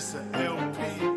This a LP.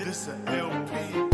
This a LP.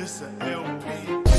This a LP.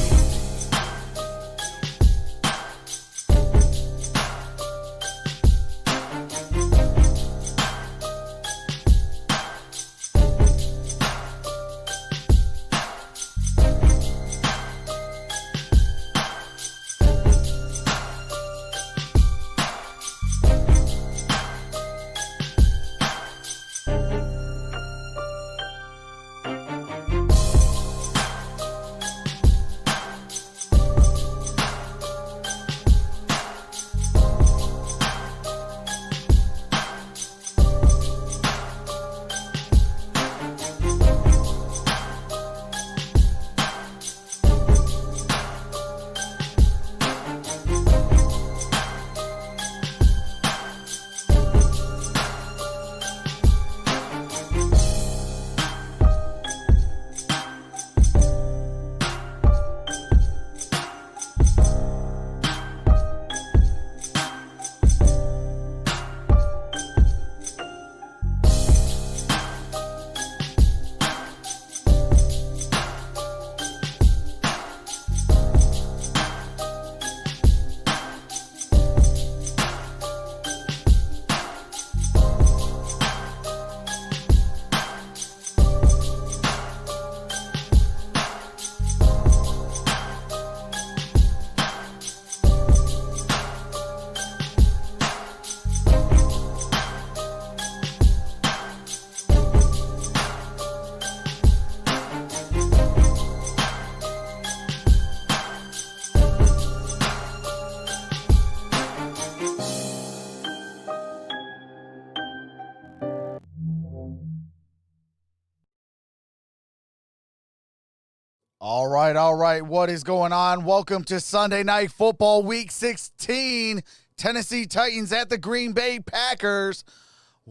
All right. What is going on? Welcome to Sunday Night Football Week 16. Tennessee Titans at the Green Bay Packers.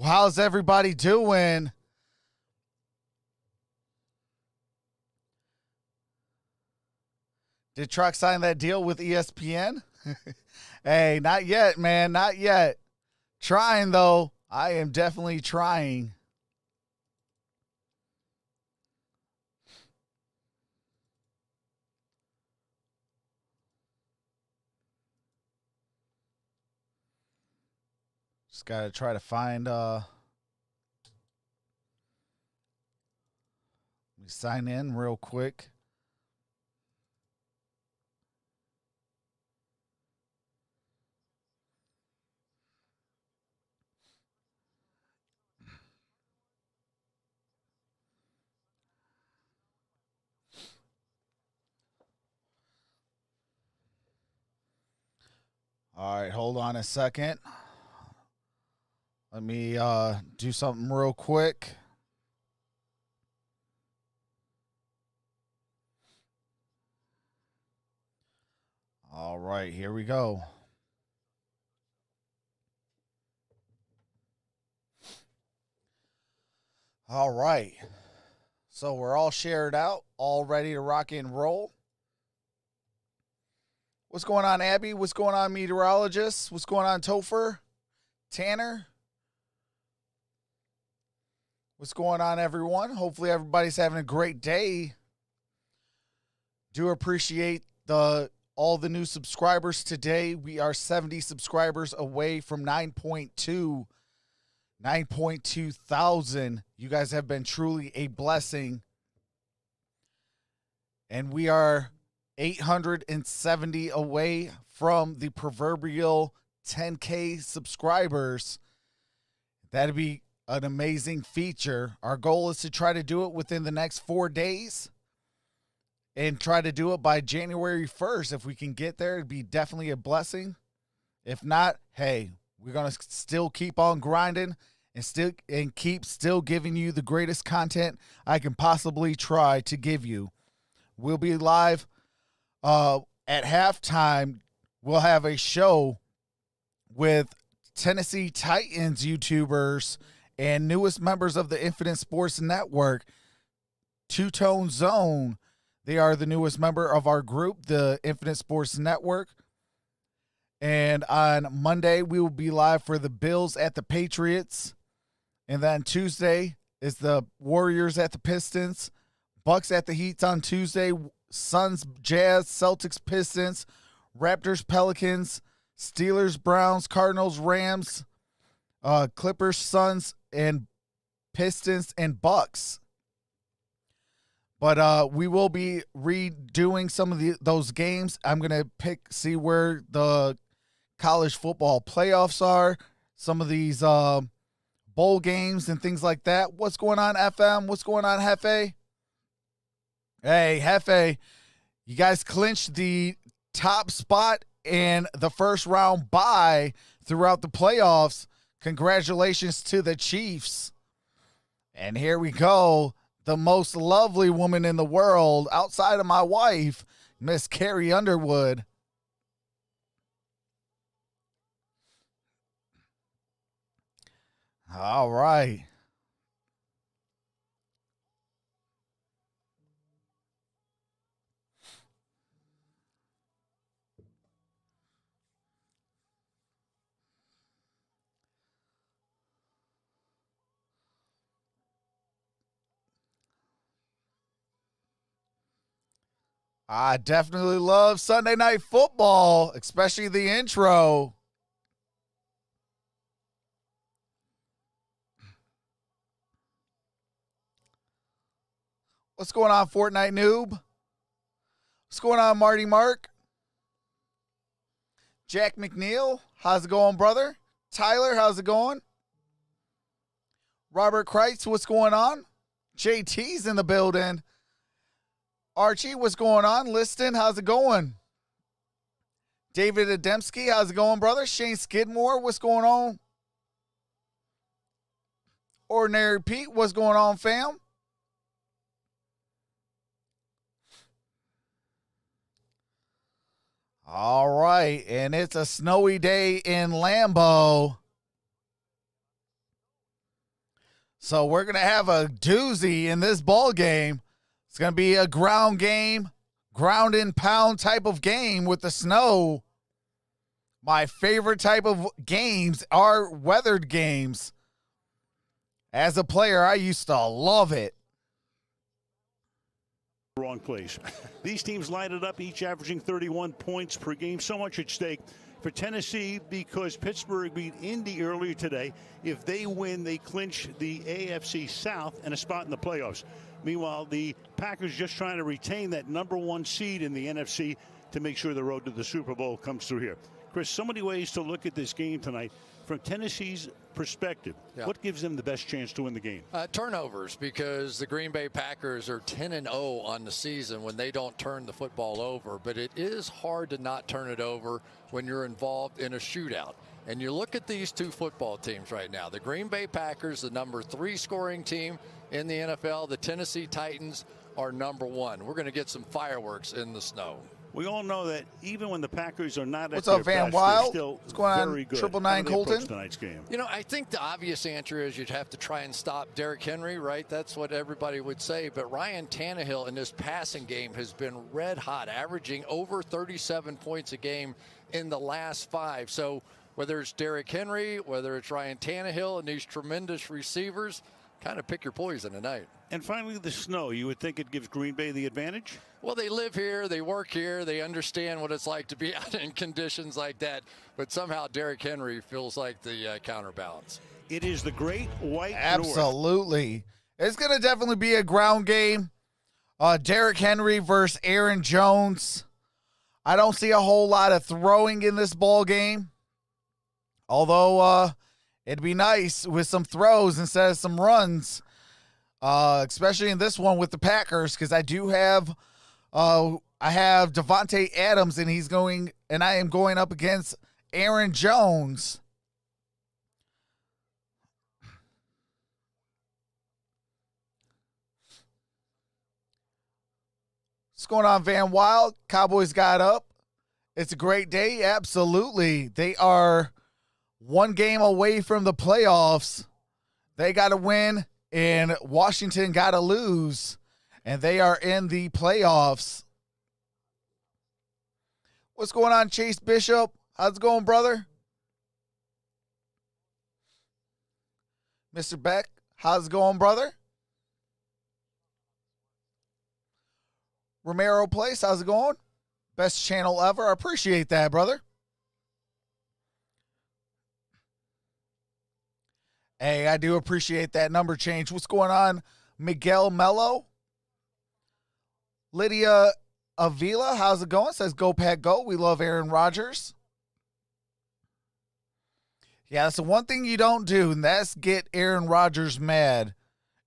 How's everybody doing? Did Truck sign that deal with ESPN? Hey, not yet, man. Not yet. Trying, though. I am definitely trying. Just got to try to find, let me sign in real quick. All right, hold on a second. Let me do something real quick. All right, here we go. All right. So we're all shared out, all ready to rock and roll. What's going on, Abby? What's going on, meteorologist? What's going on, Topher? Tanner? What's going on, everyone? Hopefully everybody's having a great day. Do appreciate all the new subscribers today. We are 70 subscribers away from 9.2 thousand. You guys have been truly a blessing. And we are 870 away from the proverbial 10K subscribers. That'd be an amazing feature. Our goal is to try to do it within the next 4 days and try to do it by January 1st. If we can get there, it'd be definitely a blessing. If not, hey, we're going to still keep on grinding and keep giving you the greatest content I can possibly try to give you. We'll be live at halftime. We'll have a show with Tennessee Titans YouTubers and newest members of the Infinite Sports Network, Two Tone Zone. They are the newest member of our group, the Infinite Sports Network. And on Monday, we will be live for the Bills at the Patriots. And then Tuesday is the Warriors at the Pistons, Bucks at the Heat on Tuesday, Suns, Jazz, Celtics, Pistons, Raptors, Pelicans, Steelers, Browns, Cardinals, Rams, Clippers, Suns, and Pistons and Bucks. But we will be redoing some of those games. I'm going to see where the college football playoffs are, some of these bowl games and things like that. What's going on, FM? What's going on, Hefe? Hey, Hefe, you guys clinched the top spot in the first round bye throughout the playoffs. Congratulations to the Chiefs. And here we go. The most lovely woman in the world outside of my wife, Miss Carrie Underwood. All right. I definitely love Sunday Night Football, especially the intro. What's going on, Fortnite Noob? What's going on, Marty Mark? Jack McNeil, how's it going, brother? Tyler, how's it going? Robert Kreitz, what's going on? JT's in the building. Archie, what's going on? Liston, how's it going? David Ademski, how's it going, brother? Shane Skidmore, what's going on? Ordinary Pete, what's going on, fam? All right, and it's a snowy day in Lambeau. So we're going to have a doozy in this ball game. It's going to be a ground game, ground and pound type of game with the snow. My favorite type of games are weathered games. As a player, I used to love it. Wrong place. These teams lined it up, each averaging 31 points per game. So much at stake for Tennessee because Pittsburgh beat Indy earlier today. If they win, they clinch the AFC South and a spot in the playoffs. Meanwhile, the Packers just trying to retain that #1 seed in the NFC to make sure the road to the Super Bowl comes through here. Chris, so many ways to look at this game tonight. From Tennessee's perspective, what gives them the best chance to win the game? Turnovers, because the Green Bay Packers are 10-0 on the season when they don't turn the football over. But it is hard to not turn it over when you're involved in a shootout. And you look at these two football teams right now. The Green Bay Packers, the #3 scoring team in the NFL. The Tennessee Titans are #1. We're going to get some fireworks in the snow. We all know that even when the Packers are not What's at up, their Van best, Wild? they're still What's going on, very good. 999 How do they approach Colton? tonight's game? You know, I think the obvious answer is you'd have to try and stop Derrick Henry, right? That's what everybody would say. But Ryan Tannehill in his passing game has been red hot, averaging over 37 points a game in the last 5. So whether it's Derrick Henry, whether it's Ryan Tannehill and these tremendous receivers, kind of pick your poison tonight. And finally, the snow. You would think it gives Green Bay the advantage? Well, they live here, they work here, they understand what it's like to be out in conditions like that. But somehow Derrick Henry feels like the counterbalance. It is the Great White North. Absolutely. It's going to definitely be a ground game. Derrick Henry versus Aaron Jones. I don't see a whole lot of throwing in this ball game. Although it'd be nice with some throws instead of some runs. Especially in this one with the Packers, because I do have I have Devontae Adams, and I am going up against Aaron Jones. What's going on, Van Wild? Cowboys got up. It's a great day. Absolutely. They are one game away from the playoffs. They got to win, and Washington got to lose, and they are in the playoffs. What's going on, Chase Bishop? How's it going, brother? Mr. Beck, how's it going, brother? Romero Place, how's it going? Best channel ever. I appreciate that, brother. Hey, I do appreciate that number change. What's going on, Miguel Mello? Lydia Avila, how's it going? Says go Pack Go. We love Aaron Rodgers. Yeah, that's the one thing you don't do, and that's get Aaron Rodgers mad.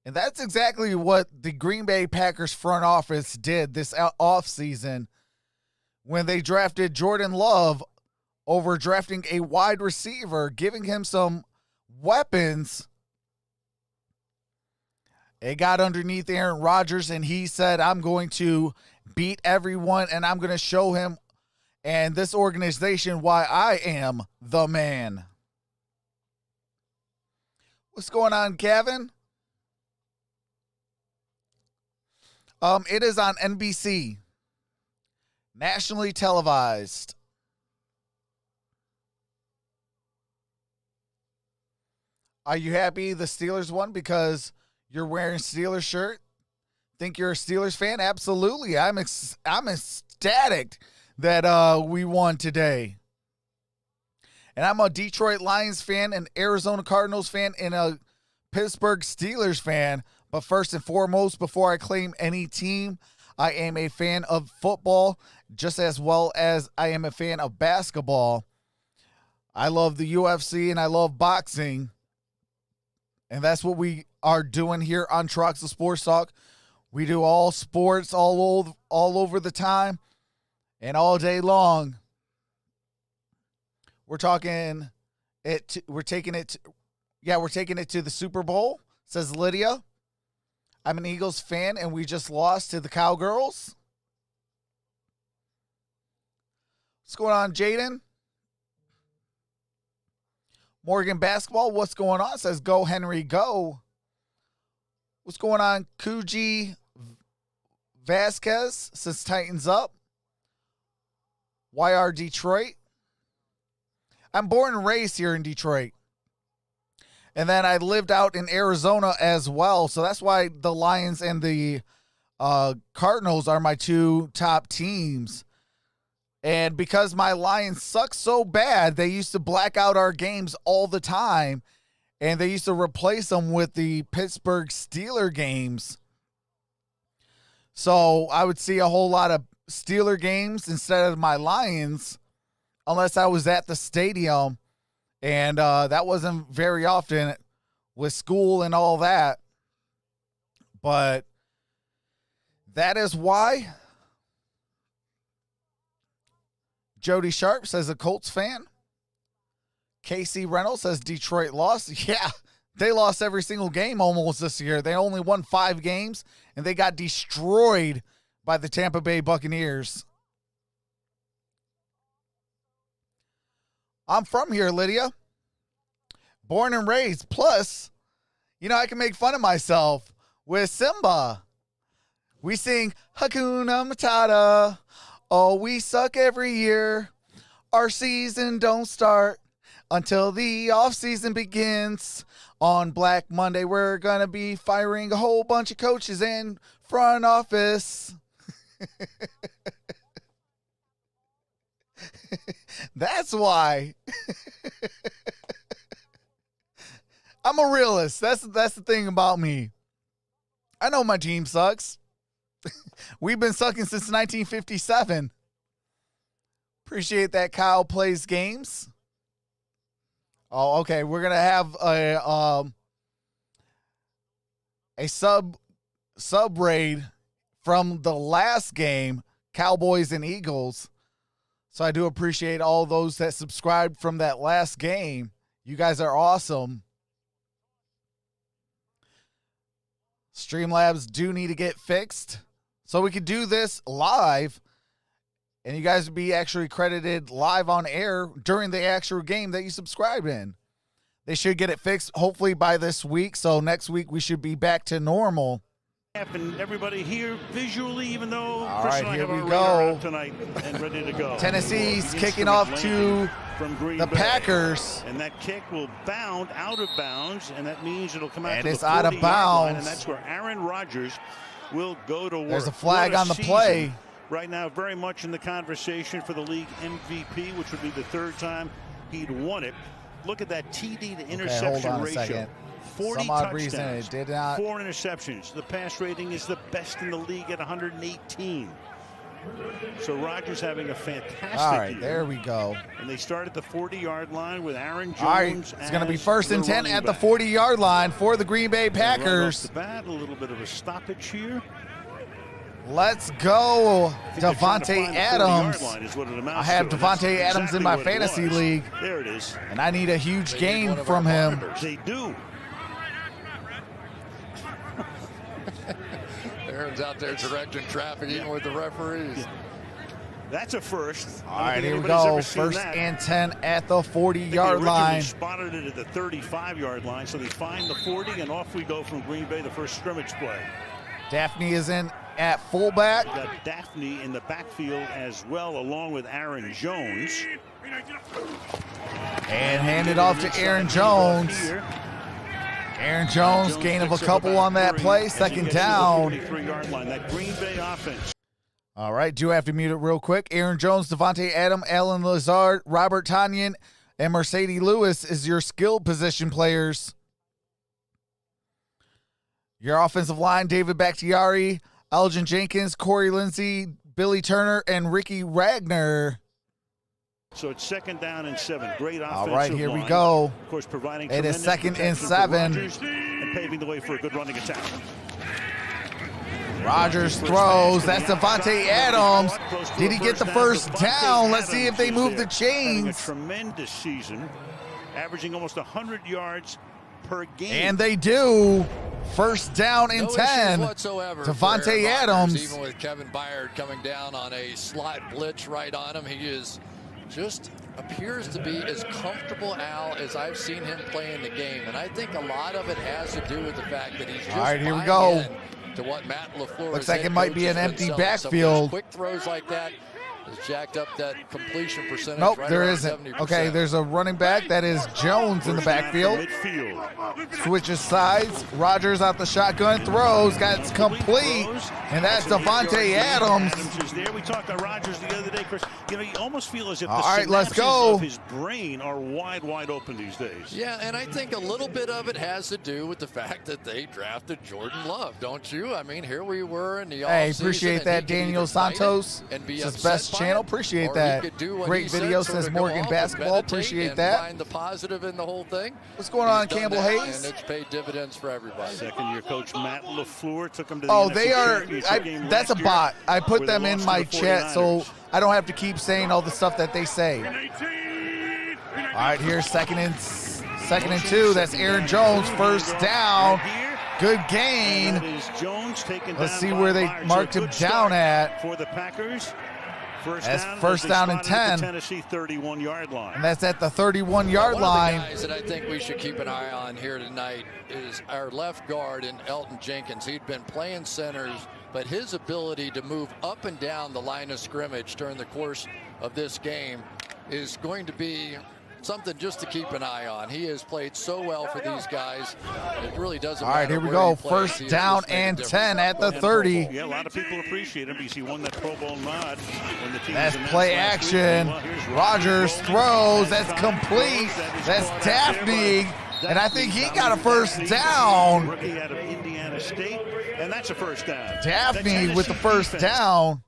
And that's exactly what the Green Bay Packers front office did this offseason when they drafted Jordan Love over drafting a wide receiver, giving him some weapons. It got underneath Aaron Rodgers, and he said, I'm going to beat everyone, and I'm going to show him and this organization why I am the man. What's going on, Gavin? It is on NBC, nationally televised. Are you happy the Steelers won because you're wearing Steelers shirt? Think you're a Steelers fan? Absolutely. I'm ecstatic that we won today. And I'm a Detroit Lions fan, an Arizona Cardinals fan, and a Pittsburgh Steelers fan. But first and foremost, before I claim any team, I am a fan of football just as well as I am a fan of basketball. I love the UFC and I love boxing. And that's what we are doing here on Troxel Sports Talk. We do all sports all over the time and all day long. We're taking it to the Super Bowl, says Lydia. I'm an Eagles fan, and we just lost to the Cowgirls. What's going on, Jaden? Morgan Basketball, what's going on? Says go, Henry, go. What's going on, Kuji Vasquez? Says Titans up. YR Detroit. I'm born and raised here in Detroit. And then I lived out in Arizona as well. So that's why the Lions and the Cardinals are my two top teams. And because my Lions suck so bad, they used to black out our games all the time. And they used to replace them with the Pittsburgh Steelers games. So I would see a whole lot of Steeler games instead of my Lions, unless I was at the stadium. And that wasn't very often with school and all that. But that is why. Jody Sharp says a Colts fan. KC Reynolds says Detroit lost. Yeah, they lost every single game almost this year. They only won 5 games, and they got destroyed by the Tampa Bay Buccaneers. I'm from here, Lydia. Born and raised. Plus, you know, I can make fun of myself with Simba. We sing Hakuna Matata. Oh, we suck every year. Our season don't start until the offseason begins. On Black Monday, we're going to be firing a whole bunch of coaches in front office. That's why. I'm a realist. That's the thing about me. I know my team sucks. We've been sucking since 1957. Appreciate that Kyle plays games. Oh, okay. We're gonna have a sub raid from the last game, Cowboys and Eagles. So I do appreciate all those that subscribed from that last game. You guys are awesome. Streamlabs do need to get fixed, so we could do this live, and you guys would be actually credited live on air during the actual game that you subscribe in. They should get it fixed hopefully by this week, so next week we should be back to normal. And everybody here visually, even though all Chris right, and I here have we our go. radar out tonight and ready to go. Tennessee's The kicking instrument off to landing from Green the Bay. Packers. And that kick will bound out of bounds, and that means it'll come out And to it's the out of 40-yard line, bounds. and that's where Aaron Rodgers will go to work. There's a flag What on the season. play. Right now, very much in the conversation for the league MVP, which would be the 3rd time he'd won it. Look at that TD to interception hold on a ratio. second. 40 Some odd touchdowns, reason it did not. 4 interceptions. The pass rating is the best in the league at 118. So Rodgers having a fantastic All right, year. there we go. And they start at the 40-yard line with Aaron Jones. All right, it's going to be as 1st and the 10 running at the back. 40-yard line for the Green Bay And right off Packers. the bat, a little bit of a stoppage here. Let's go, I think they're trying to Devontae find the 40-yard Adams. line is what it I amounts have to, and that's Devontae Adams exactly in my what it fantasy was. league, There it is. and I need a huge They need game one of from our him. monitors. They do. Aaron's out there directing traffic, even with the referees. That's a first. All right, here we go. 1st and 10 at the 40-yard line. Spotted it at the 35-yard line, so they find the 40, and off we go from Green Bay, the first scrimmage play. Daphne is in at fullback. We got Daphne in the backfield as well, along with Aaron Jones. And handed off to Aaron Jones. Here. Aaron Jones, gain of a picks up couple about on that 3 play. as he 2nd gets to the down. 43-yard line. That Green Bay offense. All right, do have to mute it real quick. Aaron Jones, Devontae Adams, Alan Lazard, Robert Tonyan, and Mercedes Lewis is your skill position players. Your offensive line, David Bakhtiari, Elgin Jenkins, Corey Lindsey, Billy Turner, and Ricky Ragnar. So it's 2nd down and 7. Great offensive All right, here we line. go. Of course, providing It is tremendous 2nd and protection for 7. Rodgers and paving the way for a good running attack. Rodgers throws. That's Devontae Adams. Did he get the first down? Let's see if they move the Having a chains. tremendous season, averaging almost 100 yards per game. And they do. 1st down and No 10. issues whatsoever for Devontae Aaron Rodgers, Adams. even with Kevin Byard coming down on a slot blitz right on him, he is just appears to be as comfortable, Al, as I've seen him play in the game. And I think a lot of it has to do with the fact that he's just all right, here we buying go. in to what Matt LaFleur Looks like it might be an empty backfield. Quick throws like that has jacked up that completion percentage. Nope, right there around isn't. 70%. Okay, there's a running back. That is Jones in the backfield. Switches sides. Rogers out the shotgun. Throws. Got complete. And that's Devontae Adams. We talked to Rogers the other day, Chris. You know, you almost feel as if all the right, let's synapses go. of his brain are wide open these days. Yeah, and I think a little bit of it has to do with the fact that they drafted Jordan Love, don't you? I mean, here we were in the offseason. Hey, appreciate that, Daniel Santos. And be it's his best channel. Appreciate that. Great video, says Morgan Basketball. Appreciate that. Find the positive in the whole thing. What's going on, Campbell Hayes? And it's paid dividends for everybody. Second-year coach Matt LaFleur took him to the Oh, NFC they are. Championship game That's a last bot. year, I put where they them in lost my to the chat, so 49ers. I don't have to keep saying all the stuff that they say. All right, here's second and 2. That's Aaron Jones. First down. Good gain. That is Jones taken Let's down see by where they Myers. marked A him good down start at. for the Packers. That's first down and 10. The Tennessee 31-yard line. And that's at the 31-yard line. One of the guys that I think we should keep an eye on here tonight is our left guard in Elton Jenkins. He'd been playing centers, but his ability to move up and down the line of scrimmage during the course of this game is going to be something just to keep an eye on. He has played so well for these guys. It really doesn't All right, matter here we where go. he plays. First He has down just made a and difference. 10 at the 30. Yeah, a lot of people appreciate him because he won that Pro Bowl nod. When the team That's was announced play last week. action. Well, here's Rogers throws. That's complete. That's caught out Daphne. there by And I think he Daphne. got a first Daphne, down. Rookie out of Indiana State. And that's a first down. Daphne with the first defense. down.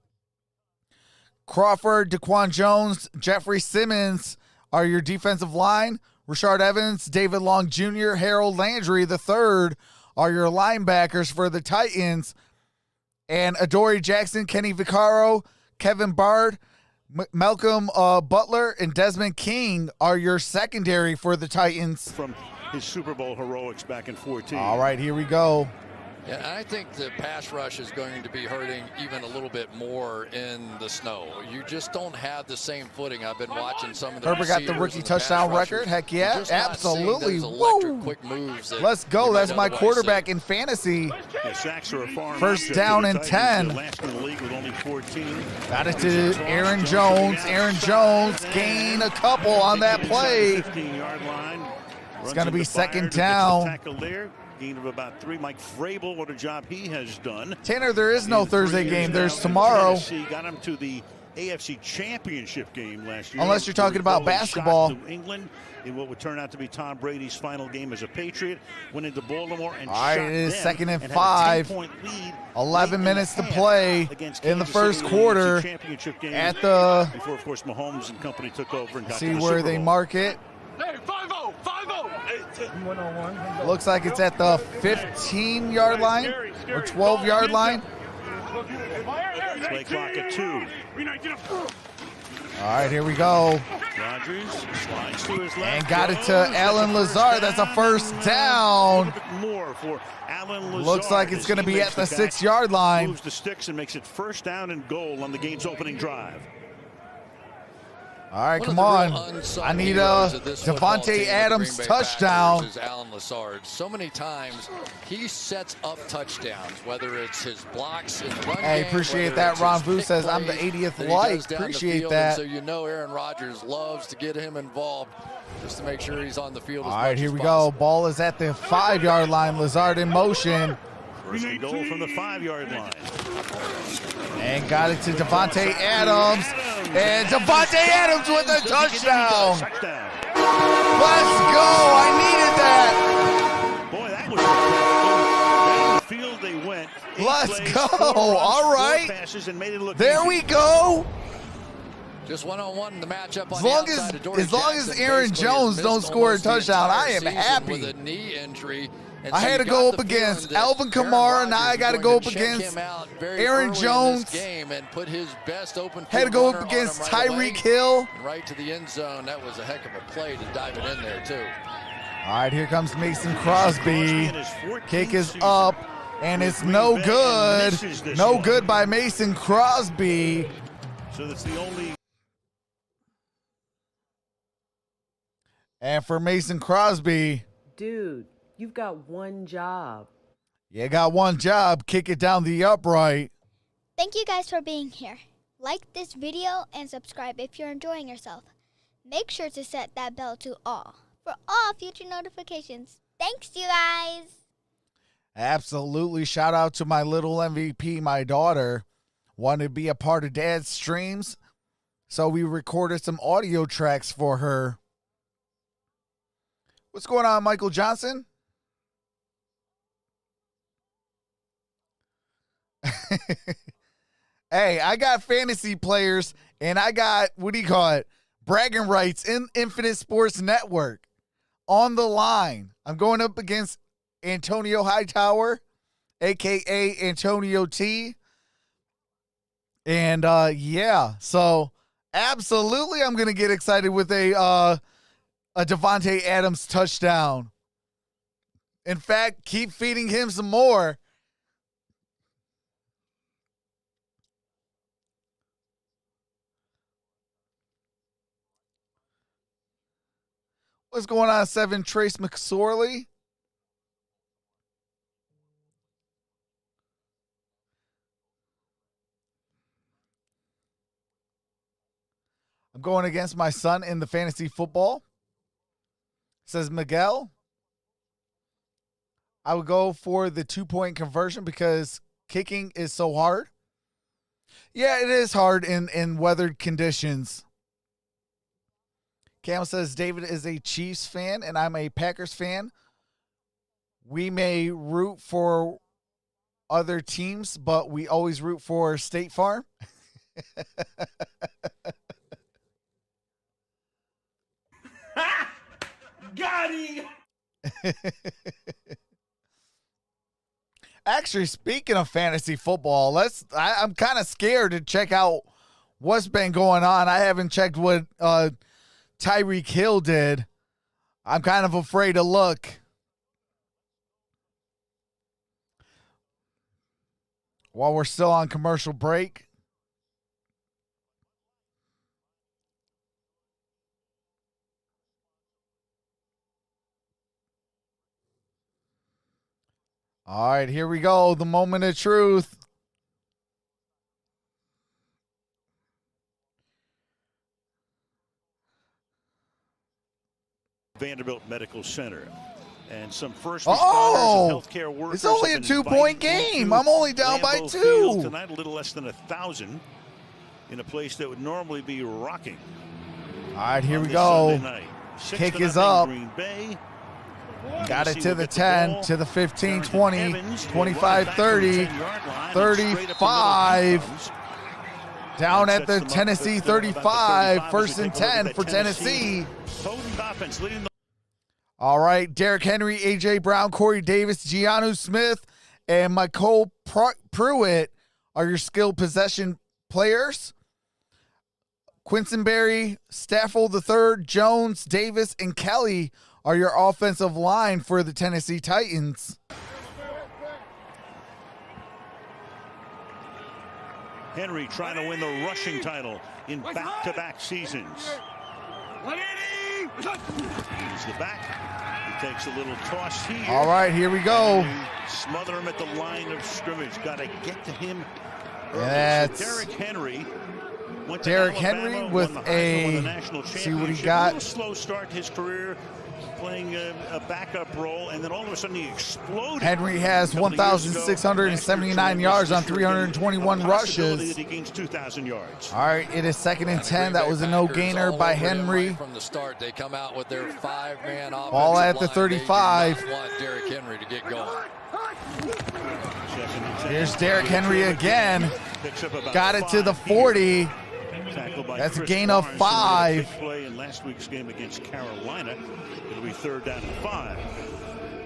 Crawford, Daquan Jones, Jeffrey Simmons are your defensive line. Rashard Evans, David Long Jr., Harold Landry III are your linebackers for the Titans. And Adoree Jackson, Kenny Vaccaro, Kevin Bard, Malcolm Butler, and Desmond King are your secondary for the Titans. From his Super Bowl heroics back in 14. All right, here we go. Yeah, and I think the pass rush is going to be hurting even a little bit more in the snow. You just don't have the same footing. I've been watching some of the Herbert got the receivers rookie and the touchdown pass rushers. record. Heck You're yeah, just not absolutely. seeing those electric Woo! quick moves that Let's go. you That's might my otherwise quarterback see. in fantasy. The sacks are a foreign First object down to the and Titans. 10. Last in the league with only 14. Got it to Aaron Jones. Aaron Jones gain a couple on that play. 15-yard line. It's going to be second Fire, down. tackle there. Gain of about 3. Mike Vrabel, what a job he has done. Tanner, there is no In 3 Thursday years game. now, There's and tomorrow. Tennessee got him to the AFC Championship game last year. Unless you're talking about Early shot basketball. to England in what would turn out to be Tom Brady's final game as a Patriot. Went into Baltimore and All right, shot it is them second and had a 5. 10-point lead 11 late in minutes the to half play against in the Kansas first City in the quarter AFC Championship game at the. before, of course, Mahomes and company took over and got See to the where Super they Bowl. mark it. Looks like it's at the 15-yard line or 12-yard line. Play clock at 2. All right, here we go. Rodgers slides to his left. And got it to throws. That's Alan a first Lazard. That's a first down. A little bit more for Alan Lazard. Looks like it's as going to he be makes at the catch, 6-yard line. Moves the sticks and makes it first down and goal on the game's opening drive. All right, One come of the on. real unsung I need heroes a of this football team Devontae with the Adams Green Bay touchdown. Packers is Alan Lazard. So many times he sets up touchdowns, whether it's his blocks in the run Hey, game, appreciate whether that. it's Ron his Vu pick says, I'm the plays 80th that he like. does down the Appreciate field. that. And so you know Aaron Rodgers loves to get him involved just to make sure he's on the field as All much right, here as we possible. go. Ball is at the 5-yard line. Lazard in motion. First and goal from the 5-yard line. And got it to Devontae Adams. And Devontae Adams with a touchdown. Touchdown. Let's go. I needed that. Boy, that was down the field they went. 8 Let's plays, go. 4 runs, All 4 right. passes, and made it look There easy. we go. Just one-on-one in the matchup on As the long outside as- of Adoree as long as Jackson Aaron basically has Jones missed don't score a almost the touchdown, entire I am season happy. with a knee injury. And I so had you to go got up the feeling against that Alvin Aaron Kamara. Now Rodgers I is got to going go up check against him out very Aaron early in Jones. this game and put his best open Had to field go runner up on against him right away. Tyreek Hill. And right to the end zone. That was a heck of a play to dive it in there, too. All right, here comes Mason Crosby. in his 14th Kick is season up, and it's Green no Bay and good. misses this No one. good by Mason Crosby. So that's the only And for Mason Crosby, Dude, you've got one job. you got one job, kick it down the upright. Thank you guys for being here. Like this video and subscribe if you're enjoying yourself. Make sure to set that bell to all for all future notifications. Thanks, you guys. Absolutely. Shout out to my little MVP, my daughter. Wanted to be a part of Dad's streams, so we recorded some audio tracks for her. What's going on, Michael Johnson? Hey, I got fantasy players, and I got, what do you call it, bragging rights in Infinite Sports Network on the line. I'm going up against Antonio Hightower, a.k.a. Antonio T. And, yeah, so absolutely I'm going to get excited with a Devontae Adams touchdown. In fact, keep feeding him some more. What's going on, 7 Trace McSorley? I'm going against my son in the fantasy football. Says Miguel. I would go for the 2-point conversion because kicking is so hard. Yeah, it is hard in weathered conditions. Cam says David is a Chiefs fan and I'm a Packers fan. We may root for other teams, but we always root for State Farm. Got him! Actually, speaking of fantasy football, I'm kind of scared to check out what's been going on. I haven't checked what Tyreek Hill did. I'm kind of afraid to look. While we're still on commercial break. All right, here we go. The moment of truth. Vanderbilt Medical Center. And some first responders and healthcare workers. It's only a 2-point game. I'm only down by 2. Field tonight, a little less than 1,000 in a place that would normally be rocking. All right, here we go. Kick is up. Green Bay. Got it to the 10, to the 15, 20, 25, 30, 35. Down at the Tennessee 35. 1st and 10 for Tennessee. All right, Derrick Henry, A.J. Brown, Corey Davis, Giannu Smith, and Michael Pruitt are your skill possession players. Quinsonberry, Stafford III, Jones, Davis, and Kelly are your offensive line for the Tennessee Titans. Henry trying to win the rushing title in back-to-back seasons. He's the back. He takes a little toss here. All right, here we go. Smother him at the line of scrimmage. Got to get to him early. That's so Derrick Henry. Derrick Henry with a, see what he got. A little slow start to his career, playing a backup role, and then all of a sudden he exploded. Henry has 1,679 yards on 321 rushes. He gains 2,000 yards. All right, it is 2nd and 10. That was a no-gainer by Henry. From the start, they come out with their 5-man offensive ball at the line. 35. They do not want Derrick Henry to get going. Here's Derrick Henry again. Got it to the 40. That's a gain of 5. Big play in last week's game against Carolina. It'll be 3rd down and 5.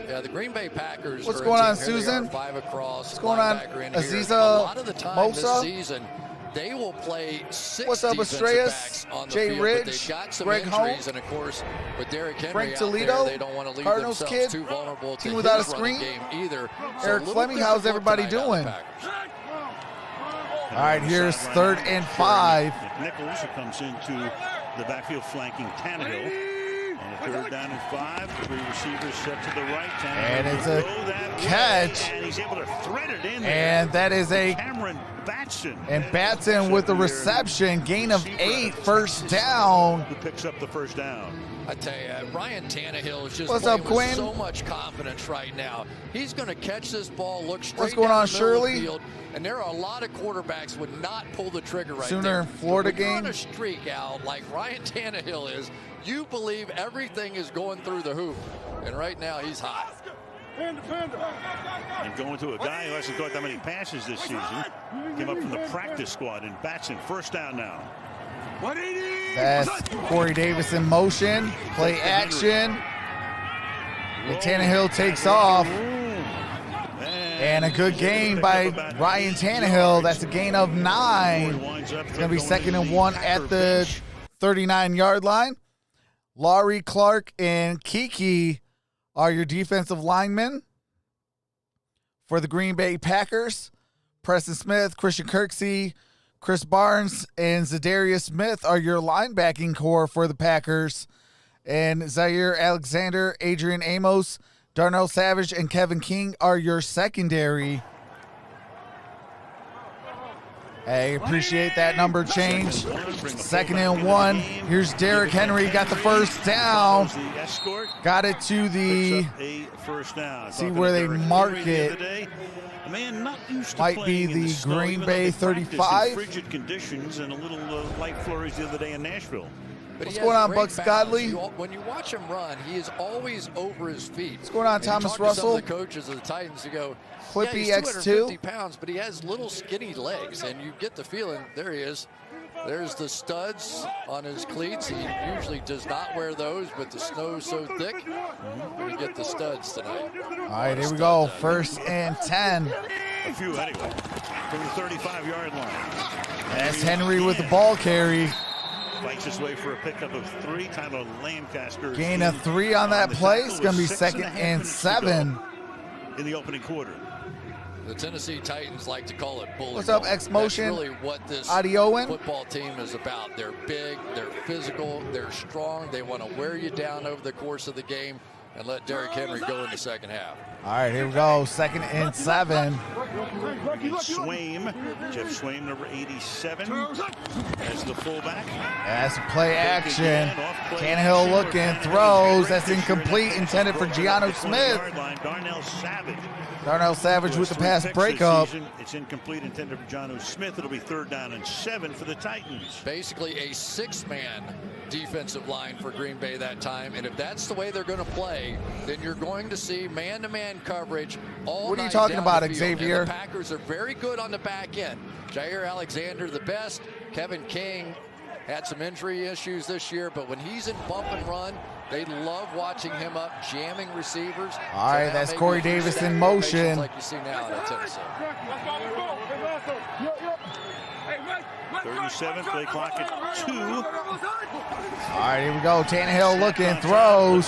Yeah, the Green Bay Packers. What's going on, Susan? 5 across. What's going on, Aziza? A lot of the time Mosa? this season, they will play 6 What's up, defensive Estrellas? backs on the Jay field, Ridge, but they've got some Greg injuries, Holmes, and of course, with Derrick Henry Frank out Toledo, there, they don't want to leave Cardinals themselves kid, too vulnerable to team his without a running screen. game either. So Eric a little Fleming, different how's look everybody tonight on the doing? Packers. All right, here's 3rd and 5. Nichols, who comes into the backfield flanking Tannehill. And a third down and 5. 3 receivers set to the right. And it's a catch. And he's able to thread it in there. And that is a Cameron Batson. And Batson with the reception, gain of 8, first down. Who picks up the first down? I tell you, Ryan Tannehill is just What's playing up, Quinn? with so much confidence right now. He's going to catch this ball, look straight What's going down on, the middle of Shirley? the field, and there are a lot of quarterbacks would not pull the trigger right Sooner there. Florida But when you're game. on a streak out like Ryan Tannehill is, you believe everything is going through the hoop, and right now he's hot. And going to a guy who hasn't caught that many passes this season. Came up from the practice squad, and Batson, first down now. That's Corey Davis in motion. Play action. And Tannehill takes off. And a good gain by Ryan Tannehill. That's a gain of 9. It's going to be 2nd and 1 at the 39-yard line. Laurie, Clark, and Kiki are your defensive linemen for the Green Bay Packers. Preston Smith, Christian Kirksey, Chris Barnes, and Zadarius Smith are your linebacking core for the Packers. And Zaire Alexander, Adrian Amos, Darnell Savage, and Kevin King are your secondary. I appreciate that number change. 2nd and 1. Here's Derrick Henry. Got the first down. Got it to the. See where they mark it. Might be the Green Bay 35. Frigid conditions and a little light flurries the other day in Nashville. But what's going on, Bucks Godley? When you watch him run, he is always over his feet. What's going on, and Thomas you talk Russell? To some of the coaches of the Titans who go, Clippy yeah, he's 250 X2. pounds, but he has little skinny legs, and you get the feeling, there he is. There's the studs on his cleats. He usually does not wear those, but the snow's so thick, we get the studs tonight. All right, here we go. 1st and 10. A few anyway. From the 35-yard line. That's Henry with the ball carry. Fights his way for a pickup of 3. Tyler Lancaster. Gain of 3 on that play. It's going to be 2nd and 7. In the opening quarter. The Tennessee Titans like to call it bully. What's up, ball. X-Motion? That's really what this Audioin? football team is about. They're big, they're physical, they're strong. They want to wear you down over the course of the game and let Derrick Henry go in the second half. All right, here we go. 2nd and 7. Swaim. Jeff Swaim, number 87, as the fullback. That's play action. Tannehill looking, throws. That's incomplete, intended for Gianno Smith. Darnell Savage. Darnell Savage with the pass breakup. It's incomplete, intended for Gianno Smith. It'll be 3rd down and 7 for the Titans. Basically a 6-man defensive line for Green Bay that time, and if that's the way they're going to play, then you're going to see man-to-man coverage all What are you night talking down about, the field. Xavier? And the Packers are very good on the back end. Jair Alexander the best. Kevin King had some injury issues this year, but when he's in bump and run, they love watching him up, jamming receivers. All right, that's Corey Davis in motion. Like you see now at Tennessee. 37, play clock at 2. All right, here we go. Tannehill looking, throws.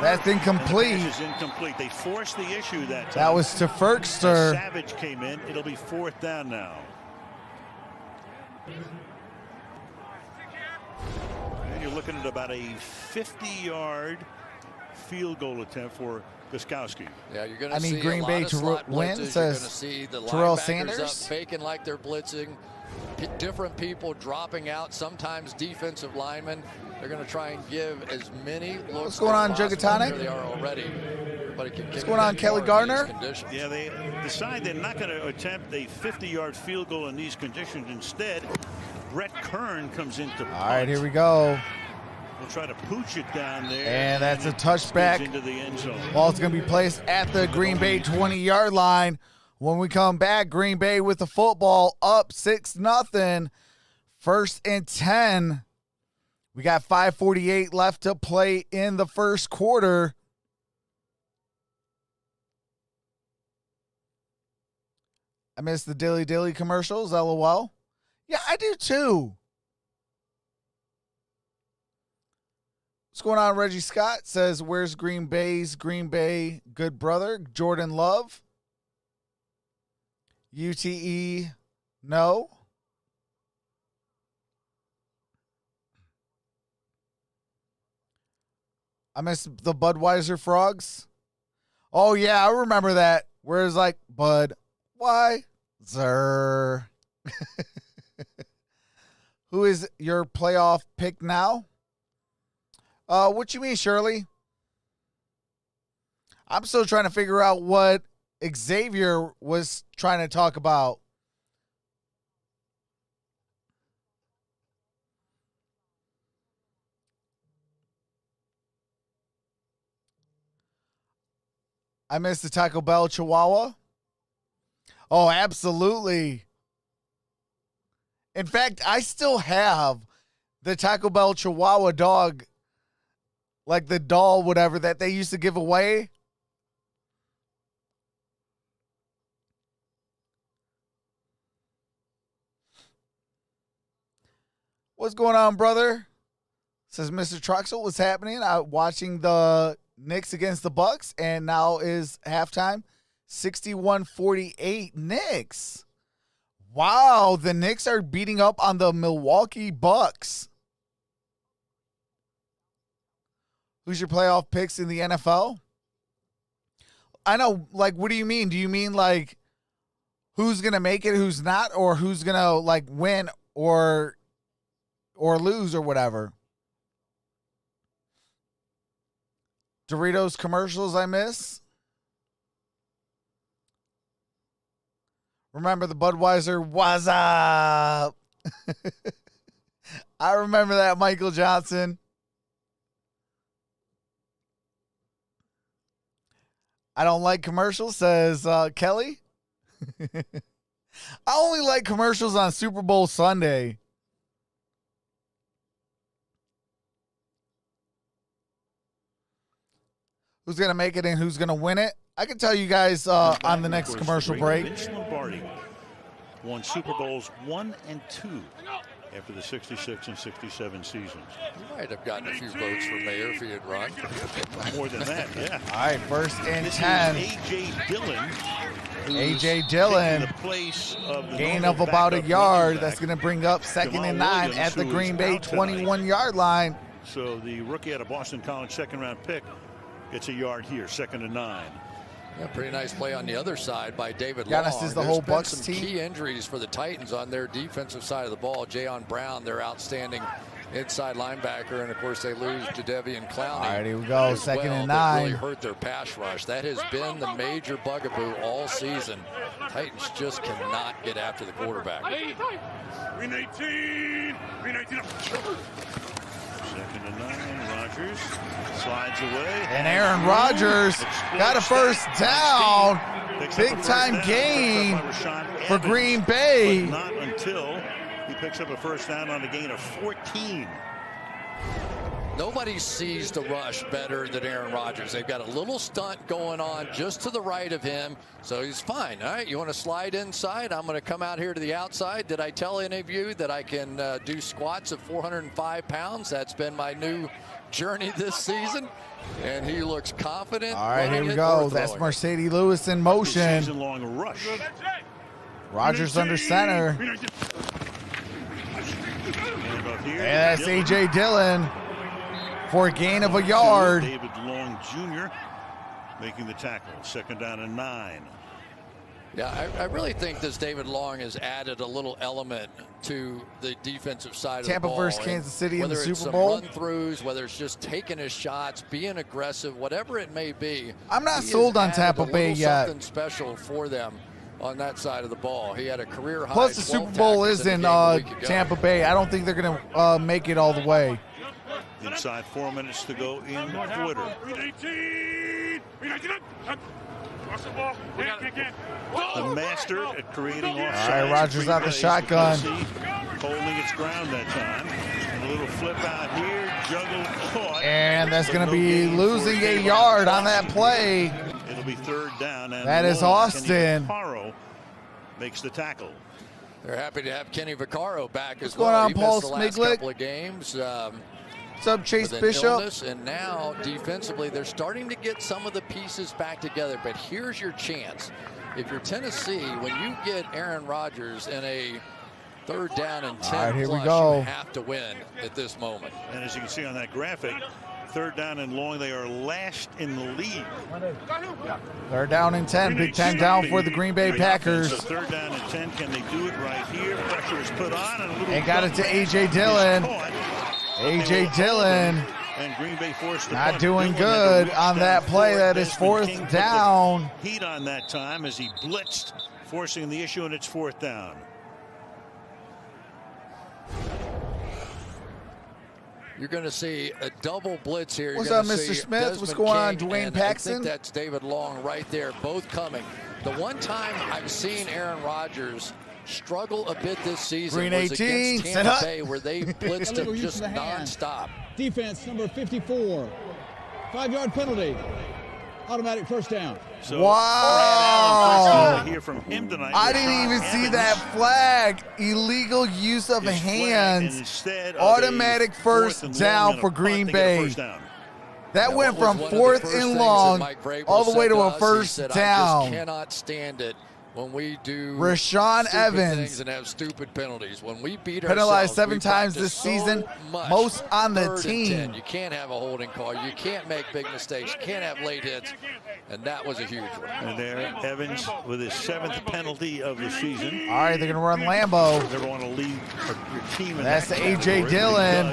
That's incomplete. Is incomplete. They forced the issue that time. That was to Ferkster. Savage came in. It'll be 4th down now. And you're looking at about a 50-yard field goal attempt for Gostkowski. Yeah, you're going to I see mean, Green Bay to win, says Terrell Sanders. Up faking like they're blitzing. Different people dropping out, sometimes defensive linemen. They're going to try and give as many looks. What's going on, Jugatonic? They are already. What's going on, Kelly Gardner? Yeah, they decide they're not going to attempt a 50-yard field goal in these conditions. Instead, Brett Kern comes into punt. All right, here we go. We'll try to pooch it down there. And that's a touchback. Into the end zone. Ball's going to be placed at the Green Bay 20-yard line. When we come back, Green Bay with the football up 6-0. 1st and 10. We got 5:48 left to play in the first quarter. I miss the Dilly commercials, LOL. Yeah, I do too. What's going on? Reggie Scott says, where's Green Bay's Green Bay good brother, Jordan Love? UTE, no. I miss the Budweiser frogs. Oh, yeah, I remember that. Where it's like, Budweiser. Who is your playoff pick now? What you mean, Shirley? I'm still trying to figure out what Xavier was trying to talk about. I miss the Taco Bell Chihuahua. Oh, absolutely. In fact, I still have the Taco Bell Chihuahua dog, like the doll, whatever, that they used to give away. What's going on, brother? Says Mr. Truxell. What's happening? I'm watching the Knicks against the Bucks, and now is halftime. 61-48 Knicks. Wow, the Knicks are beating up on the Milwaukee Bucks. Who's your playoff picks in the NFL? I know, like, what do you mean? Do you mean, like, who's going to make it, who's not, or who's going to, like, win or lose or whatever? Doritos commercials I miss. Remember the Budweiser, what's up? I remember that, Michael Johnson. I don't like commercials, says Kelly. I only like commercials on Super Bowl Sunday. Who's going to make it and who's going to win it? I can tell you guys on the next commercial break. Vince Lombardi won Super Bowls 1 and 2 after the 66 and 67 seasons. You might have gotten a few votes for mayor if he had run. More than that, yeah. All right, first and This 10. is A.J. Dillon. A.J. Dillon, The place of the gain normal of about a backup yard. running That's back. going to bring up second and Jamal 9 Williams, at the who Green is Bay out tonight. 21-yard line. So the rookie out of Boston College, second-round pick, gets a yard here, 2nd and 9. Yeah, pretty nice play on the other side by David Giannis Long. is the There's whole been Bucks some team. key injuries for the Titans on their defensive side of the ball. Jayon Brown, their outstanding inside linebacker, and of course they lose to Devian Clowney. All right, here we go, as 2nd well. and That 9. really hurt their pass rush. That has been the major bugaboo all season. Titans just cannot get after the quarterback. Green 18. Green 18. 2nd and 9. Rodgers slides away. And Aaron Rodgers got a first down. Big time gain for Green Bay. But not until he picks up a first down on a gain of 14. Nobody sees the rush better than Aaron Rodgers. They've got a little stunt going on just to the right of him, so he's fine. All right, you want to slide inside? I'm going to come out here to the outside. Did I tell any of you that I can do squats of 405 pounds? That's been my new journey this season, and he looks confident. All right, here we running it go. or That's throwing. Mercedes Lewis in motion. Season-long rush. Rodgers under center. And that's A.J. Dillon for a gain of a yard. David Long Jr. making the tackle. 2nd down and 9. Yeah, I really think this David Long has added a little element to the defensive side of the Tampa ball. versus And Kansas City in the whether it's Super some Bowl. run-throughs, whether it's just taking his shots, being aggressive, whatever it may be. I'm not he sold has on added Tampa a Bay little yet. Something special for them on that side of the ball. He had a career high. Plus, the 12 Super Bowl tackles is in in the game a week ago. Tampa Bay. I don't think they're going to make it all the way. Inside 4 minutes to go in the quarter. The master at creating offsides. All right, Rodgers out the shotgun. Holding its ground that time. And a little flip out here. Juggled, caught. And that's But going to no be gain losing for a Davon yard on that Austin. play. It'll be 3rd down. And That is long. Austin. Kenny Vaccaro makes the tackle. They're happy to have Kenny Vaccaro back as going well. on, He Paul missed the last Smiglik? couple of games. What's up, Chase with an Bishop? illness, and now defensively they're starting to get some of the pieces back together. But here's your chance. If you're Tennessee, when you get Aaron Rodgers in a 3rd down and 10 All right, here we plus, go. you have to win at this moment. And as you can see on that graphic, third down and long. They are last in the league. Third down and 10. Big 10 down for the Green Bay Packers. So third down and 10. Can they do it right here? Pressure is put on. And got it to A.J. Dillon. A.J. Dillon and Green Bay forced not doing good on that play. That is fourth down. Heat on that time as he blitzed, forcing the issue, and it's fourth down. You're going to see a double blitz here. What's up, Mr. Smith? What's going on, Dwayne Paxton? I think that's David Long right there, both coming. The one time I've seen Aaron Rodgers struggle a bit this season Green was 18, against Tampa Bay, where they blitzed him just nonstop. Defense number 54. 5-yard penalty. Automatic first down. So, wow. Hear from him tonight. I didn't even see that flag. Illegal use of hands. Automatic first down for Green Bay. That went from fourth and long all the way to a first down. I just cannot stand it when we do Rashawn Evans things and have stupid penalties. When we beat penalized ourselves, 7 times this season, most on the team. You can't have a holding call. You can't make big mistakes. You can't have late hits. And that was a huge one. And there, Evans with his 7th penalty of the season. All right, they're going to run Lambeau. Never want to lead your team in That's that A.J. Dillon.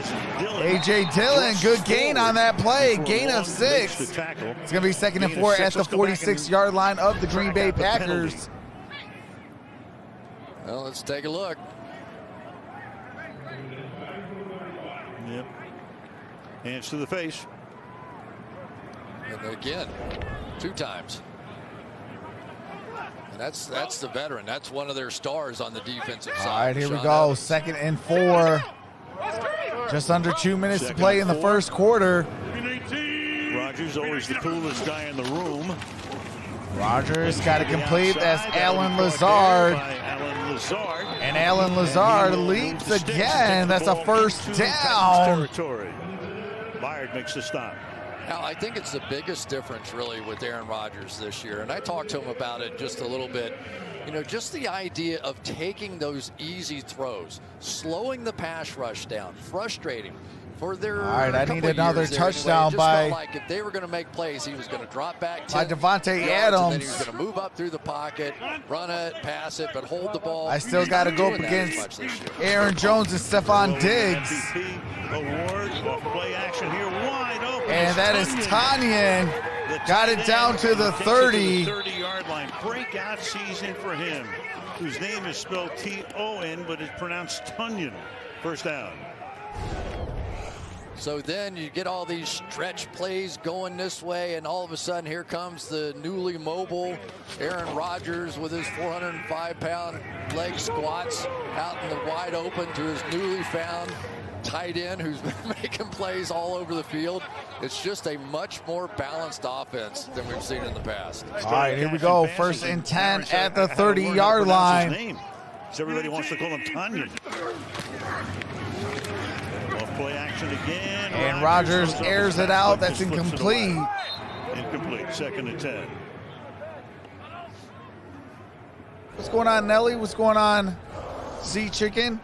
A.J. Dillon, good gain on that play. Gain of 6. It's going to be 2nd and 4 at the 46-yard line of the Green Bay Packers. Well, let's take a look. Yep. Hands to the face. And again, 2 times. And that's the veteran. That's one of their stars on the defensive side. All right, here we go. Evans. 2nd and 4. Just under 2 minutes to play in the first quarter. Rodgers, always the coolest guy in the room. Rodgers got to complete. That's Alan Lazard. And Alan Lazard leaps again. That's a first down. Byard makes the stop. Now, I think it's the biggest difference really with Aaron Rodgers this year. And I talked to him about it just a little bit. You know, just the idea of taking those easy throws, slowing the pass rush down, frustrating. For their all right, I need another touchdown anyway. by. Like if they were going to make plays, he was going to drop back by Devontae Adams. And then he was going to move up through the pocket, run it, pass it, but hold the ball. I still got to go up against Aaron Jones and Stephon Diggs. Award off play action here, wide open. And that is Tanyan. Got it down to the 30. 30-yard line. Breakout season for him, whose name is spelled T-O-N, but it's pronounced Tunyon. First down. So then you get all these stretch plays going this way, and all of a sudden here comes the newly mobile Aaron Rodgers with his 405-pound leg squats out in the wide open to his newly found tight end who's been making plays all over the field. It's just a much more balanced offense than we've seen in the past. All right, here we go. 1st and 10 at the 30-yard line. So everybody wants to call him Tanyan. Play action again. And Rodgers airs it out. That's incomplete. Incomplete. 2nd and 10. What's going on, Nelly? What's going on, Z Chicken?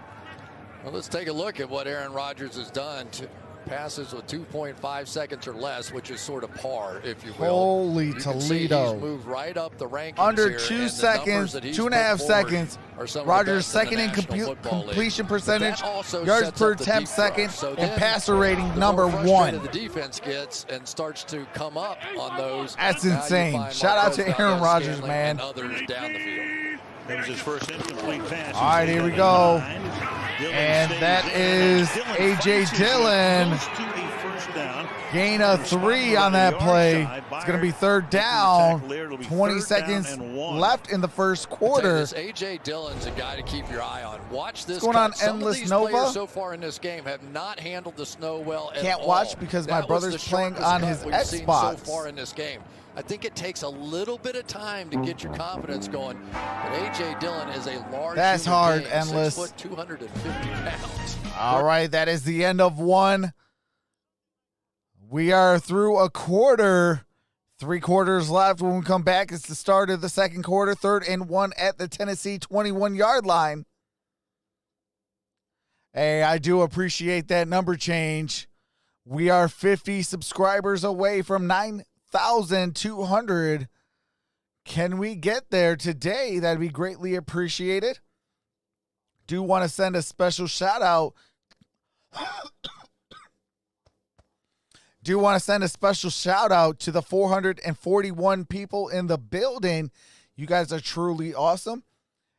Well, let's take a look at what Aaron Rodgers has done to passes with 2.5 seconds or less, which is sort of par, if you will. Holy you Toledo. He's moved right up the rankings under here, 2 seconds, 2.5 seconds. Rodgers second in completion percentage, yards per attempt second, and passer rating number 1. The defense gets and starts to come up on those. That's insane. Shout out to Aaron Rodgers, man. And others down the field. That was his first incomplete pass. All right, here we go. And that is A.J. Dillon. Gain of 3 on that play. It's going to be 3rd down. 20 seconds left in the first quarter. A.J. Dillon's a guy to keep your eye on. Watch this. What's going on, Some Endless of these Nova? players so far in this game have not handled the snow well at Can't all. watch because my brother's playing on his Xbox. So far in this game. I think it takes a little bit of time to get your confidence going. But A.J. Dillon is a large That's hard, being, Endless. 6 foot, 250 pounds. All right, that is the end of 1. We are through a quarter. 3 quarters left. When we come back, it's the start of the second quarter. 3rd and 1 at the Tennessee 21-yard line. Hey, I do appreciate that number change. We are 50 subscribers away from 9,200. Can we get there today? That'd be greatly appreciated. Do want to send a special shout out. Do want to send a special shout out to the 441 people in the building. You guys are truly awesome.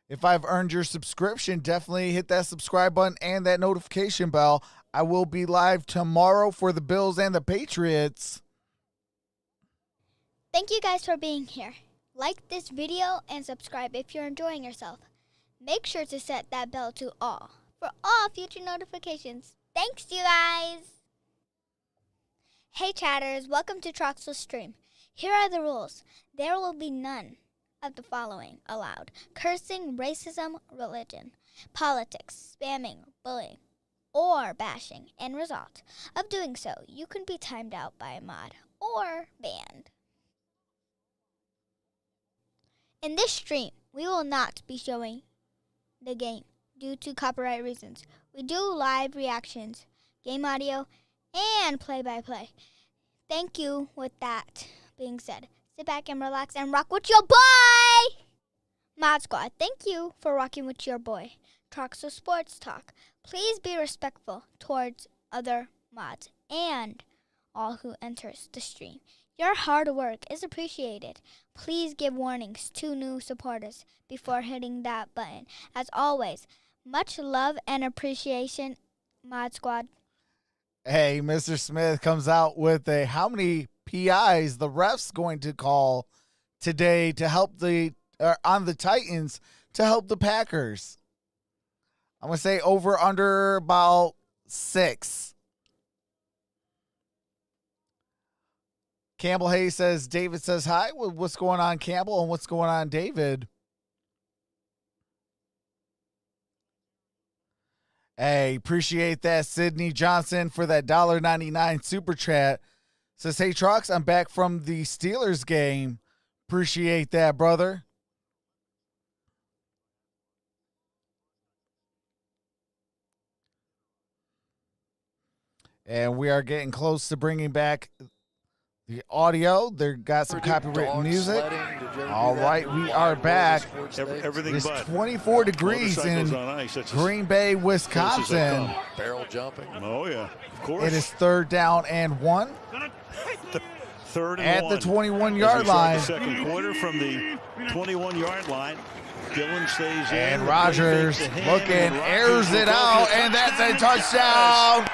If I've earned your subscription, definitely hit that subscribe button and that notification bell. I will be live tomorrow for the Bills and the Patriots. Thank you guys for being here. Like this video and subscribe if you're enjoying yourself. Make sure to set that bell to all for all future notifications. Thanks, you guys. Hey, chatters. Welcome to Troxel's stream. Here are the rules. There will be none of the following allowed: cursing, racism, religion, politics, spamming, bullying, or bashing. End result of doing so, you can be timed out by a mod or banned. In this stream, we will not be showing the game due to copyright reasons. We do live reactions, game audio, and play-by-play. Thank you. With that being said, sit back and relax and rock with your boy! Mod Squad, thank you for rocking with your boy. Troxel Sports Talk. Please be respectful towards other mods and all who enters the stream. Your hard work is appreciated. Please give warnings to new supporters before hitting that button. As always, much love and appreciation, Mod Squad. Hey, Mr. Smith comes out with a how many PIs the ref's going to call today to help on the Titans to help the Packers. I'm going to say over under about 6. Campbell Hayes says, David says hi. What's going on, Campbell, and what's going on, David? Hey, appreciate that, Sydney Johnson, for that $1.99 super chat. Says, hey, Trox, I'm back from the Steelers game. Appreciate that, brother. And we are getting close to bringing back the audio. They got some copyrighted music. All right, we are back. Everything It's but 24 degrees in Green Bay, Wisconsin. Barrel jumping. Oh, yeah. Of course. It is 3rd down and 1 Third and at one. the 21-yard line. The second quarter from the 21-yard line. Dylan stays in. And Rodgers looking, airs it out, and that's a touchdown.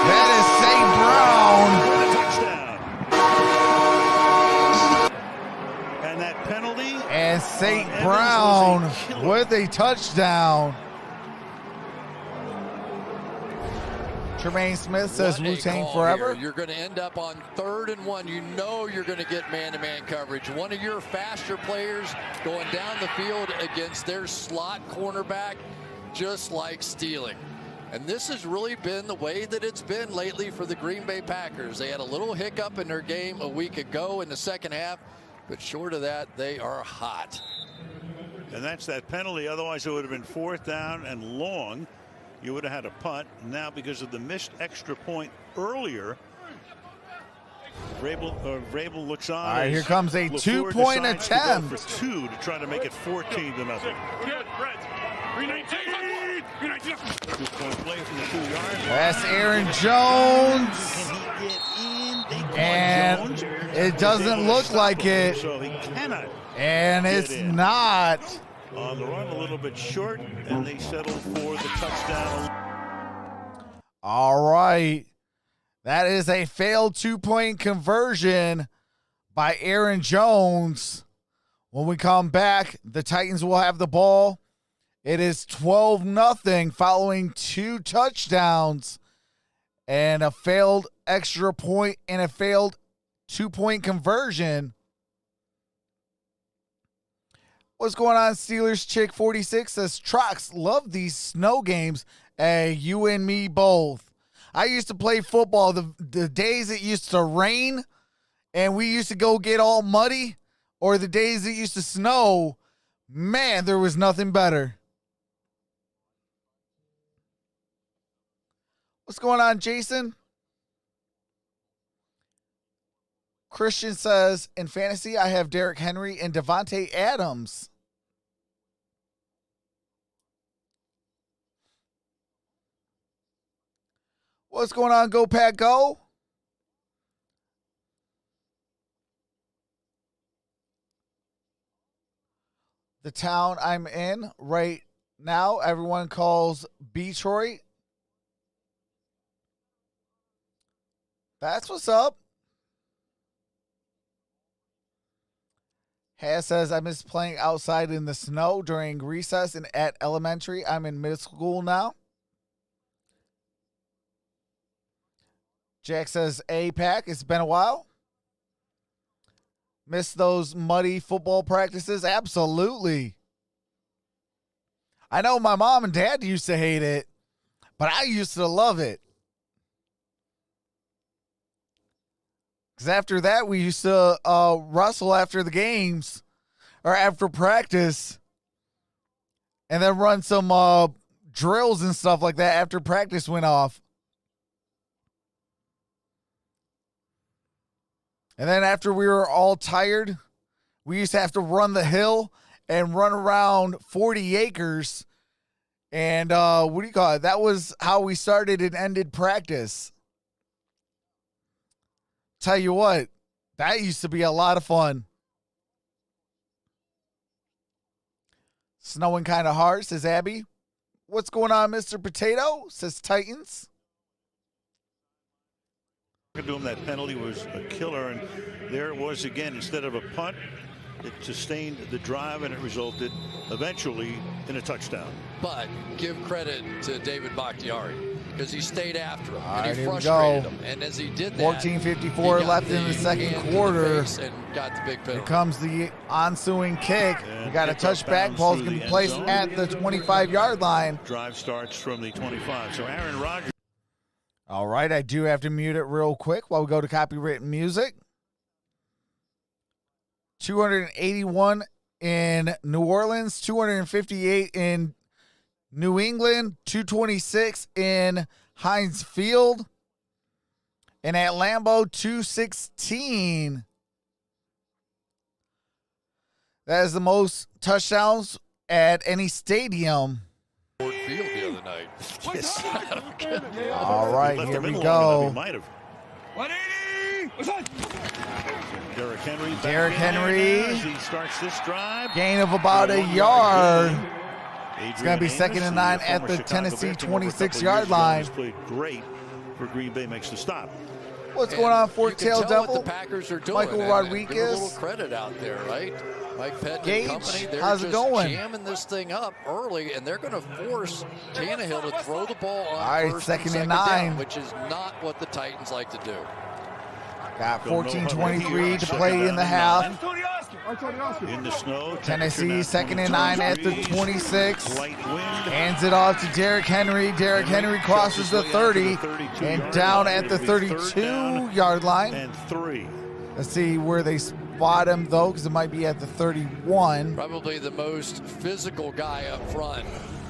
That is St. Brown. And that penalty. And St. Brown with a touchdown. Tremaine Smith says Wu-Tang forever. You're going to end up on 3rd and 1. You know you're going to get man-to-man coverage. One of your faster players going down the field against their slot cornerback, just like stealing. And this has really been the way that it's been lately for the Green Bay Packers. They had a little hiccup in their game a week ago in the second half, but short of that, they are hot. And that's that penalty. Otherwise, it would have been 4th down and long. You would have had a punt. Now, because of the missed extra point earlier, Vrabel looks on. All right, here comes a 2-point attempt. For 2 to try to make it 14-0. That's Aaron Jones. And it doesn't look like it. So he cannot. And it's not. On the run, a little bit short, and they settle for the touchdown. All right. That is a failed 2-point conversion by Aaron Jones. When we come back, the Titans will have the ball. It is 12-0 following 2 touchdowns and a failed extra point and a failed 2-point conversion. What's going on, Steelers Chick 46 says, Trox, love these snow games. Hey, you and me both. I used to play football the days it used to rain and we used to go get all muddy, or the days it used to snow. Man, there was nothing better. What's going on, Jason? Christian says, in fantasy, I have Derrick Henry and Devontae Adams. What's going on, Go Pack Go? The town I'm in right now, everyone calls Detroit. That's what's up. Haz says, I miss playing outside in the snow during recess and at elementary. I'm in middle school now. Jack says, APAC, it's been a while. Miss those muddy football practices? Absolutely. I know my mom and dad used to hate it, but I used to love it. Because after that, we used to wrestle after the games or after practice and then run some drills and stuff like that after practice went off. And then after we were all tired, we used to have to run the hill and run around 40 acres. And what do you call it? That was how we started and ended practice. Tell you what, that used to be a lot of fun. Snowing kind of hard, says Abby. What's going on, Mr. Potato? Says Titans. To him, that penalty was a killer, and there it was again. Instead of a punt, it sustained the drive, and it resulted eventually in a touchdown. But give credit to David Bakhtiari because he stayed after him All and right, he here we frustrated go. him. And as he did that, 14:54 left in the second quarter. And got the big penalty. Here comes the ensuing kick. And We got a kick off touchback. bounds Ball's through going the to be end placed zone. at the 25-yard line. Drive starts from the 25. So Aaron Rodgers. All right, I do have to mute it real quick while we go to copywritten music. 281 in New Orleans, 258 in New England, 226 in Heinz Field, and at Lambeau, 216. That is the most touchdowns at any stadium. Ford Field the other night. Yes. All right, Left here the we middle long enough, go. he might have. 180. Derrick Henry. back Derrick in there Henry. now as he starts this drive. Gain of about a 1 yard. gain. It's going to be Adrian second Amos, and 9 the at former the Chicago Tennessee Bear, came over a couple 26-yard years ago, line. has played great for Green Bay, makes the stop. What's going on, Fort Tail You can tell Devil? what the Packers are doing. Michael and Rodriguez. give a little credit out there, right? Mike Pettin Gage, and company, they're how's it just going? jamming this thing up early, and they're going to force Tannehill to throw the ball on All right, first second and down, 9. which is not what the Titans like to do. Got Go no 14:23 to second play down in the and half. 9. In the snow. Tennessee, second and 9 at the 26. Light wind. Hands it off to Derrick Henry. Derrick Henry crosses the 30 and down at the 32-yard line. And 3. Let's see where they spot him, though, because it might be at the 31. Probably the most physical guy up front.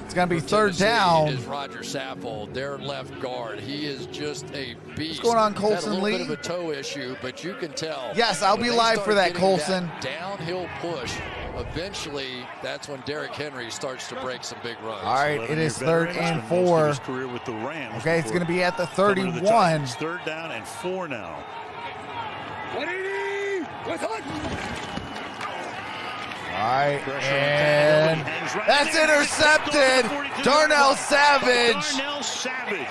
It's going to be for third Tennessee down. Is Roger Saffold, their left guard. He is just a beast. What's going on, He's had Colson a little Lee? bit of a toe issue, but you can tell. Yes, I'll when be they live start for that, getting Colson. that downhill push. Eventually, that's when Derrick Henry starts to break some big runs. All right, it is third and 4. Okay, it's going to be at the 31. Third down and 4 now. 180. All right, and that's intercepted. Darnell Savage. Darnell Savage.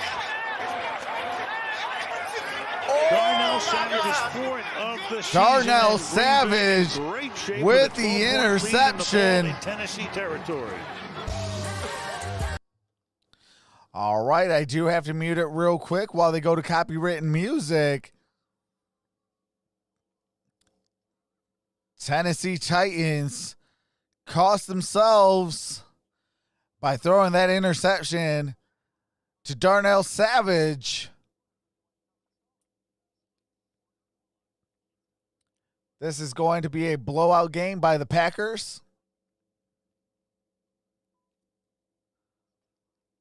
Oh, Darnell Savage is fourth of the season. Darnell and Green Bay in Savage great shape with a the 12-point lead in the ball interception. in Tennessee territory. All right, I do have to mute it real quick while they go to copywritten music. Tennessee Titans cost themselves by throwing that interception to Darnell Savage. This is going to be a blowout game by the Packers.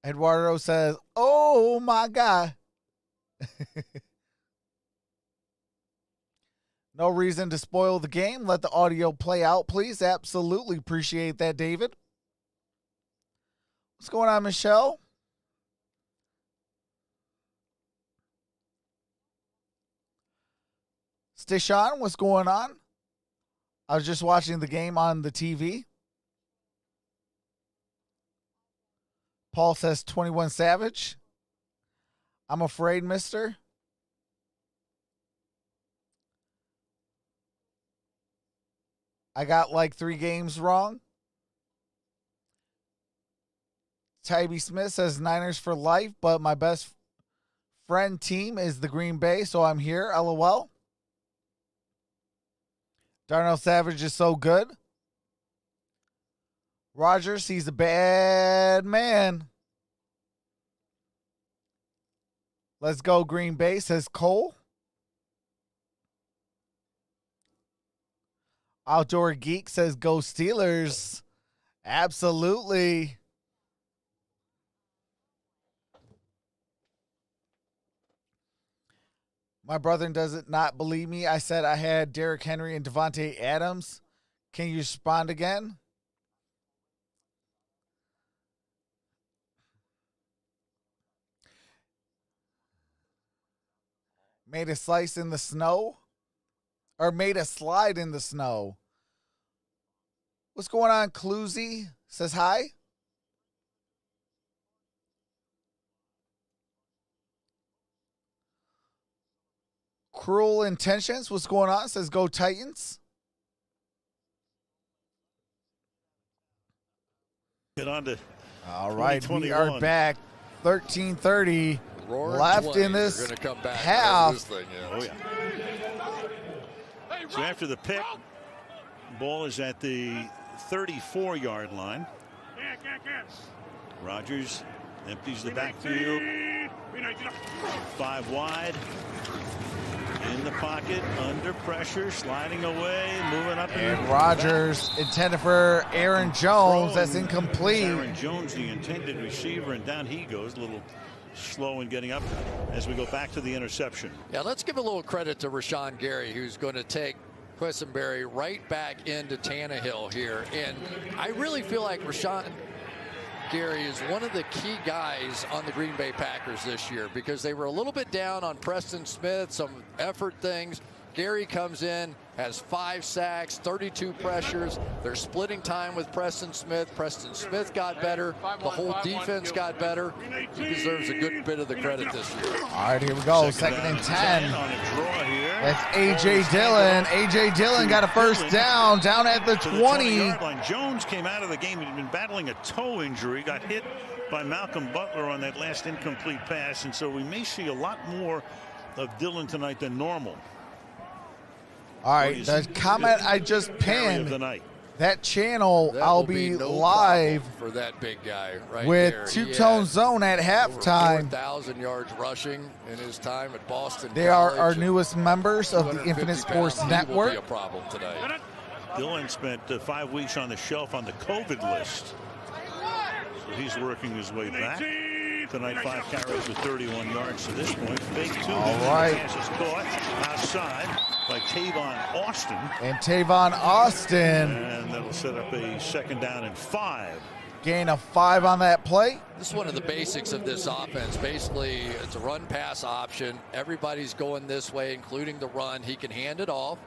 Eduardo says, oh my God. No reason to spoil the game. Let the audio play out, please. Absolutely appreciate that, David. What's going on, Michelle? Station, what's going on? I was just watching the game on the TV. Paul says 21 Savage. I'm afraid, mister. I got like 3 games wrong. Tybee Smith says Niners for life, but my best friend team is the Green Bay, so I'm here. LOL. Darnell Savage is so good. Rogers, he's a bad man. Let's go Green Bay, says Cole. Outdoor Geek says go Steelers. Absolutely. My brother doesn't not believe me. I said I had Derrick Henry and Devontae Adams. Can you respond again? Made a slice in the snow? Or made a slide in the snow? What's going on, Cluzy? Says hi. Cruel Intentions, what's going on? Says go Titans. Get on to all right, we are back. 13:30 left in this half. This thing, yeah. Oh, yeah. So after the pick, ball is at the 34-yard line. Rodgers empties the backfield. 5 wide. In the pocket, under pressure, sliding away, moving up. And Rodgers intended for Aaron Jones. That's incomplete. Aaron Jones, the intended receiver, and down he goes. A little slow in getting up as we go back to the interception. Yeah, let's give a little credit to Rashawn Gary, who's going to take Quessenberry right back into Tannehill here. And I really feel like Rashawn Gary is one of the key guys on the Green Bay Packers this year, because they were a little bit down on Preston Smith, some effort things. Gary comes in, has 5 sacks, 32 pressures. They're splitting time with Preston Smith. Preston Smith got better. The whole defense got better. He deserves a good bit of the credit this year. All right, here we go. Second and 10. That's A.J. Dillon. A.J. Dillon got a first down at the 20. Jones came out of the game. He'd been battling a toe injury. Got hit by Malcolm Butler on that last incomplete pass. And so we may see a lot more of Dillon tonight than normal. All right, the comment I just pinned, that channel, I'll be live for that big guy right with there. Two-Tone Zone at halftime. 4,000 yards rushing in his time at Boston. They are our newest members of the Infinite Sports Network. Be a problem today. Dillon spent 5 weeks on the shelf on the COVID list, so he's working his way back. Tonight, 5 carries with 31 yards to this point. Fake 2. All right. Pass is caught outside by Tavon Austin. And Tavon Austin. And that'll set up a second down and 5. Gain of 5 on that play. This is one of the basics of this offense. Basically, it's a run-pass option. Everybody's going this way, including the run. He can hand it off,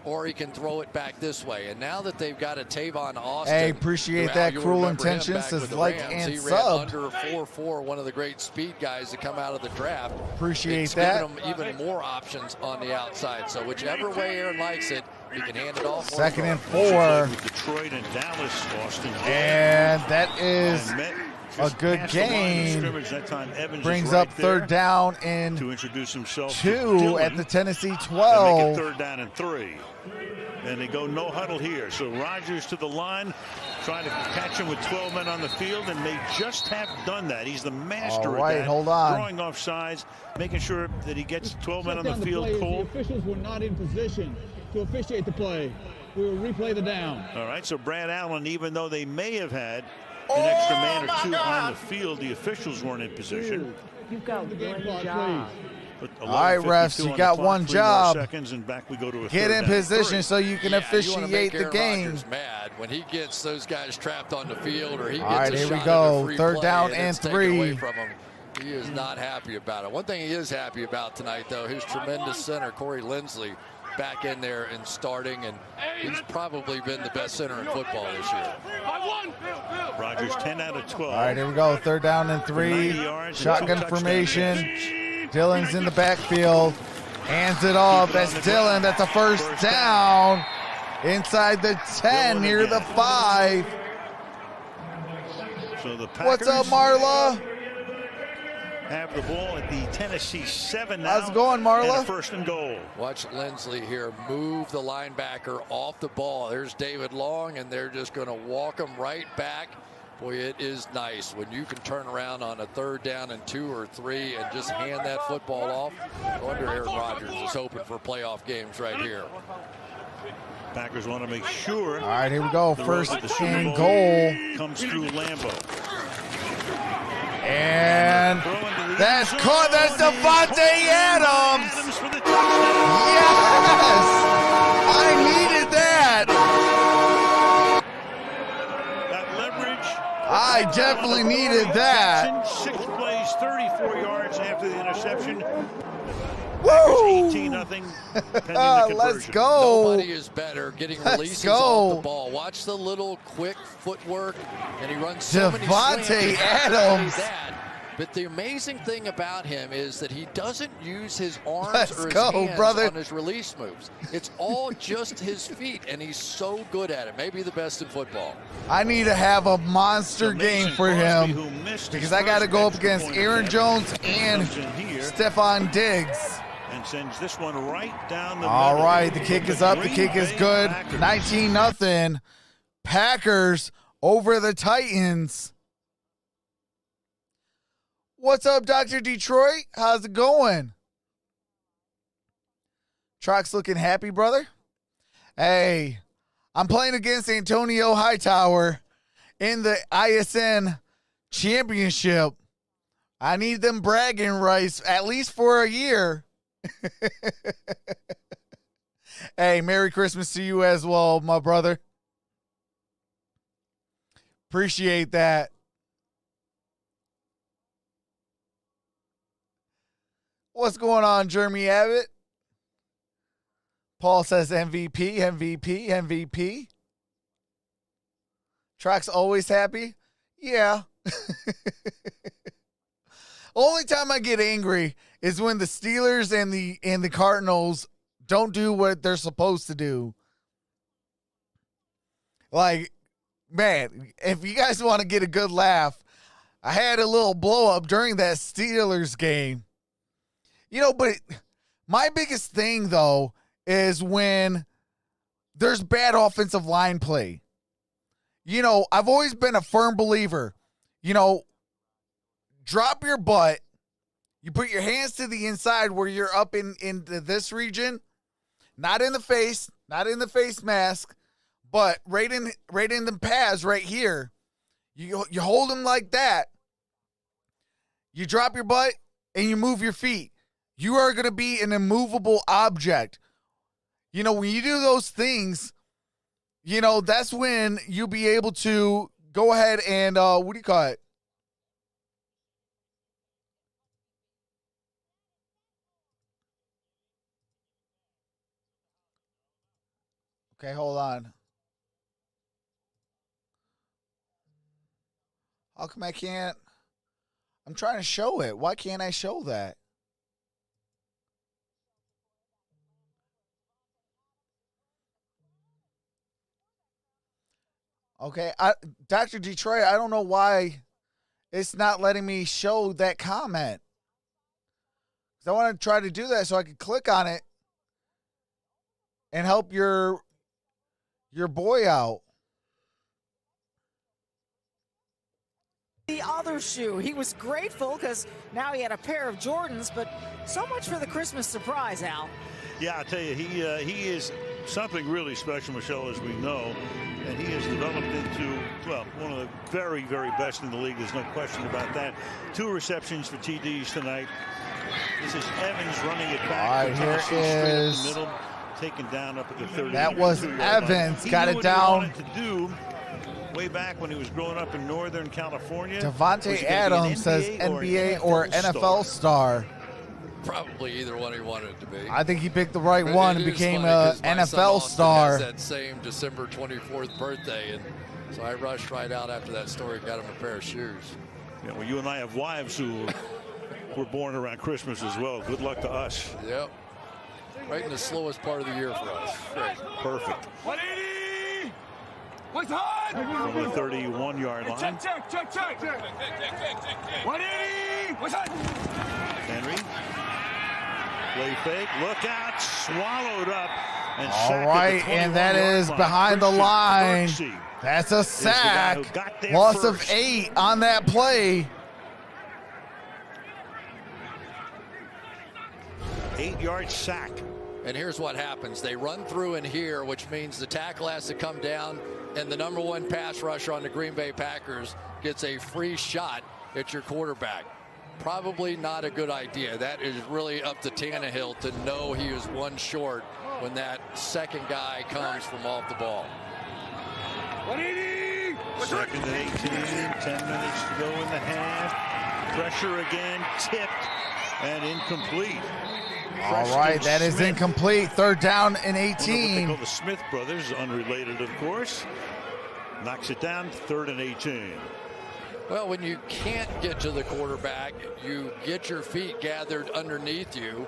or he can throw it back this way. And now that they've got a Tavon Austin, hey, appreciate that. Cruel Intentions says like and he sub. Ran under 4.4, one of the great speed guys that come out of the draft. Appreciate it's that. Giving him even more options on the outside. So whichever way Aaron likes it, he can hand it off. Second and 4. Detroit and Dallas, Austin. And that is a good game. Brings up third down and to introduce himself 2 at the Tennessee 12. Third down and 3. And they go no huddle here. So Rodgers to the line, trying to catch him with 12 men on the field, and they just have done that. He's the master of that. Hold on. Drawing off sides, making sure that he gets 12 men on the field. The officials were not in position to officiate the play. We will replay the down. All right, so Brad Allen, even though they may have had an extra man or 2 on the field, the officials weren't in position. Dude, you've got one job. All right, refs, you got one job. Seconds and back we go to a Get in position so you can officiate the game. Mad when he gets those guys trapped on the field, or he All right, gets a here we shot go. at a free Third play down and and it's taken away 3. from him. He is not happy about it. One thing he is happy about tonight, though, his tremendous center, Corey Lindsley, back in there and starting, and he's probably been the best center in football this year. Rodgers 10 out of 12. All right, here we go. Third down and 3. Shotgun formation. Dillon's in the backfield. Hands it off. That's Dillon. That's a first down. Inside the 10, near the 5. So the Packers What's up, Marla? have the ball at the Tennessee 7 now. How's it going, Marla? And a first and goal. Watch Lindsley here move the linebacker off the ball. There's David Long, and they're just going to walk him right back. Boy, it is nice when you can turn around on a third down and 2 or 3 and just hand that football off. No wonder Aaron Rodgers is hoping for playoff games right here. Packers want to make sure. All right, here we go. the First road to the Super and Bowl goal. comes through Lambeau. And that's caught. That's Devontae Adams. For the touchdown. Yes! I needed that. Got leverage. I definitely needed that. 6 plays, 34 yards after the interception. Woo! 18-0. Let's go. Nobody is better getting releases off the ball. Watch the little quick footwork, and he runs so many slants. Devontae Adams. But the amazing thing about him is that he doesn't use his arms Let's or his go, hands brother. on his release moves. It's all just his feet, and he's so good at it. Maybe the best in football. I need to have a monster game for him because I got to go up against Aaron Jones and Stephon Diggs. And sends this one right down the All middle. right, the kick is up. The kick is good. 19-0. Packers over the Titans. What's up, Dr. Detroit? How's it going? Trock's looking happy, brother. Hey, I'm playing against Antonio Hightower in the ISN championship. I need them bragging rights at least for a year. Hey, Merry Christmas to you as well, my brother. Appreciate that. What's going on, Jeremy Abbott? Paul says MVP, MVP, MVP. Trock's always happy? Yeah. Only time I get angry is when the Steelers and the Cardinals don't do what they're supposed to do. Like, man, if you guys want to get a good laugh, I had a little blow up during that Steelers game. You know, but my biggest thing, though, is when there's bad offensive line play. You know, I've always been a firm believer, you know, drop your butt. You put your hands to the inside where you're up into this region, not in the face mask, but right in the pads right here. You hold them like that. You drop your butt and you move your feet. You are going to be an immovable object. You know, when you do those things, you know, that's when you'll be able to go ahead and, what do you call it? Okay, hold on. How come I can't? I'm trying to show it. Why can't I show that? Okay, Dr. Detroit, I don't know why it's not letting me show that comment. I want to try to do that so I can click on it and help your boy out. The other shoe. He was grateful because now he had a pair of Jordans, but so much for the Christmas surprise, Al. Yeah, I'll tell you, he is something really special, Michelle, as we know. And he has developed into, well, one of the very, very best in the league. There's no question about that. 2 receptions for TDs tonight. This is Evans running it back. All right, here Straight up is- the middle, taken down up at the 30. That was Evans. He Got knew it what he down. wanted to do way back when he was growing up in Northern California. Was Devontae he gonna be an Adams says NBA or NFL star. Probably either one he wanted it to be. I think he picked the right one and It is became funny an 'cause my son NFL Austin star. has that same December 24th birthday, and so I rushed right out after that story, got him a pair of shoes. Yeah, well, you and I have wives who were born around Christmas as well. Good luck to us. Yep. Right in the slowest part of the year for us. Great. Perfect. 180! What's hot? From the 31-yard line. Check. 180! What's hot? Henry. Play fake. Look out. Swallowed up. And All sacked at the right, and that 21-yard is line. behind the Christian line. Kirksey That's a is the guy who sack. got there Loss of first. 8 on that play. 8-yard sack. And here's what happens. They run through in here, which means the tackle has to come down, and the number one pass rusher on the Green Bay Packers gets a free shot at your quarterback. Probably not a good idea. That is really up to Tannehill to know he is one short when that second guy comes from off the ball. 180! Second and 18. 10 minutes to go in the half. Pressure again. Tipped and incomplete. All right, that is Smith. incomplete. Third down and One of what they 18. call the Smith brothers, unrelated, of course. Knocks it down, 3rd and 18. Well, when you can't get to the quarterback, you get your feet gathered underneath you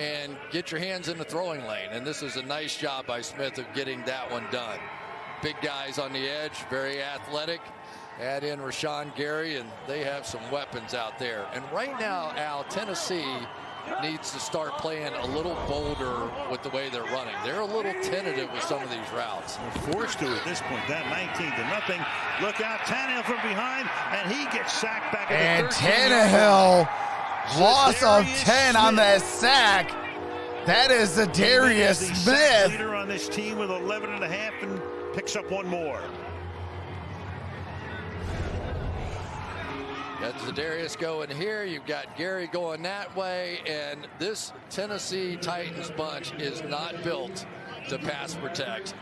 and get your hands in the throwing lane. And this is a nice job by Smith of getting that one done. Big guys on the edge, very athletic. Add in Rashawn Gary, and they have some weapons out there. And right now, Al, Tennessee needs to start playing a little bolder with the way they're running. They're a little tentative with some of these routes. They're forced to at this point, down 19-0. Look out, Tannehill from behind, and he gets sacked back at And the 13-yard Tannehill, line. loss of Zadarius 10 on Smith. that sack. That is Zadarius He is the sack Smith. leader on this team with 11.5 and picks up one more. Got Zadarius going here. You've got Gary going that way. And this Tennessee Titans bunch is not built to pass protect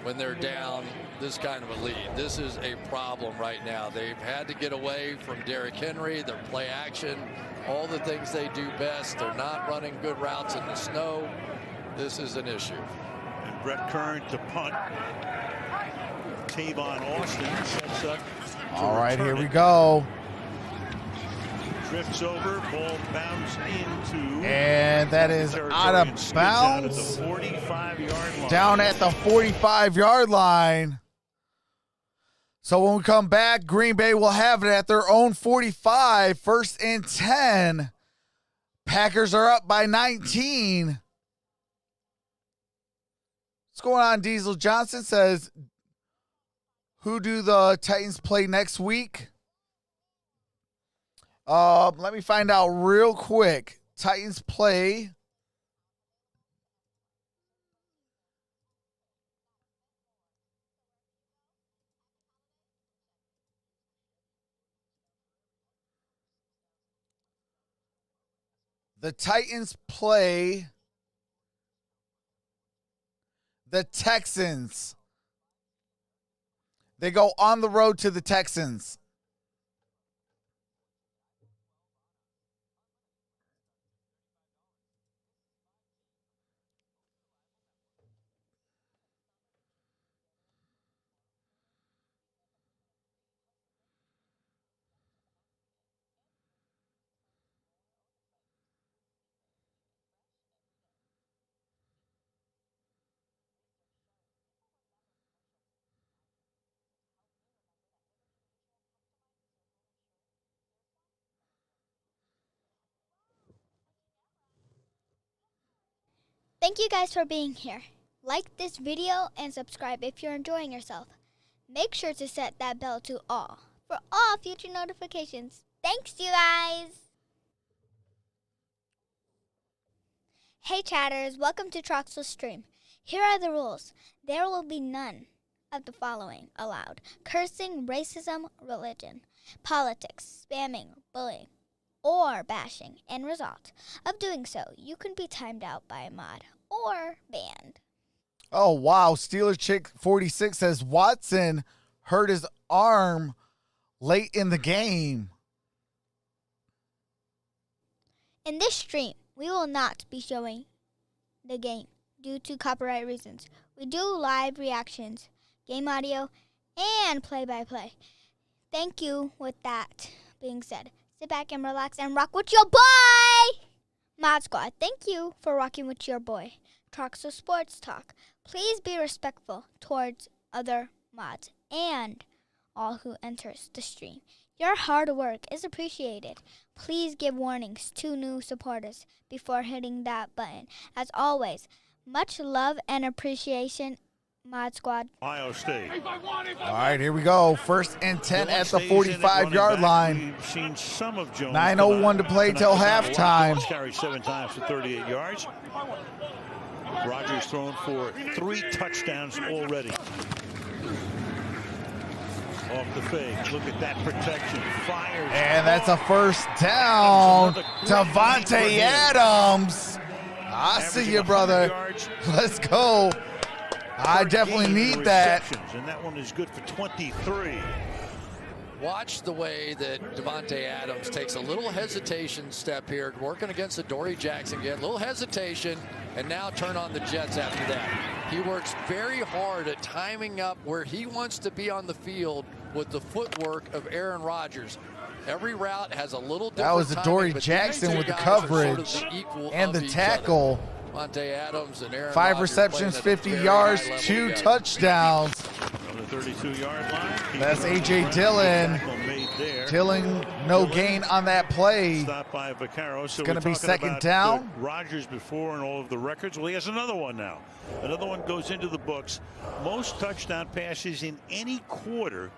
when they're down this kind of a lead. This is a problem right now. They've had to get away from Derrick Henry, their play action, all the things they do best. They're not running good routes in the snow. This is an issue. And Brett Kern to punt. Tavon Austin sets up. All right, here we go. Drifts over, ball bounds into. And that is out of bounds. Down at the 45-yard line. Down at the 45-yard line. So when we come back, Green Bay will have it at their own 45, 1st and 10. Packers are up by 19. What's going on? Diesel Johnson says, who do the Titans play next week? Let me find out real quick. Titans play the Texans. They go on the road to the Texans. Thank you guys for being here. Like this video and subscribe if you're enjoying yourself. Make sure to set that bell to all for all future notifications. Thanks, you guys. Hey chatters, welcome to Troxel's stream. Here are the rules. There will be none of the following allowed: cursing, racism, religion, politics, spamming, bullying, or bashing. End result of doing so, you can be timed out by a mod or banned. Oh, wow. Steeler Chick 46 says Watson hurt his arm late in the game. In this stream, we will not be showing the game due to copyright reasons. We do live reactions, game audio, and play-by-play. Thank you. With that being said, sit back and relax and rock with your boy! Mod Squad, thank you for rocking with your boy. Talks of Sports Talk. Please be respectful towards other mods and all who enters the stream. Your hard work is appreciated. Please give warnings to new supporters before hitting that button. As always, much love and appreciation, Mod Squad. Ohio State. All right, here we go. 1st and 10 at the 45-yard line. We've seen some of Jones. 9:01 to play till halftime. Jones carried 7 times for 38 yards. Rodgers thrown for 3 touchdowns already. Off the fake. Look at that protection. Fires. And that's a first down. Davante Adams. I see you, brother. Let's go. I definitely need that. And that one is good for 23. Watch the way that Davante Adams takes a little hesitation step here, working against the Dory Jackson again. A little hesitation, and now turn on the Jets after that. He works very hard at timing up where he wants to be on the field with the footwork of Aaron Rodgers. Every route has a little different. That was the Dory Jackson with the coverage and the tackle. Davante Adams and Aaron 5 Rodgers receptions, 50 yards, 2 touchdowns. On the 32-yard line. That's A.J. Dillon. Dillon, no gain on that play. Stopped by Vaccaro. So it's going to be 2nd down. Rodgers before and all of the records. Well, he has another one now. Another one goes into the books. Most touchdown passes in any quarter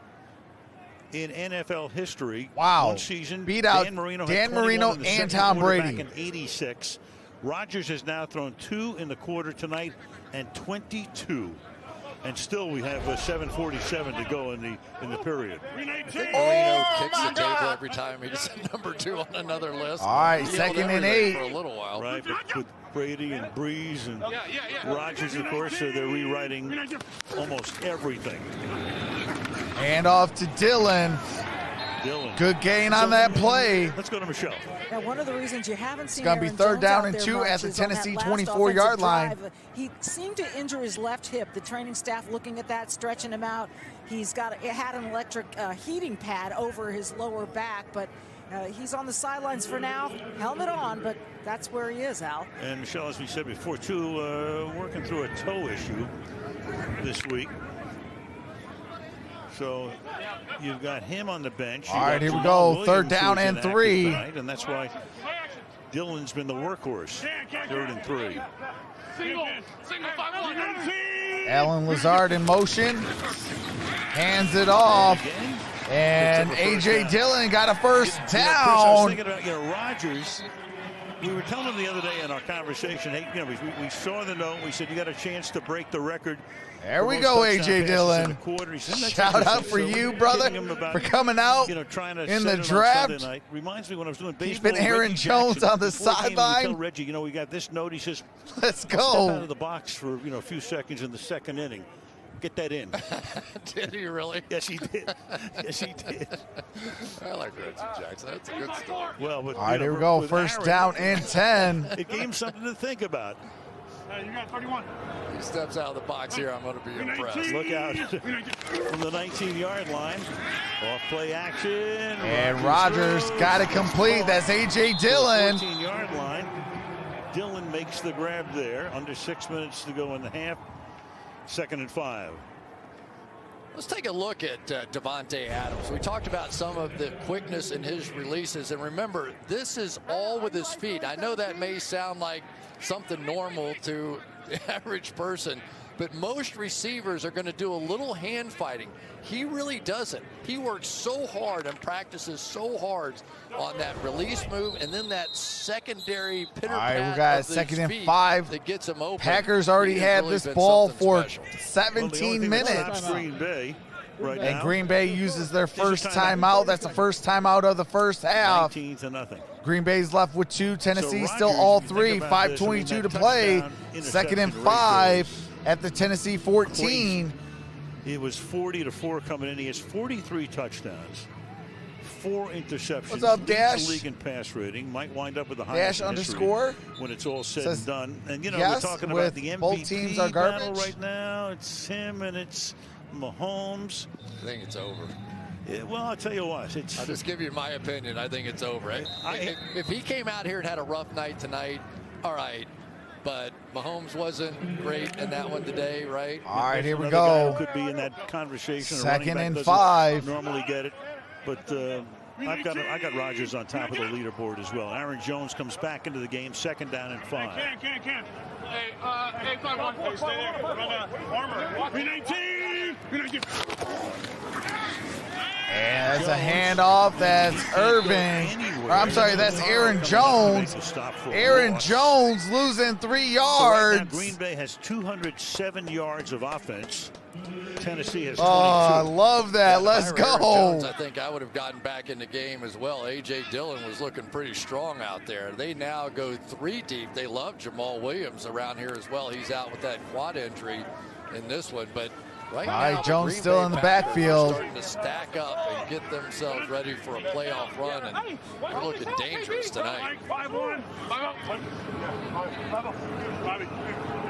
in NFL history. Wow. One season. Beat out Dan Marino and Tom Brady. In 86. Rodgers has now thrown 2 in the quarter tonight and 22. And still we have 7:47 to go in the period. I think Marino kicks the table every time he's number 2 on another list. All right, 2nd and 8. For a little while. Right, but with Brady and Breeze and Rodgers, of course, they're rewriting almost everything. Hand off to Dillon. Good gain on that play. Let's go to Michelle. Now, one of the reasons you haven't seen it's going to be Aaron 3rd Jones down out and there 2 much at the is on that Tennessee last 24-yard offensive line. drive. He seemed to injure his left hip. The training staff looking at that, stretching him out. Had an electric heating pad over his lower back, but he's on the sidelines for now. Helmet on, but that's where he is, Al. And Michelle, as we said before, too, working through a toe issue this week. So you've got him on the bench. All right, here we go. 3rd down and 3. Tonight, and that's why Dillon's been the workhorse. 3rd and 3. Allen Lazard in motion. Hands it off. And A.J. Dillon got a first down. I was thinking about, Rodgers. We were telling him the other day in our conversation, hey, we saw the note. We said, you got a chance to break the record. There we go, A.J. Dillon. Shout out for you, brother, for coming out in the draft. Reminds me when I was doing baseball. Keeping Aaron Jones on the sideline. Tell Reggie, we got this note. He says, let's go. Step out of the box for a few seconds in the 2nd inning. Get that in. Did he really? Yes, he did. Yes, he did. I like Reggie Jackson. That's a good story. Well, but, all right, here we go. 1st down and 10. It gave him something to think about. You got 31. He steps out of the box here. I'm going to be impressed. Look out from the 19-yard line. Off play action. And Rodgers got it complete. That's A.J. Dillon. 14-yard line. Dillon makes the grab there. Under 6 minutes to go in the half. 2nd and 5. Let's take a look at Davante Adams. We talked about some of the quickness in his releases. And remember, this is all with his feet. I know that may sound like something normal to the average person, but most receivers are going to do a little hand fighting. He really doesn't. He works so hard and practices so hard on that release move and then that secondary pitter-pat. All right, we got 2nd and 5. That gets him open. Packers already had this ball for special. 17 minutes. Green Bay right and now. Green Bay uses their first timeout. That's the first timeout of the first half. 19-0. Green Bay's left with 2. Tennessee Rogers, still all if you think 3. about this, 5:22 that to play. touchdown, 2nd and interception 5 ratio at the Tennessee 14. crazy. It was 40-4 coming in. He has 43 touchdowns, 4 interceptions. What's up, Leads Dash? the league in pass rating. Might wind up with the Dash highest in history underscore when it's all said says and done. And you know, yes, we're talking with about the MVP both teams are battle garbage. right now. It's him and it's Mahomes. I think it's over. Well, I'll tell you what. I'll just give you my opinion. I think it's over. If he came out here and had a rough night tonight, all right. But Mahomes wasn't great in that one today, right? All right, here we Another guy go. who could be in that conversation. A 2nd running back and doesn't 5. Normally get it, but I got Rodgers on top of the leaderboard as well. Aaron Jones comes back into the game. 2nd down and 5. Can. Hey, 5-1. Hey, stay there. Armor. B-19. And that's a handoff. That's Irving. Or, I'm sorry, that's Aaron Jones. Aaron Jones losing 3 yards. So right now, Green Bay has 207 yards of offense. Tennessee has 22. Oh, I love that. Let's Aaron Jones, I go. think I would have gotten back in the game as well. A.J. Dillon was looking pretty strong out there. They now go 3 deep. They love Jamal Williams around here as well. He's out with that quad injury in this one. But right All right, now, Jones Green still Bay in the Packers are backfield. starting to stack up and get themselves ready for a playoff run. And they're looking dangerous tonight. 5-1. 5-0.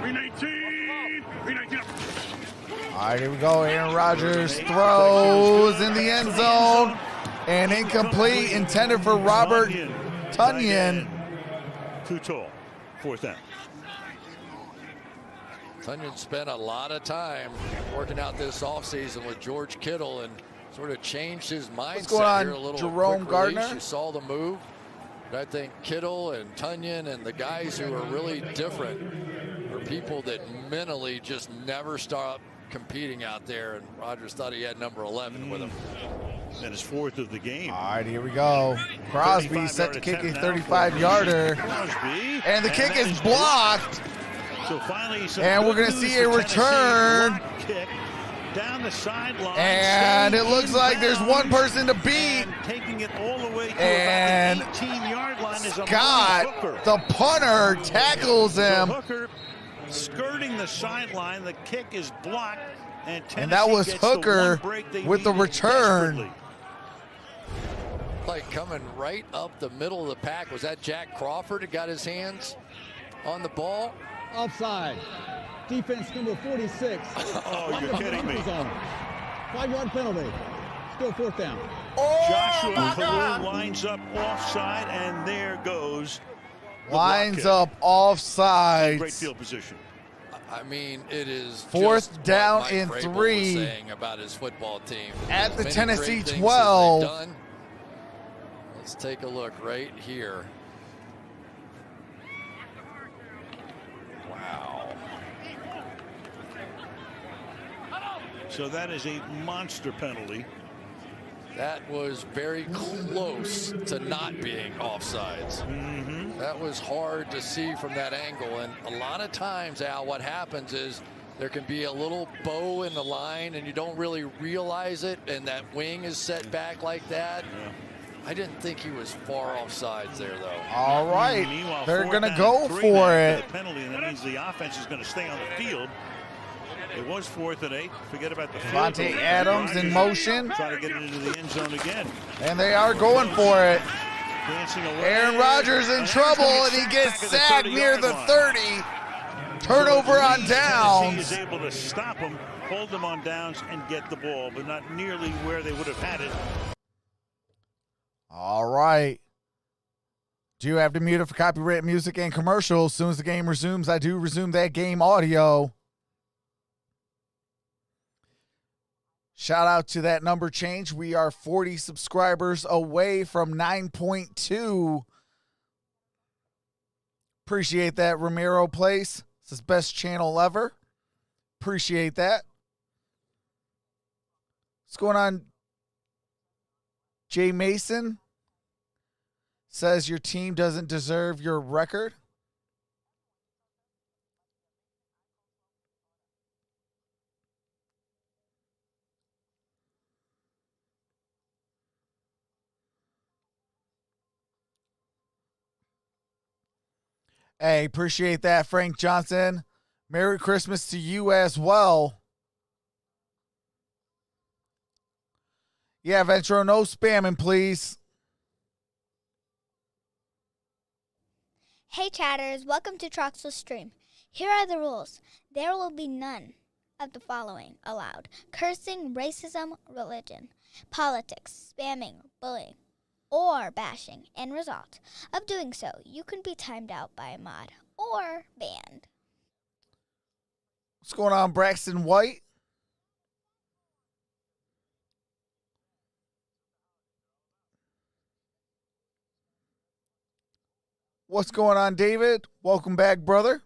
B-19. All right, here we go. Aaron Rodgers throws in the end zone. And incomplete, intended for Robert Tonyan. Too tall. 4th down. Tonyan spent a lot of time working out this offseason with George Kittle and sort of changed his mindset going on, here a little. Jerome quick release. Gardner? You saw the move. But I think Kittle and Tonyan and the guys who are really different are people that mentally just never stop competing out there. And Rodgers thought he had number 11 with him. That is 4th of the game. All right, here we go. Crosby set to kick a 35-yarder. Crosby. And the kick is blocked. So finally, And we're going to see a return. Kick down the sideline. And it looks like there's one person to beat. And taking it all the way to And about the 18-yard line is Scott, Hooker. the punter, tackles him. So Hooker skirting the sideline. The kick is blocked. And that was Tennessee gets the Hooker one break they with the needed return. desperately. Like coming right up the middle of the pack. Was that Jack Crawford who got his hands on the ball? Offside. Defense number 46. Oh, you're kidding me. 5-yard penalty. Still 4th down. Joshua Kalou lines up offside, and there goes the Lines block up offside. kick. Great field position. I mean, it is 4th just what down Mike and Vrabel 3. was saying about his football team. At the Many Tennessee great things that they've 12. done. Let's take a look right here. Wow. So that is a monster penalty. That was very close to not being offsides. That was hard to see from that angle. And a lot of times, Al, what happens is there can be a little bow in the line and you don't really realize it, and that wing is set back like that. Yeah. I didn't think he was far offsides there, though. All right. Meanwhile, They're 4th going to down go and 3 for now it. the penalty, and that means the offense is going to stay on the field. It was 4th and 8. Forget about the field Devontae goal. Adams in Rodgers motion. Trying to get it into the end zone again. And they are going for it. Dancing away. Aaron Rodgers in And trouble, and he back gets at the sacked near 30-yard the line. 30. Turnover So at on least downs. Tennessee is able to stop them, hold them on downs, and get the ball, but not nearly where they would have had it. All right. Do you have to mute it for copyright music and commercials? As soon as the game resumes, I do resume that game audio. Shout out to that number change. We are 40 subscribers away from 9.2. Appreciate that, Ramiro Place. It's his best channel ever. Appreciate that. What's going on? Jay Mason says your team doesn't deserve your record. Hey, appreciate that, Frank Johnson. Merry Christmas to you as well. Yeah, Ventro, no spamming, please. Hey chatters, welcome to Troxel's stream. Here are the rules. There will be none of the following allowed: cursing, racism, religion, politics, spamming, bullying, or bashing. End result of doing so, you can be timed out by a mod or banned. What's going on, Braxton White? What's going on, David? Welcome back, brother.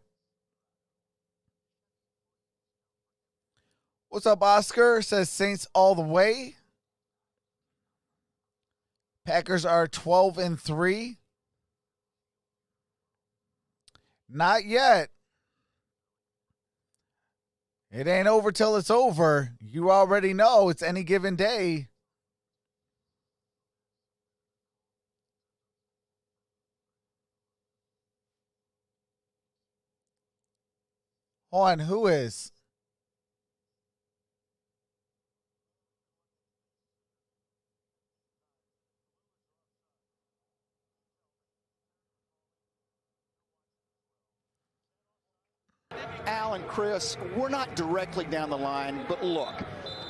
What's up, Oscar? Says Saints all the way. Packers are 12-3. Not yet. It ain't over till it's over. You already know it's any given day. Hold on, who is? Al and Chris, we're not directly down the line, but look,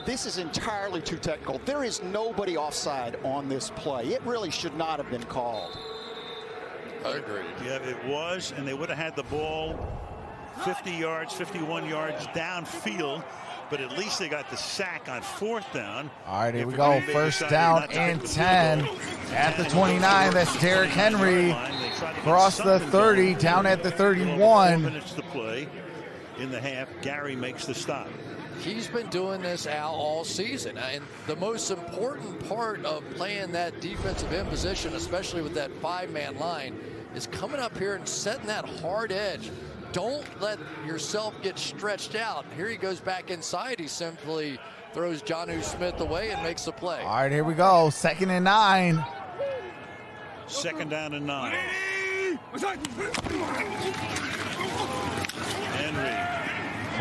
this is entirely too technical. There is nobody offside on this play. It really should not have been called. I agree. Yeah, it was, and they would have had the ball 50 yards, 51 yards downfield, but at least they got the sack on 4th down. All right, here we go. First down and 10 at the 29. That's Derrick Henry. Across the 30, down at the 31. 4 minutes to play in the half. Gary makes the stop. He's been doing this, Al, all season. And the most important part of playing that defensive end position, especially with that 5-man line, is coming up here and setting that hard edge. Don't let yourself get stretched out. Here he goes back inside. He simply throws Jonnu Smith away and makes the play. All right, here we go. 2nd and 9. 2nd down and 9. Henry.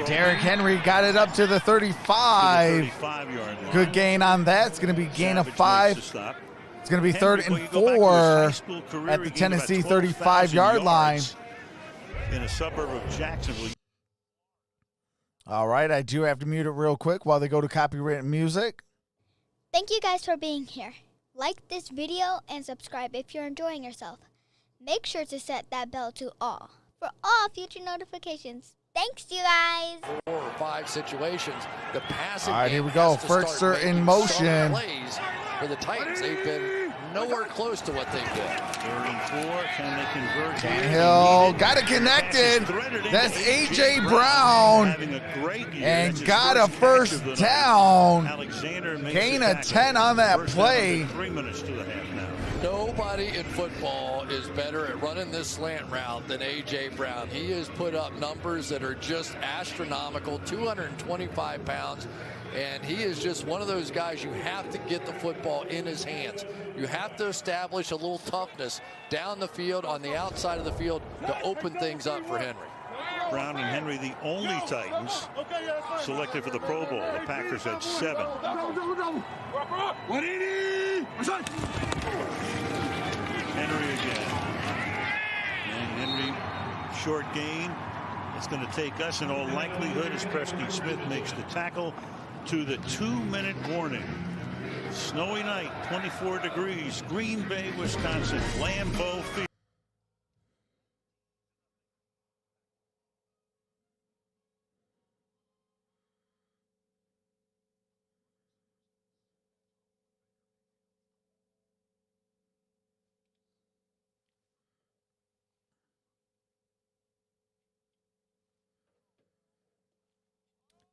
Derrick Henry got it up to the 35. 35-yard line. Good gain on that. It's going to be gain of 5. It's going to be 3rd and 4 at the Tennessee 35-yard line. In a suburb of Jacksonville. All right, I do have to mute it real quick while they go to copyrighted music. Thank you guys for being here. Like this video and subscribe if you're enjoying yourself. Make sure to set that bell to all for all future notifications. Thanks, you guys. 4 or 5 situations. The passing All right, here game we go. has to First start in making motion. some plays for the Titans. They've been nowhere close to what they've been. 3rd and 4. Can they convert? Tannehill got it connected. That's A.J. Brown. Having a great year. And That's his got a catch first of the night. down. Alexander makes Gain the of tackle. 10 on that First down play. under 3 minutes to the half now. Nobody in football is better at running this slant route than A.J. Brown. He has put up numbers that are just astronomical, 225 pounds, and he is just one of those guys you have to get the football in his hands. You have to establish a little toughness down the field, on the outside of the field, to open things up for Henry. Brown and Henry, the only Titans selected for the Pro Bowl. The Packers had 7. 180. Henry again. And Henry, short gain. It's going to take us in all likelihood as Preston Smith makes the tackle to the 2-minute warning. Snowy night, 24 degrees, Green Bay, Wisconsin, Lambeau Field.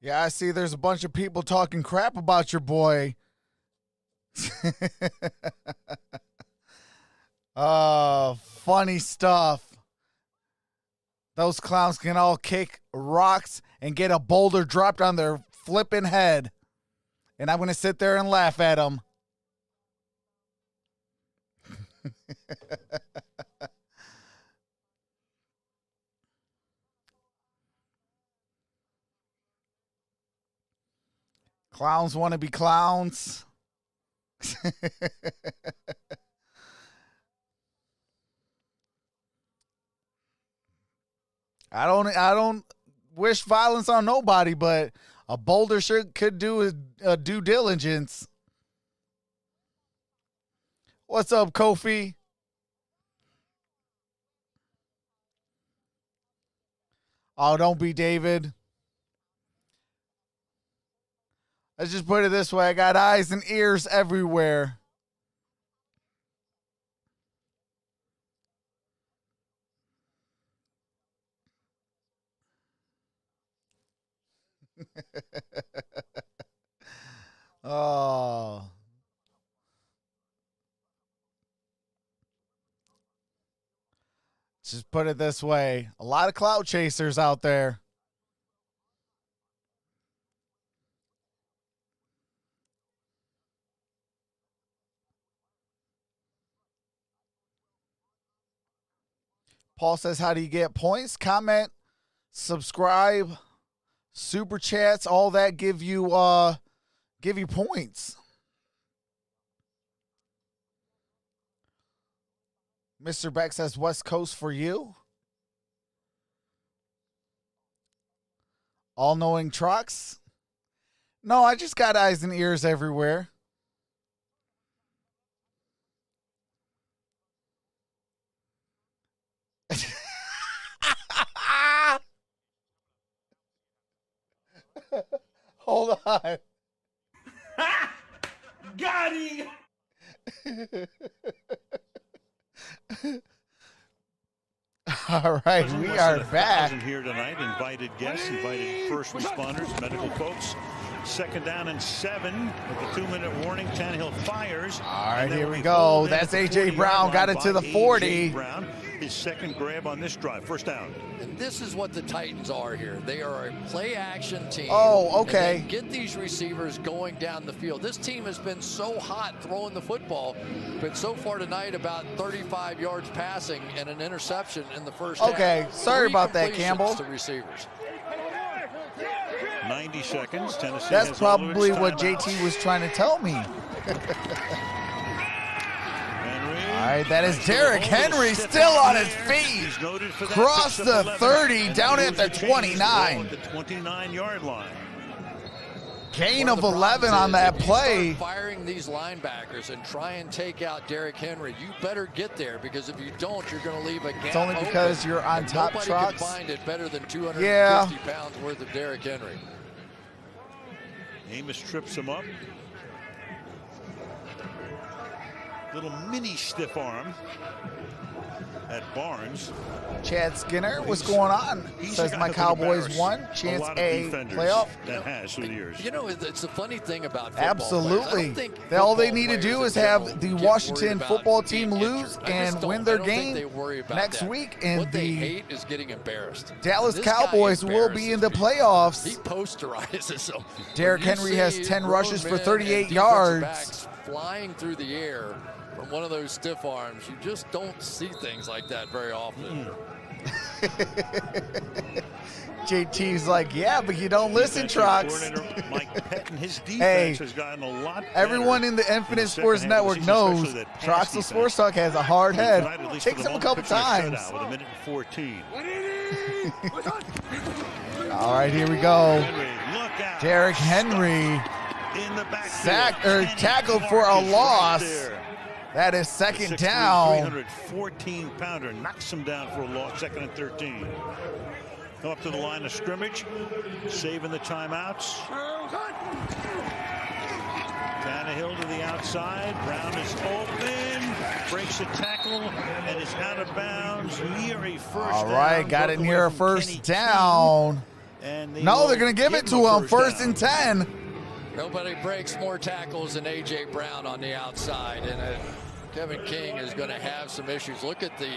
Yeah, I see there's a bunch of people talking crap about your boy. Funny stuff. Those clowns can all kick rocks and get a boulder dropped on their flipping head. And I'm going to sit there and laugh at them. Clowns want to be clowns. I don't wish violence on nobody, but a boulder could do a due diligence. What's up, Kofi? Oh, don't be David. Let's just put it this way. I got eyes and ears everywhere. Oh. Just put it this way. A lot of clout chasers out there. Paul says, how do you get points? Comment, subscribe, super chats, all that give you points. Mr. Beck says, West Coast for you. All-knowing trucks. No, I just got eyes and ears everywhere. Hold on. Got him! All right, we are back. Here tonight, invited guests, invited first responders, medical folks. Second down and 7 with the 2-minute warning. Tannehill fires. All right, here we go. That's A.J. Brown. Got it to the 40. Brown, his second grab on this drive. First down. And this is what the Titans are here. They are a play-action team. Oh, okay. And they get these receivers going down the field. This team has been so hot throwing the football, but so far tonight about 35 yards passing and an interception in the first half. Okay, sorry about that, Campbell. To receivers. 90 seconds. Tennessee. That's probably what JT was trying to tell me. All right, that is Derrick Henry still on his feet. Cross the 30, down at the 29. The 29-yard line. Gain of 11 on that play. Firing these linebackers and try and take out Derrick Henry. You better get there, because if you don't, you're going to leave a gap. It's only because you're on top trucks. Nobody can find it better than 250 pounds worth of Derrick Henry. Amos trips him up. Little mini stiff arm at Barnes. Chad Skinner, what's going on? Says my Cowboys won. Chance A playoff. That has through the years. You know, it's a funny thing about football. Absolutely. All they need to do is have the Washington football team lose and win their game next week. And what they hate is getting embarrassed. Dallas Cowboys will be in the playoffs. He posterizes them. Derrick Henry has 10 rushes for 38 yards. Flying through the air from one of those stiff arms. You just don't see things like that very often. JT's like, yeah, but you don't listen, Trox. Hey, everyone in the Infinite Sports Network knows Troxel Sports Talk has a hard head. Takes him a couple times. With a minute and 14. All right, here we go. Derrick Henry sacked or tackled for a loss. That is second down. 314-pounder knocks him down for a loss. Second and 13. Go up to the line of scrimmage, saving the timeouts. Tannehill to the outside. Brown is open, breaks a tackle, and is out of bounds near a first down. All right, got it near a first down. No, they're going to give it to him. First and 10. Nobody breaks more tackles than A.J. Brown on the outside, and Kevin King is going to have some issues. Look at the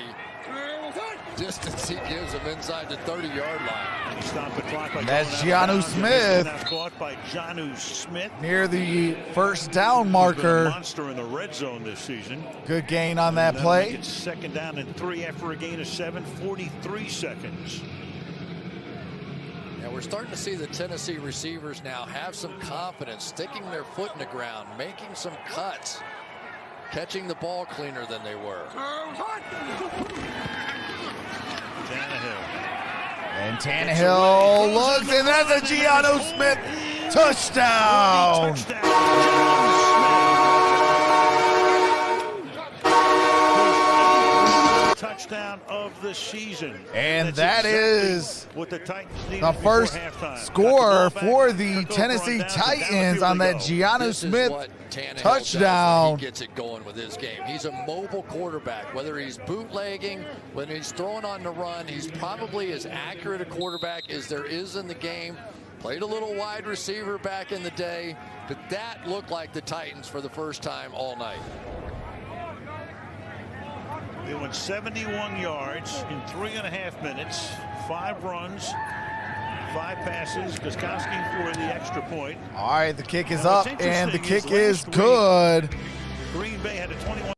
distance he gives him inside the 30-yard line. Stop the clock. That's Jonnu Smith. Caught by Jonnu Smith near the first down marker. Monster in the red zone this season. Good gain on that play. It's second down and 3 after a gain of 7, 43 seconds. Yeah, we're starting to see the Tennessee receivers now have some confidence, sticking their foot in the ground, making some cuts, catching the ball cleaner than they were. And Tannehill looks, and that's a Giano Smith touchdown. Touchdown of the season. And that's that is what the Titans needed the first score for the Took over Tennessee brought down, Titans down on the that field they go. Giano This is Smith what Tannehill touchdown. does when he gets it going with his game. He's a mobile quarterback. Whether he's bootlegging, when he's throwing on the run, he's probably as accurate a quarterback as there is in the game. Played a little wide receiver back in the day, but that looked like the Titans for the first time all night. They went 71 yards in 3.5 minutes, 5 runs, 5 passes. Gostkowski for the extra point. All right, the kick is Now, up, what's and the interesting kick is is last good. Green Bay had a 21.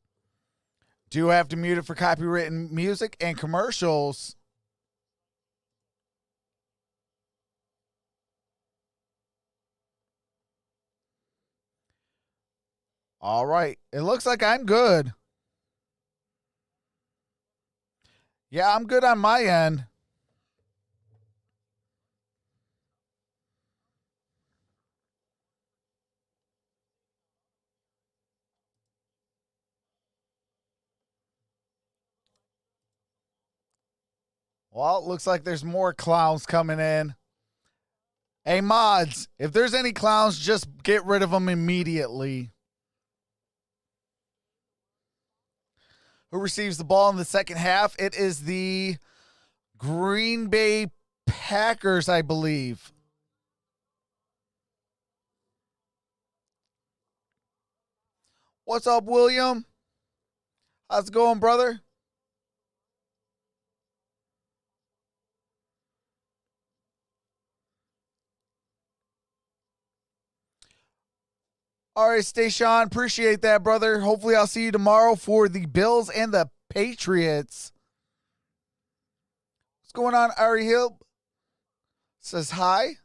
Do have to mute it for copywritten music and commercials. All right, it looks like I'm good. Yeah, I'm good on my end. Well, it looks like there's more clowns coming in. Hey, mods, if there's any clowns, just get rid of them immediately. Who receives the ball in the second half? It is the Green Bay Packers, I believe. What's up, William? How's it going, brother? All right, Station, appreciate that, brother. Hopefully I'll see you tomorrow for the Bills and the Patriots. What's going on, Ari Hill? Says hi.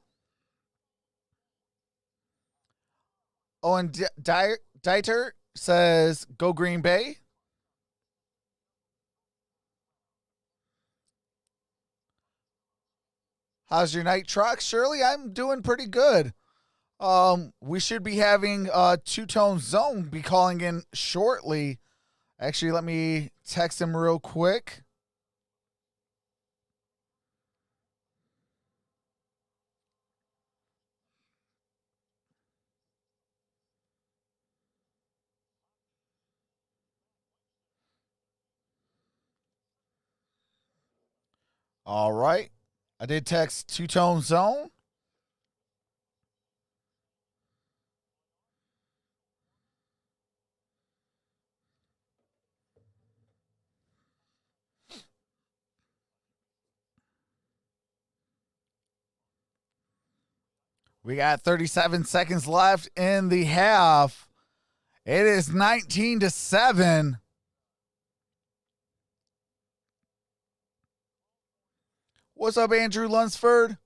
Owen Dieter says, go Green Bay. How's your night, Truck? Shirley, I'm doing pretty good. We should be having Two-Tone Zone be calling in shortly. Actually, let me text him real quick. All right. I did text Two-Tone Zone. We got 37 seconds left in the half. It is 19-7. What's up, Andrew Lunsford?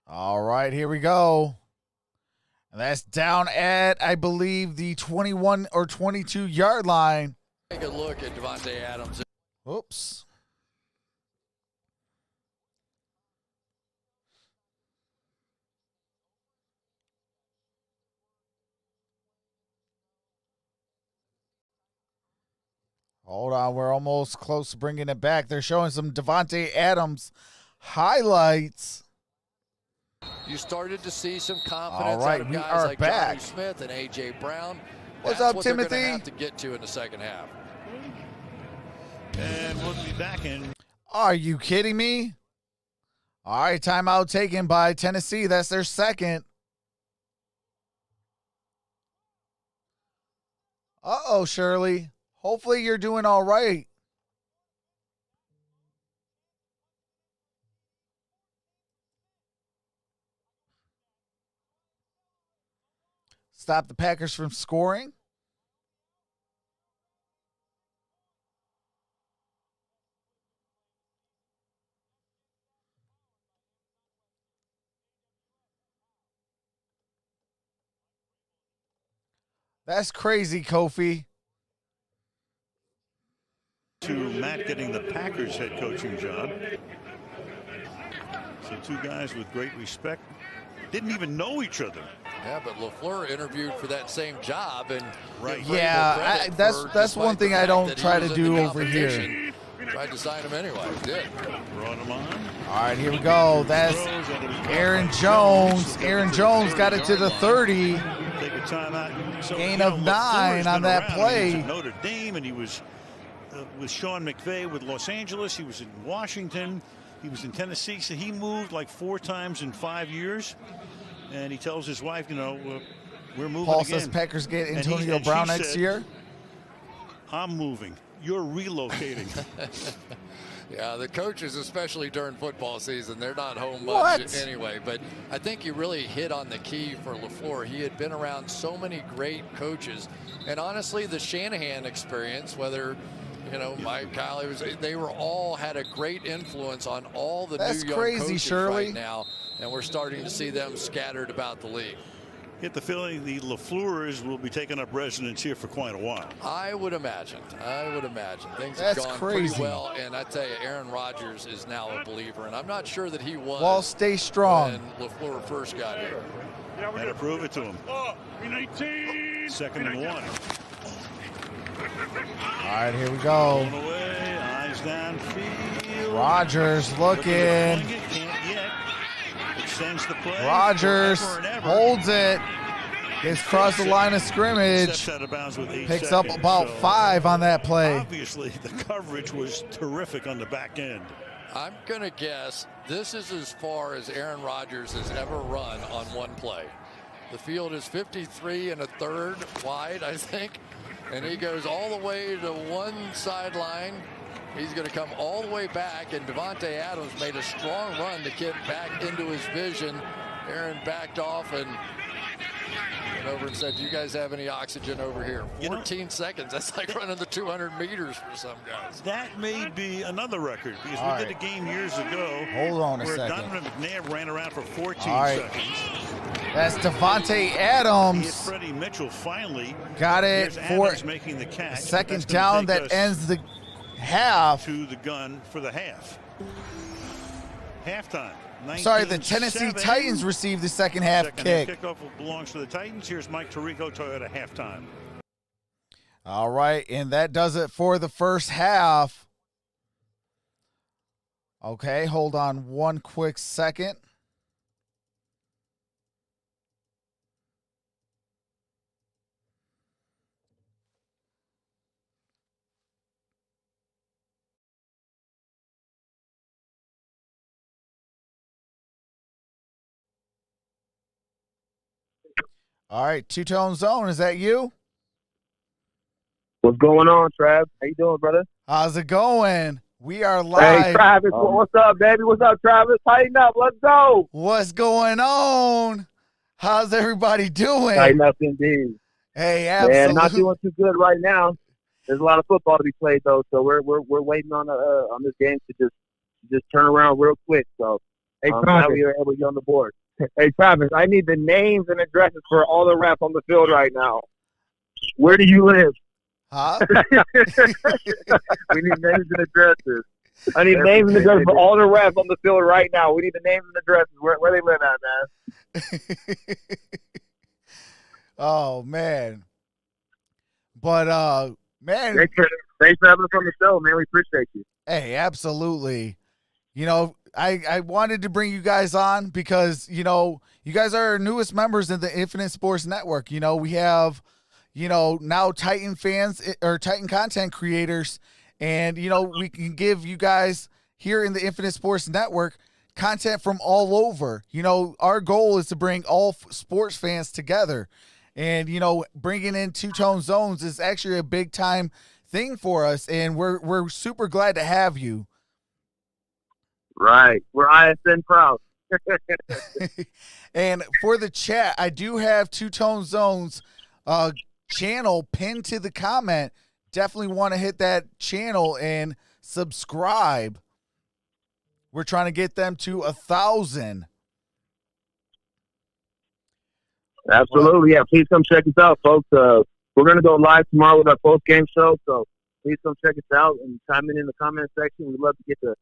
All right, here we go. And that's down at, I believe, the 21 or 22 yard line. Take a look at Devontae Adams. Oops. Hold on, we're almost close to bringing it back. They're showing some Devontae Adams highlights. You started to see some confidence All right, out of we guys are like back. Johnny Smith and A.J. Brown. What's That's up, what Timothy? They're going to have to get to in the second half. And we'll be back in. Are you kidding me? All right, timeout taken by Tennessee. That's their second. Uh-oh, Shirley. Hopefully you're doing all right. stop the Packers from scoring. That's crazy, Kofi. To Matt getting the Packers head coaching job. So two guys with great respect. Didn't even know each other. Yeah, but LaFleur interviewed for that same job, and yeah, that's one thing I don't try to do over here. Tried to sign him anyway. Did. Brought him on. All right, here we go. That's Aaron Jones. Aaron Jones got it to the 30. Take a timeout. So, gain of 9 on that play. He was at Notre Dame, and he was with Sean McVay with Los Angeles. He was in Washington. He was in Tennessee. So he moved like 4 times in 5 years. And he tells his wife, we're moving Paul again. Says Packers get Antonio Brown next year. I'm moving. You're relocating. Yeah, the coaches, especially during football season, they're not home much anyway. But I think you really hit on the key for LaFleur. He had been around so many great coaches. And honestly, the Shanahan experience, whether Mike, Kyle, they were all had a great influence on all the new young coaches right now, and we're starting to see them scattered about the league. Get the feeling the LaFleurs will be taking up residence here for quite a while. I would imagine. Things have gone pretty well, and I tell you, Aaron Rodgers is now a believer, and I'm not sure that he was. Well, stay strong. When LaFleur first got here. Had to prove it to him. 18. 2nd and 1. All right, here we go. Going away, eyes downfield. Rodgers looking. Can't yet. Extends the play. Rodgers holds it. Gets across the line of scrimmage. Steps out of bounds with 8 Picks seconds. up about 5 on that play. Obviously, the coverage was terrific on the back end. I'm going to guess this is as far as Aaron Rodgers has ever run on one play. The field is 53 1/3 wide, I think. And he goes all the way to one sideline. He's going to come all the way back, and Devontae Adams made a strong run to get back into his vision. Aaron backed off and went over and said, "Do you guys have any oxygen over here?" 14 seconds. That's like running the 200 meters for some guys. That may be another record, because we did a game years ago. Hold on a where second. Donovan McNabb ran around for 14 seconds. That's Devontae Adams. Freddie Mitchell finally got it for making the catch. Second down that ends the half. To the gun for the half. Halftime. Sorry, the Tennessee Titans received the second half kick. Kickoff belongs to the Titans. Here's Mike Tirico, Toyota halftime. All right, and that does it for the first half. Okay, hold on one quick second. All right, Two-Tone Zone, is that you? What's going on, Trav? How you doing, brother? How's it going? We are live. Hey, Travis, what's up, baby? What's up, Travis? Tighten up. Let's go. What's going on? How's everybody doing? Tighten up indeed. Hey, absolutely. Man, not doing too good right now. There's a lot of football to be played, though, so we're waiting on this game to just turn around real quick. So, hey, now we are able to get on the board. Hey, Travis, I need the names and addresses for all the refs on the field right now. Where do you live? Huh? We need names and addresses. I need names and addresses for all the refs on the field right now. We need the names and addresses where they live at, man. Oh, man. But, man. Thanks for having us on the show, man. We appreciate you. Hey, absolutely. You know, I wanted to bring you guys on because, you know, you guys are our newest members in the Infinite Sports Network. You know, we have, you know, now Titan fans or Titan content creators, and, you know, we can give you guys here in the Infinite Sports Network content from all over. You know, our goal is to bring all sports fans together, and, you know, bringing in Two-Tone Zones is actually a big time thing for us, and we're super glad to have you. Right. We're ISN proud. And for the chat, I do have Two Tone Zones channel pinned to the comment. Definitely want to hit that channel and subscribe. We're trying to get them to 1,000. Absolutely, yeah. Please come check us out, folks. We're going to go live tomorrow with our post-game show, so please come check us out and chime in the comment section. We'd love to get to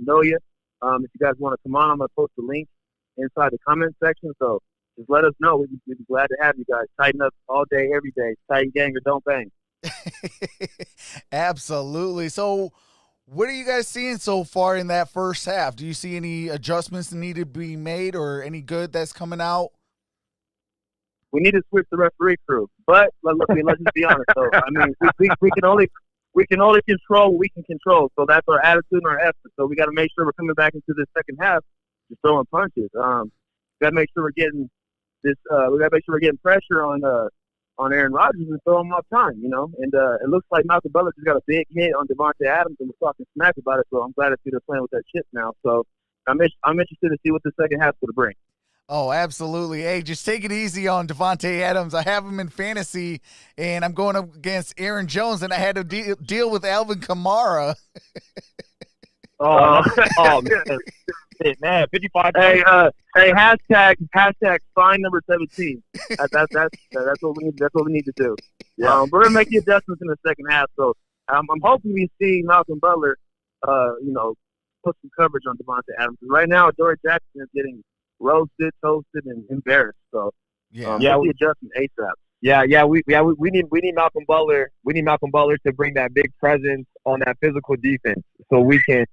know you. If you guys want to come on, I'm going to post the link inside the comment section, so just let us know. We'd be glad to have you guys. Tighten up all day, every day. Tighten gang or don't bang. Absolutely. So what are you guys seeing so far in that first half? Do you see any adjustments that need to be made or any good that's coming out? We need to switch the referee crew, but let's just be honest. So I mean, we can only control what we can control. So that's our attitude and our effort. So we got to make sure we're coming back into the second half just throwing punches. We got to make sure we're getting this. We got to make sure we're getting pressure on Aaron Rodgers and throw him off time. You know, and it looks like Malcolm Butler just got a big hit on Devontae Adams, and we're talking smack about it. So I'm glad to see they're playing with that chip now. So I'm interested to see what the second half's going to bring. Oh, absolutely. Hey, just take it easy on Devontae Adams. I have him in fantasy, and I'm going up against Aaron Jones, and I had to deal with Alvin Kamara. Oh, man, 55. Hey, hashtag fine number 17. That's what we need. That's what we need to do. Yeah. We're gonna make the adjustments in the second half. So I'm hoping we see Malcolm Butler, put some coverage on Devontae Adams. Right now, Dory Jackson is getting roasted, toasted, and embarrassed. So we adjustment ASAP. We need Malcolm Butler. We need Malcolm Butler to bring that big presence on that physical defense, so we can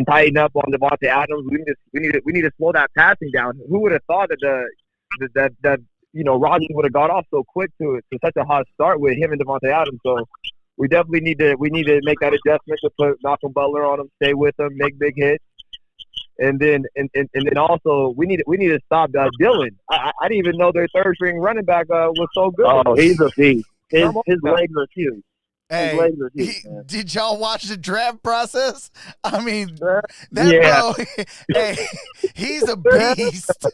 tighten up on Devontae Adams. We need to slow that passing down. Who would have thought that Rodgers would have got off so quick to such a hot start with him and Devontae Adams. So we definitely need to make that adjustment to put Malcolm Butler on him, stay with him, make big hits. And then also we need to stop Dylan. I didn't even know their third string running back was so good. Oh, he's a beast. His legs are huge. Hey, did y'all watch the draft process? I mean, bro, hey, he's a beast.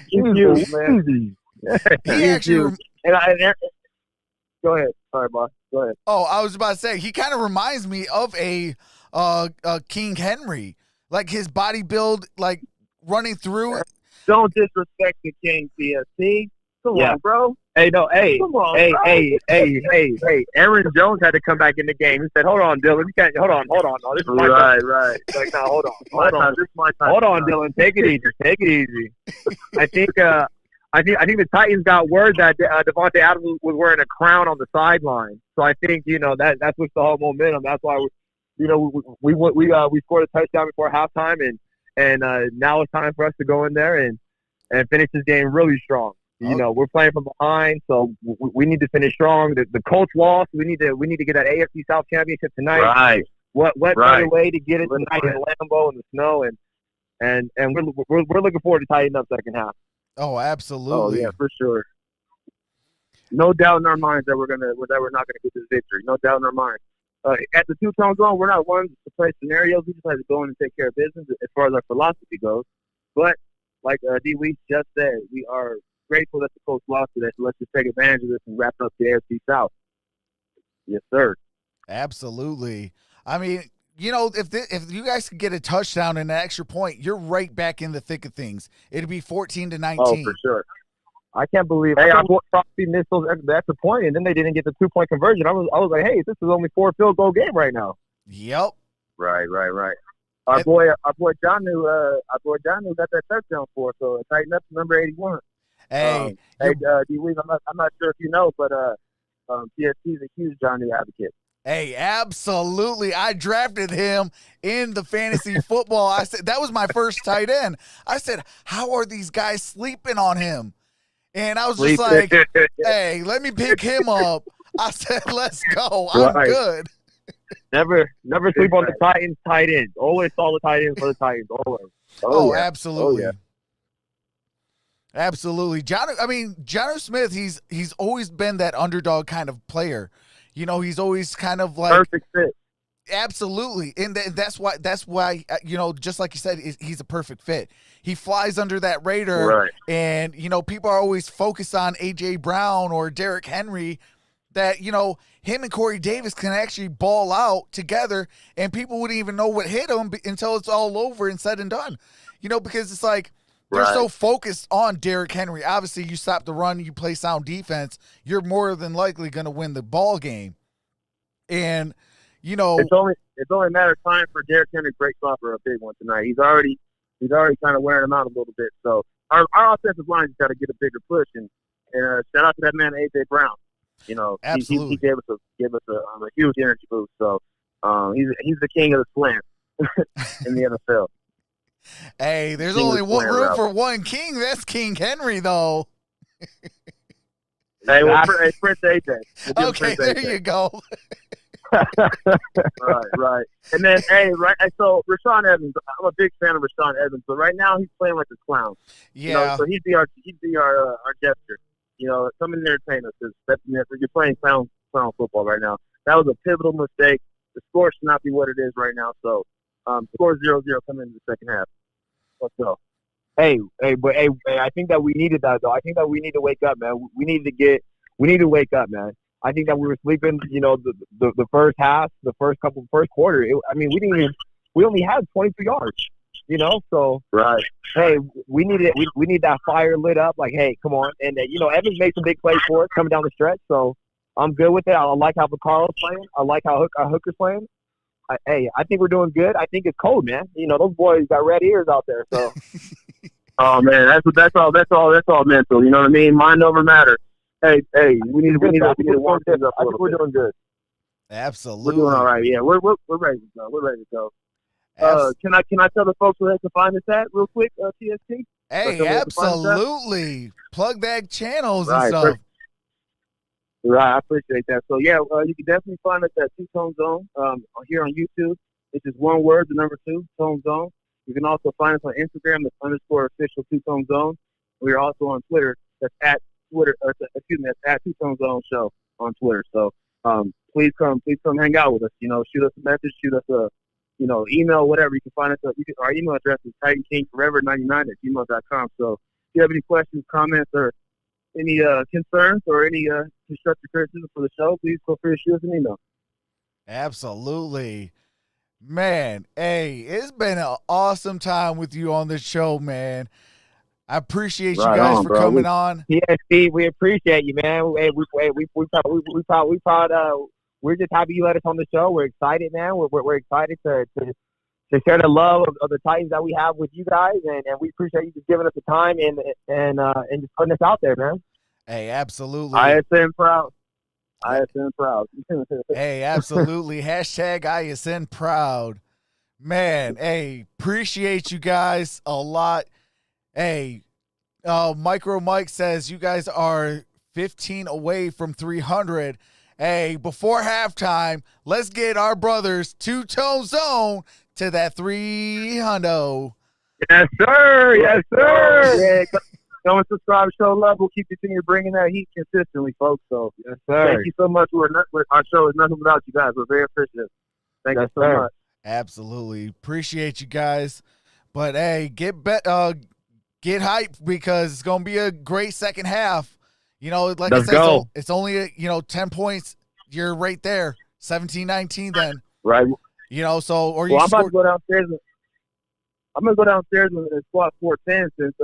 He's huge, man. He actually. Go ahead. Sorry, boss. Go ahead. Oh, I was about to say he kind of reminds me of a King Henry. Like his body build, like running through. Don't disrespect the King, CSC. Come on, bro. Hey, no, hey, come on, hey. Aaron Jones had to come back in the game. He said, "Hold on, Dylan. You can't. Hold on. No, this is my time." Right. Like, no, hold on. This is my time. Hold on, Dylan. Take it easy. I think the Titans got word that Devontae Adams was wearing a crown on the sideline. So I think that switched the whole momentum. That's why we scored a touchdown before halftime, and now it's time for us to go in there and finish this game really strong. We're playing from behind, so we need to finish strong. The Colts lost. We need to get that AFC South Championship tonight. Right. What better way to get it tonight in Lambeau in the snow, and we're looking forward to tighten up second half. Oh, absolutely. Oh yeah, for sure. No doubt in our minds that we're not gonna get this victory. No doubt in our minds. At the Two-Tone Zone, we're not ones to play scenarios. We just have to go in and take care of business as far as our philosophy goes. But like D. Weeks just said, we are grateful that the coach lost today, so let's just take advantage of this and wrap up the AFC South. Yes, sir. Absolutely. I mean, if you guys could get a touchdown and an extra point, you're right back in the thick of things. It'd be 14-19. Oh, for sure. I can't believe I probably missed those extra point, and then they didn't get the 2-point conversion. I was like, hey, this is only 4 field goal game right now. Yep. Right. Our boy Johnu got that touchdown for us, so tighten up to number 81. Hey, D-Week, I'm not sure if you know, but PSC is a huge Johnny advocate. Hey, absolutely. I drafted him in the fantasy football. I said that was my first tight end. I said, how are these guys sleeping on him? And I was just like, hey, let me pick him up. I said, let's go. I'm good. Never sleep on the Titans tight ends. Always solid tight ends for the Titans. Always. Oh, yeah. Absolutely. Oh, yeah. Absolutely. Jonnu Smith, he's always been that underdog kind of player. He's always kind of like perfect fit. Absolutely, and that's why just like you said, he's a perfect fit. He flies under that radar, Right. and people are always focused on AJ Brown or Derrick Henry. That him and Corey Davis can actually ball out together, and people wouldn't even know what hit them until it's all over and said and done. Because it's like they're so focused on Derrick Henry. Obviously, you stop the run, you play sound defense, you're more than likely going to win the ball game, and. It's only a matter of time for Derrick Henry to break off for a big one tonight. He's already kind of wearing him out a little bit. So our offensive line has got to get a bigger push. And shout out to that man AJ Brown. Absolutely. He gave us a huge energy boost. So he's the king of the slant in the NFL. Hey, there's only one room for one king. That's King Henry, though. Hey, Prince AJ. Okay, there you go. right. And then, so Rashawn Evans, I'm a big fan of Rashawn Evans, but right now he's playing like a clown. Yeah. So he'd be our jester. Come in there and entertain us. You're playing clown football right now. That was a pivotal mistake. The score should not be what it is right now. So, score 0-0 coming into the second half. Let's go. Hey, I think that we needed that though. I think that we need to wake up, man. We need to wake up, man. I think that we were sleeping, the first half, the first quarter. We only had 22 yards, so. Right. Hey, we need that fire lit up. Like, hey, come on. And, Evans made some big plays for us coming down the stretch, so I'm good with it. I like how Vacaro's playing. I like how Hooker's playing. I think we're doing good. I think it's cold, man. Those boys got red ears out there, so. Oh, man, that's all mental. You know what I mean? Mind over matter. Hey, we need to warm things up a little bit. We're doing good. Absolutely. We're doing all right. Yeah, we're ready to go. We're ready to go. Can I tell the folks where they can find us at real quick, TST? Hey, absolutely. Plug that channels and stuff. Right, I appreciate that. So yeah, you can definitely find us at Two Tone Zone here on YouTube. It's just one word, the number 2, Tone Zone. You can also find us on Instagram, that's _official Two Tone Zone. We are also on Twitter. That's at that's at Two Tone Zone Show on Twitter. So please come hang out with us. Shoot us a message, shoot us a email, whatever. You can find us. Our email address is TitanKingForever99@gmail.com. So if you have any questions, comments, or any concerns or any constructive criticism for the show, please feel free to shoot us an email. Absolutely. Man, hey, it's been an awesome time with you on this show, man. I appreciate you guys for coming on. Yeah, Steve, we appreciate you, man. We're just happy you let us on the show. We're excited, man. We're excited to share the love of the Titans that we have with you guys, and we appreciate you just giving us the time and just putting us out there, man. Hey, absolutely. ISN proud. ISN proud. Hey, absolutely. Hashtag ISN proud. Man, hey, appreciate you guys a lot. Hey, MicroMike says you guys are 15 away from 300. Hey, before halftime, let's get our brothers Two Tone Zone to that 300. Yes, sir. Yes, sir. Yeah, come and subscribe, show love. We'll keep continuing bringing that heat consistently, folks. So, yes, sir. Thank you so much. Our show is nothing without you guys. We're very appreciative. Thank you so much. Absolutely. Appreciate you guys. But, hey, get hyped because it's going to be a great second half. Like I said, it's only 10 points. You're right there, 17-19 then. Right. So or I'm about to go downstairs. I'm going to go downstairs and squat 410 since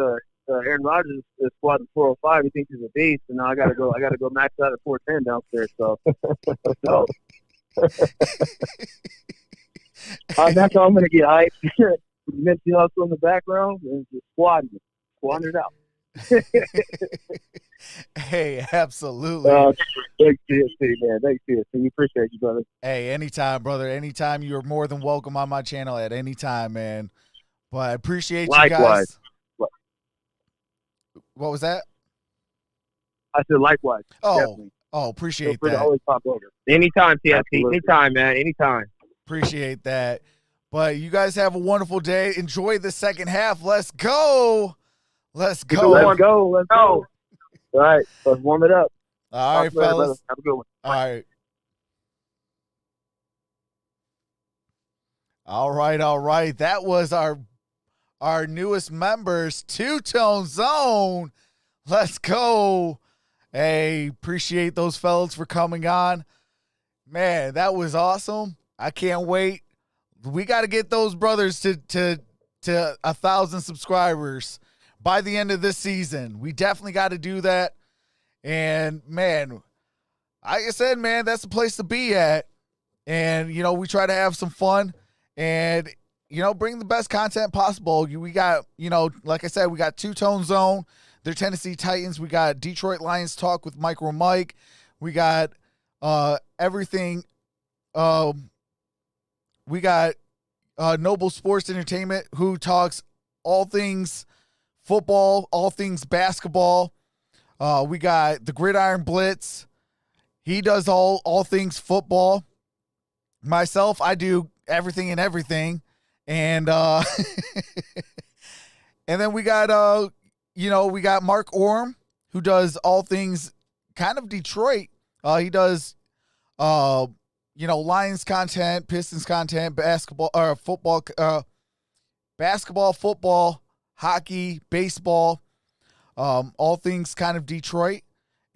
Aaron Rodgers is squatting 405. He thinks he's a beast, and now I got to go max out at 410 downstairs. So let's go. That's how I'm going to get hyped. Mitzi also in the background and just squatting it out. Hey, absolutely. Thanks, TSC, man. Thanks, TSC. We appreciate you, brother. Hey, anytime, brother. Anytime. You're more than welcome on my channel at any time, man. But I appreciate you guys. What was that? I said likewise. Oh, definitely. Appreciate that. Always pop over. Anytime, TSC. Anytime, man. Anytime. Appreciate that. But you guys have a wonderful day. Enjoy the second half. Let's go. Let's go. Let's go. All right. Let's warm it up. All right, fellas. Have a good one. All right. All right. That was our newest members, Two-Tone Zone. Let's go. Hey, appreciate those fellas for coming on. Man, that was awesome. I can't wait. We got to get those brothers to 1,000 subscribers by the end of this season. We definitely got to do that. And, man, like I said, man, that's the place to be at. And, you know, we try to have some fun and, you know, bring the best content possible. We got, you know, like I said, we got Two-Tone Zone. They're Tennessee Titans. We got Detroit Lions Talk with MicroMike. We got everything. We got Noble Sports Entertainment, who talks all things football, all things basketball. We got the Gridiron BLITZ. He does all things football. Myself, I do everything and everything. And and then we got we got Mark Orum, who does all things kind of Detroit. He does Lions content, Pistons content, basketball, football, hockey, baseball, all things kind of Detroit.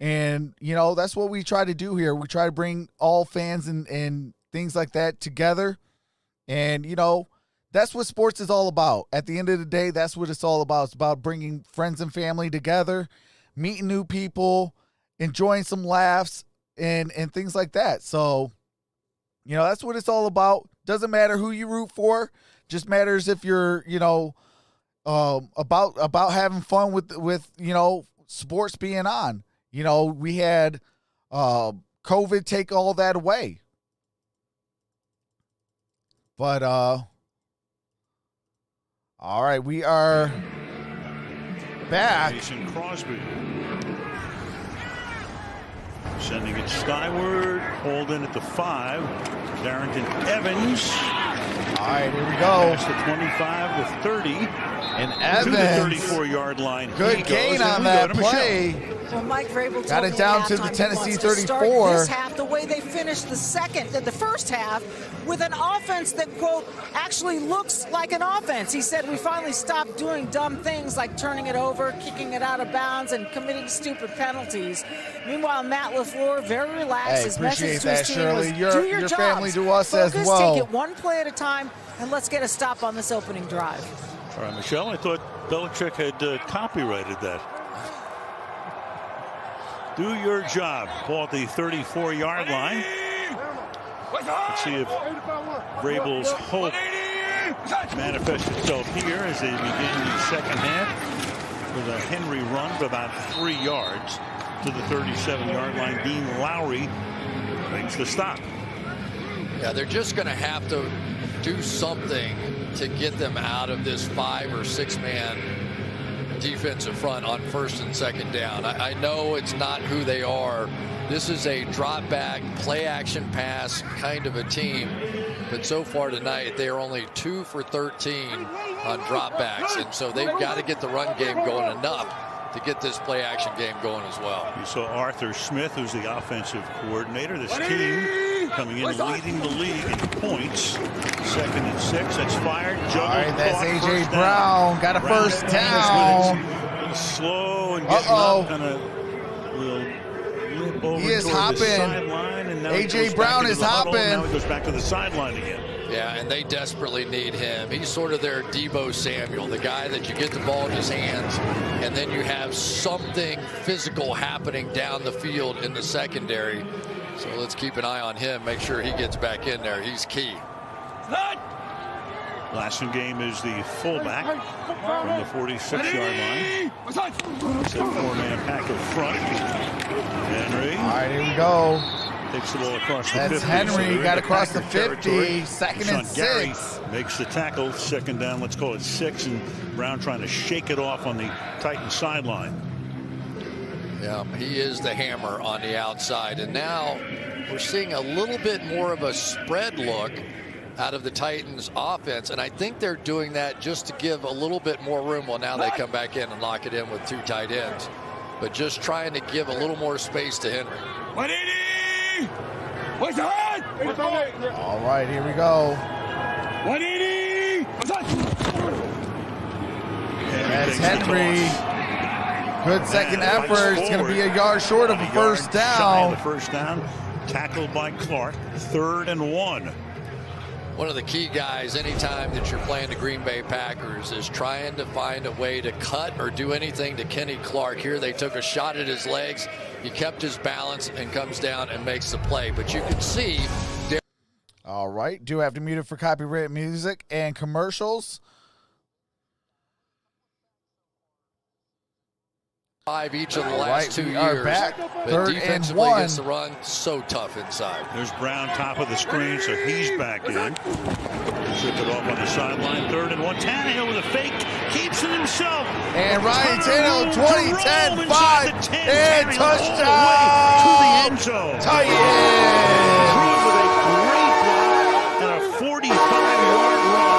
And, you know, that's what we try to do here. We try to bring all fans and things like that together. And, you know, that's what sports is all about. At the end of the day, that's what it's all about. It's about bringing friends and family together, meeting new people, enjoying some laughs and things like that. So, you know, that's what it's all about. Doesn't matter who you root for. Just matters if you're, you know, about having fun with, you know, sports being on. You know, we had COVID take all that away. But, all right, we are back. Mason Crosby sending it skyward, hauled in at the 5. Darrington Evans. All right, here we go. Past the 25 to 30. And Evans. To the 34-yard line. Good gain on that play. Well, Mike Vrabel got it down to the Tennessee 34. This half, the way they finished the first half, with an offense that, quote, actually looks like an offense. He said, we finally stopped doing dumb things like turning it over, kicking it out of bounds, and committing stupid penalties. Meanwhile, Matt LaFleur, very relaxed. His message to his team was, do your jobs. Family to us Focus, as well. Take it one play at a time, and let's get a stop on this opening drive. All right, Michelle, I thought Belichick had copyrighted that. Do your job. Ball at the 34-yard line. Let's see if Vrabel's hope manifests itself here as they begin the second half with a Henry run of about 3 yards to the 37-yard line. Dean Lowry makes the stop. Yeah, they're just going to have to do something to get them out of this 5 or 6 man defensive front on first and second down. I know it's not who they are. This is a drop back, play action pass kind of a team. But so far tonight, they are only 2 for 13 on dropbacks. And so they've got to get the run game going enough to get this play action game going as well. You saw Arthur Smith, who's the offensive coordinator. This team coming in leading the league in points. 2nd and 6. That's fired. All right, that's A.J. Brown. Got a first down. Slow and getting up. Will limp over he is toward the hopping. sideline. And now A.J. Brown is hopping. Now he goes back to the sideline again. Yeah, and they desperately need him. He's sort of their Deebo Samuel, the guy that you get the ball in his hands, and then you have something physical happening down the field in the secondary. So let's keep an eye on him, make sure he gets back in there. He's key. Last in game is the fullback from the 46-yard line. It's a 4-man pack up front. Henry. All right, here we go. Takes the ball across the 50. That's Henry. So got across the 50. 2nd and 6. Makes the tackle. 2nd down. Let's call it 6. And Brown trying to shake it off on the Titans sideline. Yeah, he is the hammer on the outside. And now we're seeing a little bit more of a spread look out of the Titans offense. And I think they're doing that just to give a little bit more room. Well, now they come back in and lock it in with 2 tight ends. But just trying to give a little more space to Henry. All right, here we go. 180. That's Henry. Good second effort. It's going to be a yard short of a first down. The first down, tackled by Clark. 3rd and 1. One of the key guys anytime that you're playing the Green Bay Packers is trying to find a way to cut or do anything to Kenny Clark. Here they took a shot at his legs. He kept his balance and comes down and makes the play. But you can see. All right. Do have to mute it for copyright music and commercials. Each of the last 2 years. Back. But 3rd defensively and 1. against the run, so tough inside. There's Brown, top of the screen, so he's back in. Strip it off on the sideline. 3rd and 1. Tannehill with a fake, keeps it himself. And Ryan Tannehill, 20-10, 5, and touchdown to the end zone. Tight Through with a great block and a 45-yard run.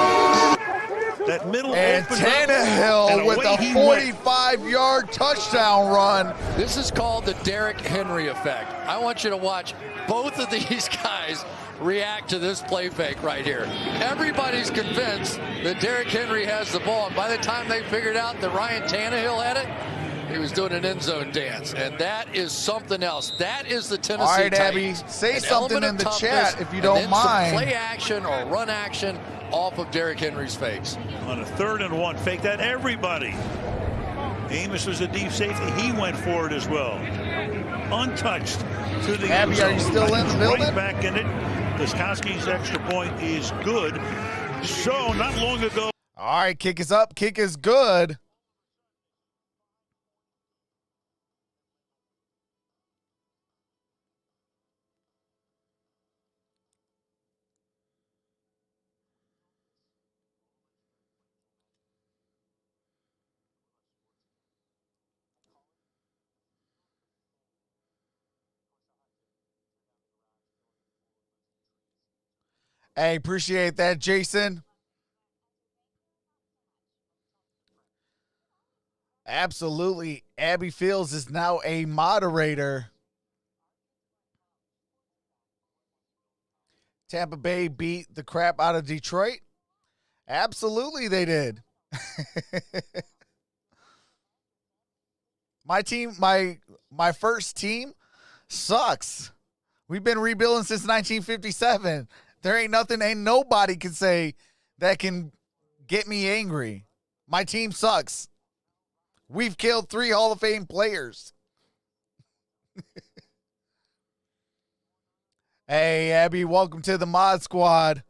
That middle and Tannehill with a 45-yard touchdown run. This is called the Derrick Henry effect. I want you to watch both of these guys react to this play fake right here. Everybody's convinced that Derrick Henry has the ball, and by the time they figured out that Ryan Tannehill had it, he was doing an end zone dance, and that is something else. That is the Tennessee All right, Titans. Abby, say An something in the toughness, chat if you and don't then mind. Some play action or run action off of Derrick Henry's fakes. On a 3rd and 1, fake that everybody. Amos was a deep safety. He went for it as well. Untouched to the Abby, end zone. are you still in the building? Right back in it. Gostkowski's extra point is good. So not long ago. All right, kick is up. Kick is good. Hey, appreciate that, Jason. Absolutely. Abby Fields is now a moderator. Tampa Bay beat the crap out of Detroit. Absolutely they did. My team, my first team sucks. We've been rebuilding since 1957. There ain't nothing, ain't nobody can say that can get me angry. My team sucks. We've killed 3 Hall of Fame players. Hey, Abby, welcome to the Mod Squad.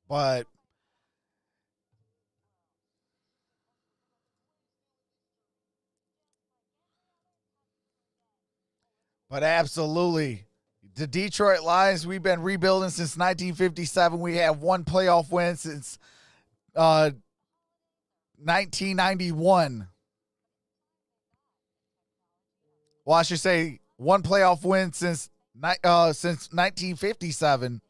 But absolutely, the Detroit Lions, we've been rebuilding since 1957. We have 1 playoff win since 1991. Well, I should say 1 playoff win since 1957.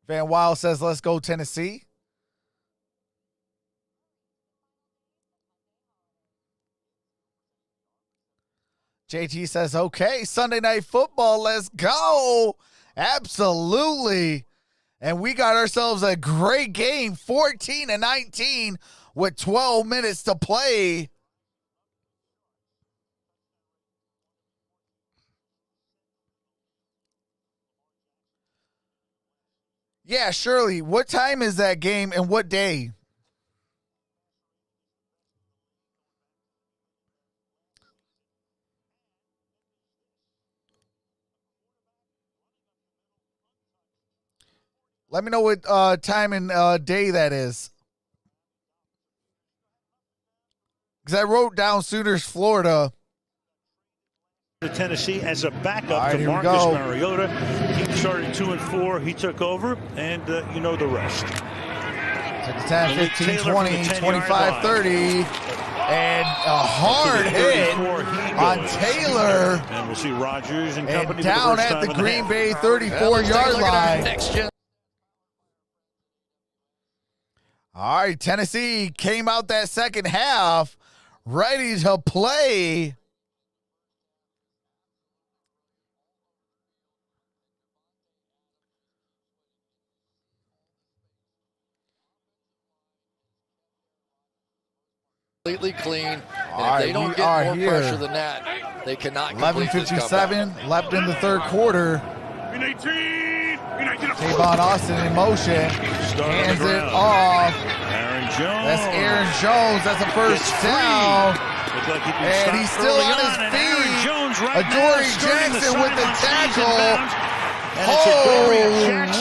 Van Wild says, let's go Tennessee. JT says, okay, Sunday Night Football, let's go. Absolutely. And we got ourselves a great game, 14-19 with 12 minutes to play. Yeah, Shirley, what time is that game and what day? Let me know what time and day that is. Because I wrote down Sooners, Florida. To Tennessee as a backup right, to here we Marcus go. Mariota. He started 2-4. He took over, and you know the rest. 10, 15, 20, 25, 30. And a hard hit on Taylor. And we'll see Rodgers and And company down for the first at the time in Green half. Bay 34-yard line. Next gen. All right, Tennessee came out that second half ready to play. Completely clean. And All if they don't right, get more pressure than that, they cannot complete this comeback. 11:57 left in the third quarter. Tavon Austin in motion. Hands it off. Aaron Jones. That's Aaron Jones. That's a first down. Like and he's still on his feet. Adoree Jackson with the tackle. Oh,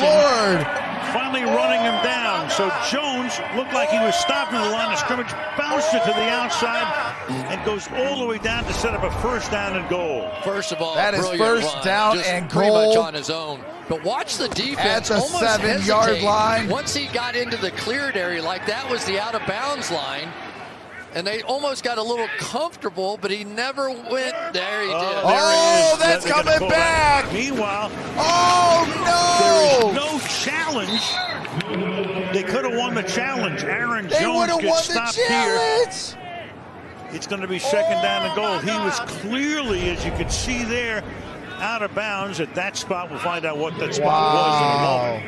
Lord. Finally running him down. So Jones looked like he was stopping the line of scrimmage, bounced it to the outside, and goes all the way down to set up a first down and goal. First of all, that is first run, down just and pretty goal. much on his own. But watch the defense at the almost 7-yard hesitate. line. Once he got into the cleared area, like that was the out of bounds line, and they almost got a little comfortable, but he never went. There he did. Oh, that's coming back. Meanwhile, oh, no. There is no challenge. They could have won the challenge. Aaron They Jones won gets stopped challenge. here. It's going to be second down and goal. He was clearly, as you could see there, out of bounds at that spot. We'll find out what that spot was in a moment.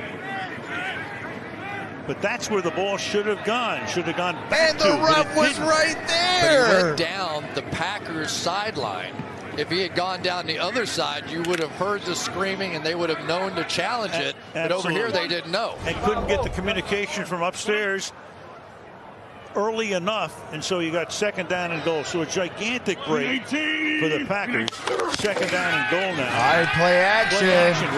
But that's where the ball should have gone. Should have gone back and the ref was right there. But he went down the Packers sideline. If he had gone down the other side, you would have heard the screaming and they would have known to challenge it. But over here, they didn't know. And couldn't get the communication from upstairs early enough, and so you got second down and goal. So a gigantic break for the Packers. Second down and goal now. All right, play action.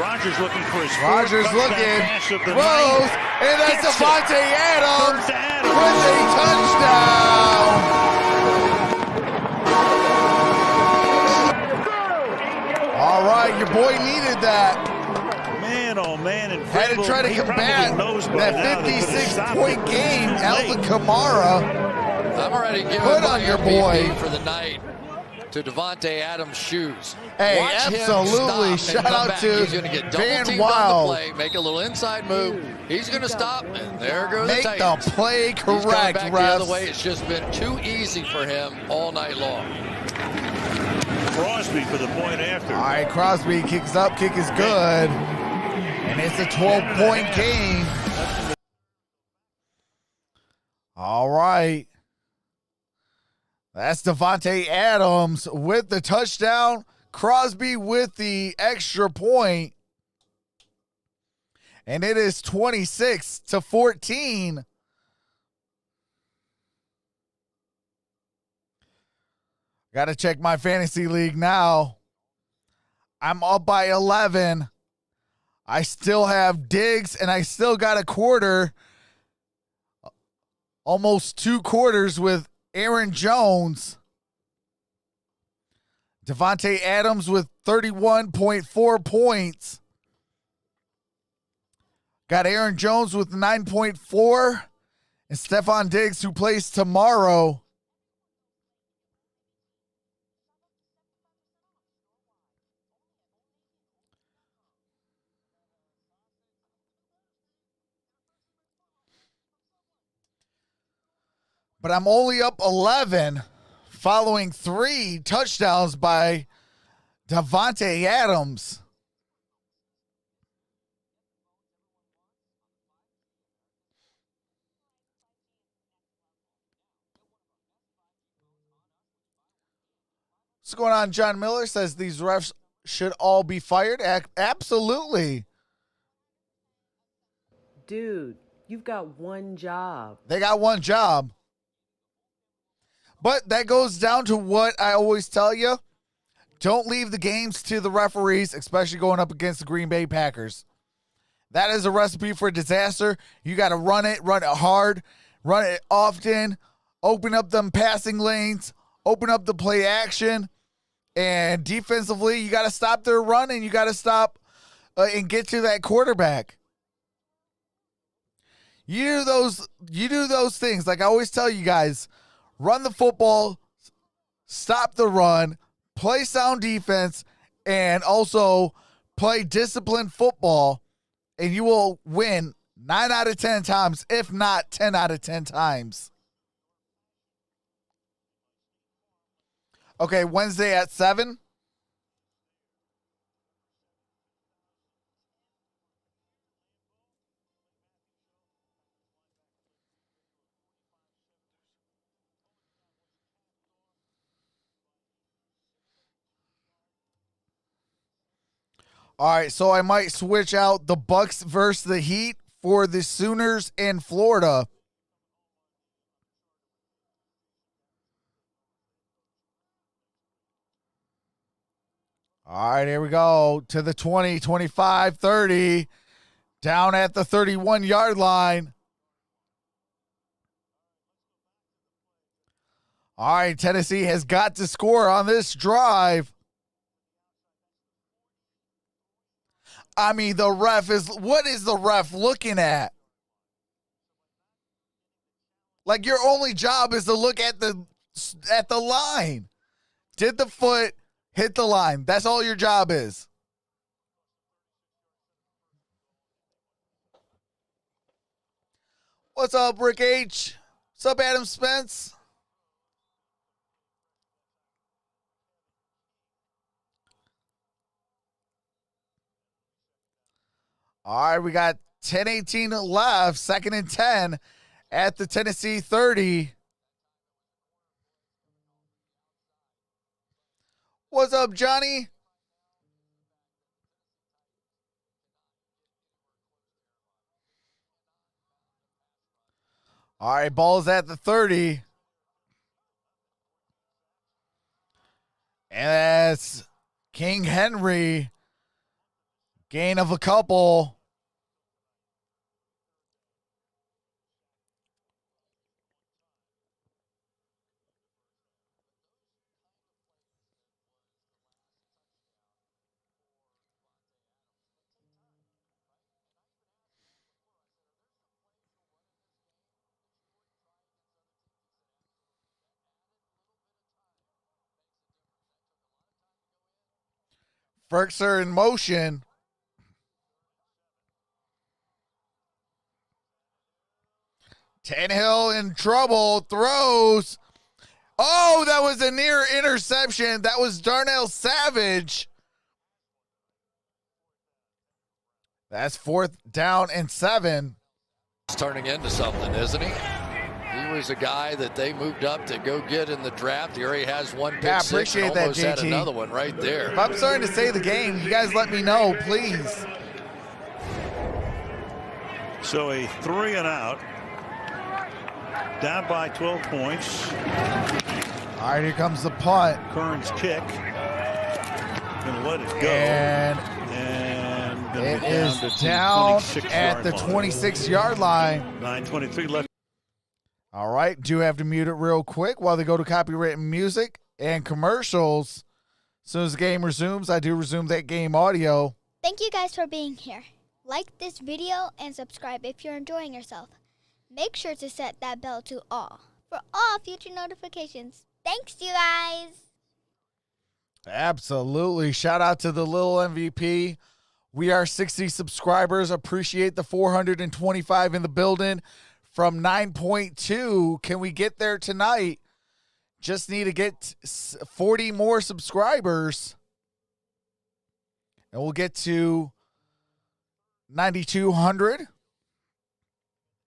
Rodgers looking for his Rodgers looking. Throws, and that's Davante Adams with a touchdown. All right, your boy needed that. Man, oh man, and had to try to combat that 56-point game. Alvin Kamara. I'm already giving put my on your MVP boy for the night to Davante Adams' shoes. Hey, Watch absolutely. him Shout come out back. to He's going to get double Van teamed Wild. on the play, make a little inside move. He's going to stop, and there goes Make the Titans. the play He's coming correct, back refs. the other way. It's just been too easy for him all night long. Crosby for the point after. All right, Crosby kicks up. Kick is good. And it's a 12-point game. All right. That's Davante Adams with the touchdown. Crosby with the extra point. And it is 26-14. Got to check my fantasy league now. I'm up by 11. I still have Diggs, and I still got a quarter, almost 2 quarters with Aaron Jones. Davante Adams with 31.4 points. Got Aaron Jones with 9.4, and Stephon Diggs, who plays tomorrow. But I'm only up 11 following 3 touchdowns by Davante Adams. What's going on? John Miller says these refs should all be fired. Absolutely. Dude, you've got one job. They got one job. But that goes down to what I always tell you. Don't leave the games to the referees, especially going up against the Green Bay Packers. That is a recipe for disaster. You got to run it hard, run it often, open up them passing lanes, open up the play action, and defensively, you got to stop their run and you got to stop and get to that quarterback. You do those things. Like I always tell you guys, run the football, stop the run, play sound defense, and also play disciplined football, and you will win 9 out of 10 times, if not 10 out of 10 times. Okay, Wednesday at 7. All right, so I might switch out the Bucks versus the Heat for the Sooners in Florida. All right, here we go to the 20, 25, 30, down at the 31-yard line. All right, Tennessee has got to score on this drive. I mean, the ref is, what is the ref looking at? Like, your only job is to look at the line. Did the foot hit the line? That's all your job is. What's up, Rick H? What's up, Adam Spence? All right, we got 10:18 left, 2nd and 10 at the Tennessee 30. What's up, Johnny? All right, ball's at the 30. And that's King Henry. Gain of a couple. Ferkser in motion. Tannehill in trouble. Throws. Oh, that was a near interception. That was Darnell Savage. That's 4th down and 7. He's turning into something, isn't he? He was a guy that they moved up to go get in the draft. He already has one pick six. Appreciate and that, almost had JT. another one right there. If I'm starting to say the game, you guys let me know, please. So a 3 and out. Down by 12 points. All right, here comes the punt. Kern's kick. Gonna let it go. And it is down at the 26-yard line. 9:23 left. All right, do have to mute it real quick while they go to copywritten music and commercials. As soon as the game resumes, I do resume that game audio. Thank you guys for being here. Like this video and subscribe if you're enjoying yourself. Make sure to set that bell to all for all future notifications. Thanks, you guys. Absolutely. Shout out to the little MVP. We are 60 subscribers. Appreciate the 425 in the building from 9.2. Can we get there tonight? Just need to get 40 more subscribers. And we'll get to 9,200.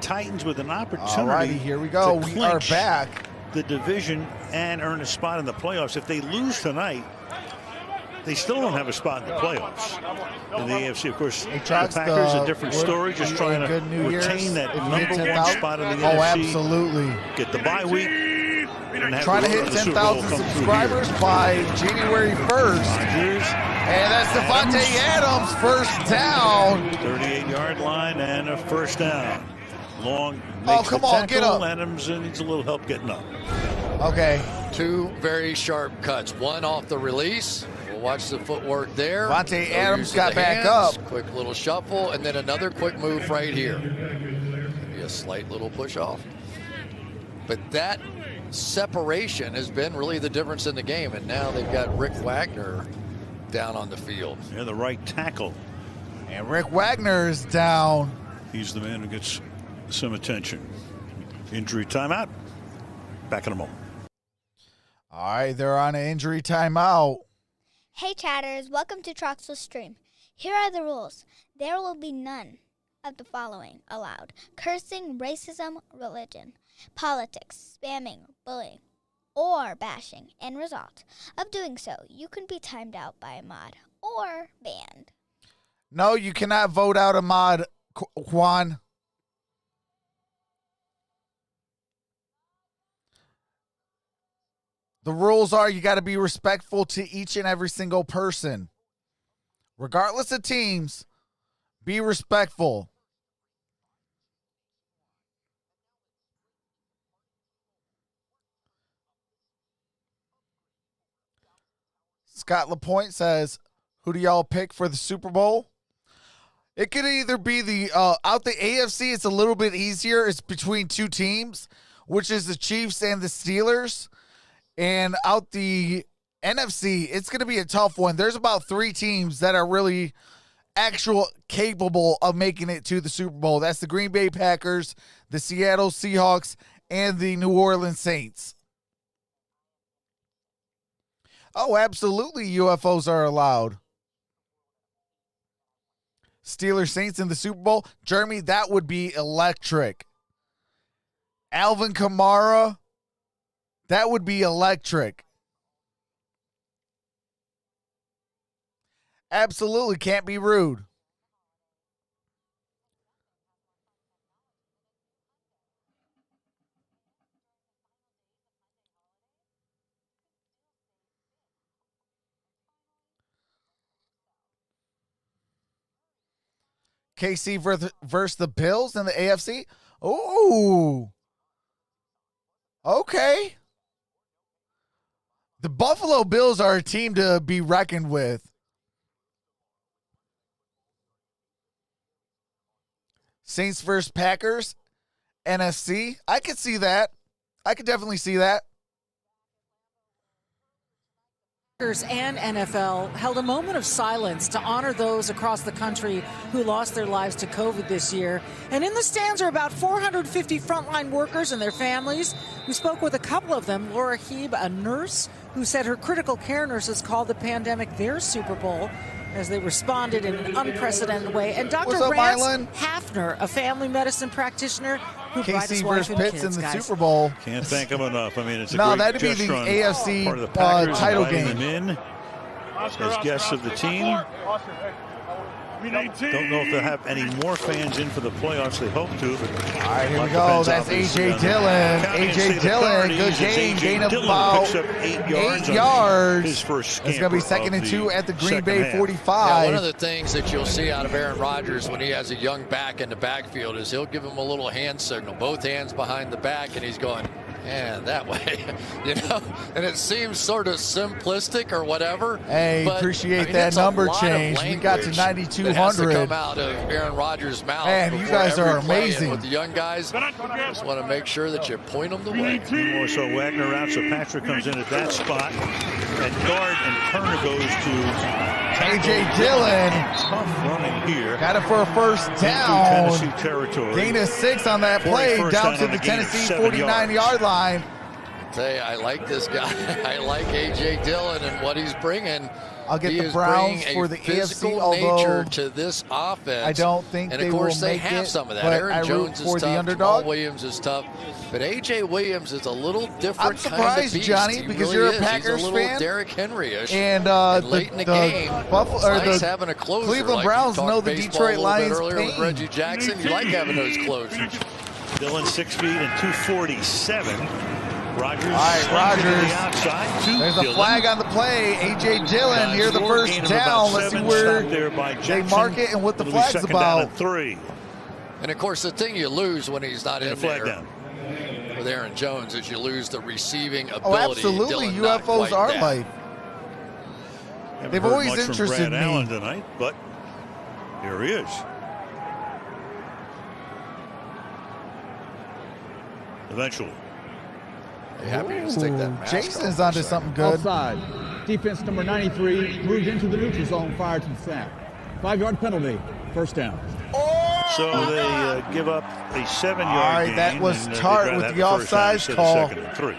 Titans with an opportunity. All righty, here we go. We are back. The division and earn a spot in the playoffs. If they lose tonight, they still don't have a spot in the playoffs. In the AFC, of course, the Packers, a different story, just trying to retain that number 1 spot in the NFC. NFC. Oh, absolutely. Get the bye week. Trying to hit 10,000 subscribers by January 1st. And that's Devontae Adams, 1st down. 38-yard line and a 1st down. Long. Oh, come on, get up. Adams needs a little help getting up. Okay. 2 very sharp cuts. One off the release. We'll watch the footwork there. Devontae Adams got back up. Quick little shuffle, and then another quick move right here. Maybe a slight little push off. But that separation has been really the difference in the game, and now they've got Rick Wagner down on the field. Yeah, the right tackle. And Rick Wagner is down. He's the man who gets some attention. Injury timeout. Back in a moment. All right, they're on an injury timeout. Hey, chatters. Welcome to Troxel's stream. Here are the rules. There will be none of the following allowed: cursing, racism, religion, politics, spamming, bullying, or bashing. End result of doing so, you can be timed out by a mod or banned. No, you cannot vote out a mod, Juan. The rules are you got to be respectful to each and every single person. Regardless of teams, be respectful. Scott LaPointe says, who do y'all pick for the Super Bowl? It could either be the out the AFC, it's a little bit easier. It's between two teams, which is the Chiefs and the Steelers. And out the NFC, it's going to be a tough one. There's about 3 teams that are really capable of making it to the Super Bowl. That's the Green Bay Packers, the Seattle Seahawks, and the New Orleans Saints. Oh, absolutely, UFOs are allowed. Steelers Saints in the Super Bowl. Jeremy, that would be electric. Alvin Kamara, that would be electric. Absolutely, can't be rude. KC versus the Bills in the AFC. Ooh. Okay. The Buffalo Bills are a team to be reckoned with. Saints versus Packers, NFC. I could see that. I could definitely see that. And NFL held a moment of silence to honor those across the country who lost their lives to COVID this year. And in the stands are about 450 frontline workers and their families. We spoke with a couple of them. Laura Heeb, a nurse, who said her critical care nurses called the pandemic their Super Bowl as they responded in an unprecedented way. And Dr. Rance Hafner, a family medicine practitioner who brought his wife and Pitts kids, in the Super Bowl. Can't thank him enough. I mean, it's a no, great that'd be gesture the on AFC part of the Packers, title inviting game. them in as guests of the team. Don't know if they'll have any more fans in for the playoffs. They hope to. But all right, here we go. That's A.J. Dillon. A.J. Dillon, good game. Gain of about 8 yards. His first it's going to be 2nd and 2 at the Green Bay 45. Yeah, one of the things that you'll see out of Aaron Rodgers when he has a young back in the backfield is he'll give him a little hand signal, both hands behind the back, and he's going, and that way, you know, and it seems sort of simplistic or whatever. Hey, but, appreciate that number change. We got to 9,200. Has to come out of Aaron Rodgers' mouth. Man, you guys are amazing. With the young guys, just want to make sure that you point them the way. More so Wagner out, so Patrick comes in at that spot, and guard and Turner goes to A.J. Dillon. Tough running here. Got it for a first down. Tennessee territory. Gain of 6 on that play, down to the Tennessee 49-yard line. I tell you, I like this guy. I like A.J. Dillon and what he's bringing. I'll get the Browns for the AFC, although to this offense. I don't think and they of course will they make have it, some of that. but Aaron Jones is for tough. the underdog. Jamal Williams is tough. But A.J. Williams is a little different I'm surprised, kind of beast. Johnny, he because really you're a is. Packers He's a little fan. Derrick Henry-ish. And late in the game, nice the having a closer. Cleveland like Browns know the Detroit Lions earlier pain. with Reggie Jackson. You like having those closers. Dillon 6 feet and 247. Rodgers. All right, Rodgers. The outside to There's Dillon. a flag on the play. A.J. Dillon near the first down. Let's see where they mark it and what the flag's about. 3. And of course, the thing you lose when he's not in flag there down with Aaron Jones is you lose the receiving ability. Oh, absolutely. Dillon not UFOs quite are that. life. They've always interested Brad Allen me tonight, but here he is. Eventually. Happy to stick that mask Jason's on. onto something good. Offside. Defense number 93 moved into the neutral zone, fired to the snap. 5-yard penalty. First down. So they give up a 7-yard gain. All right, that was Tart with the offside call. 2nd and 3.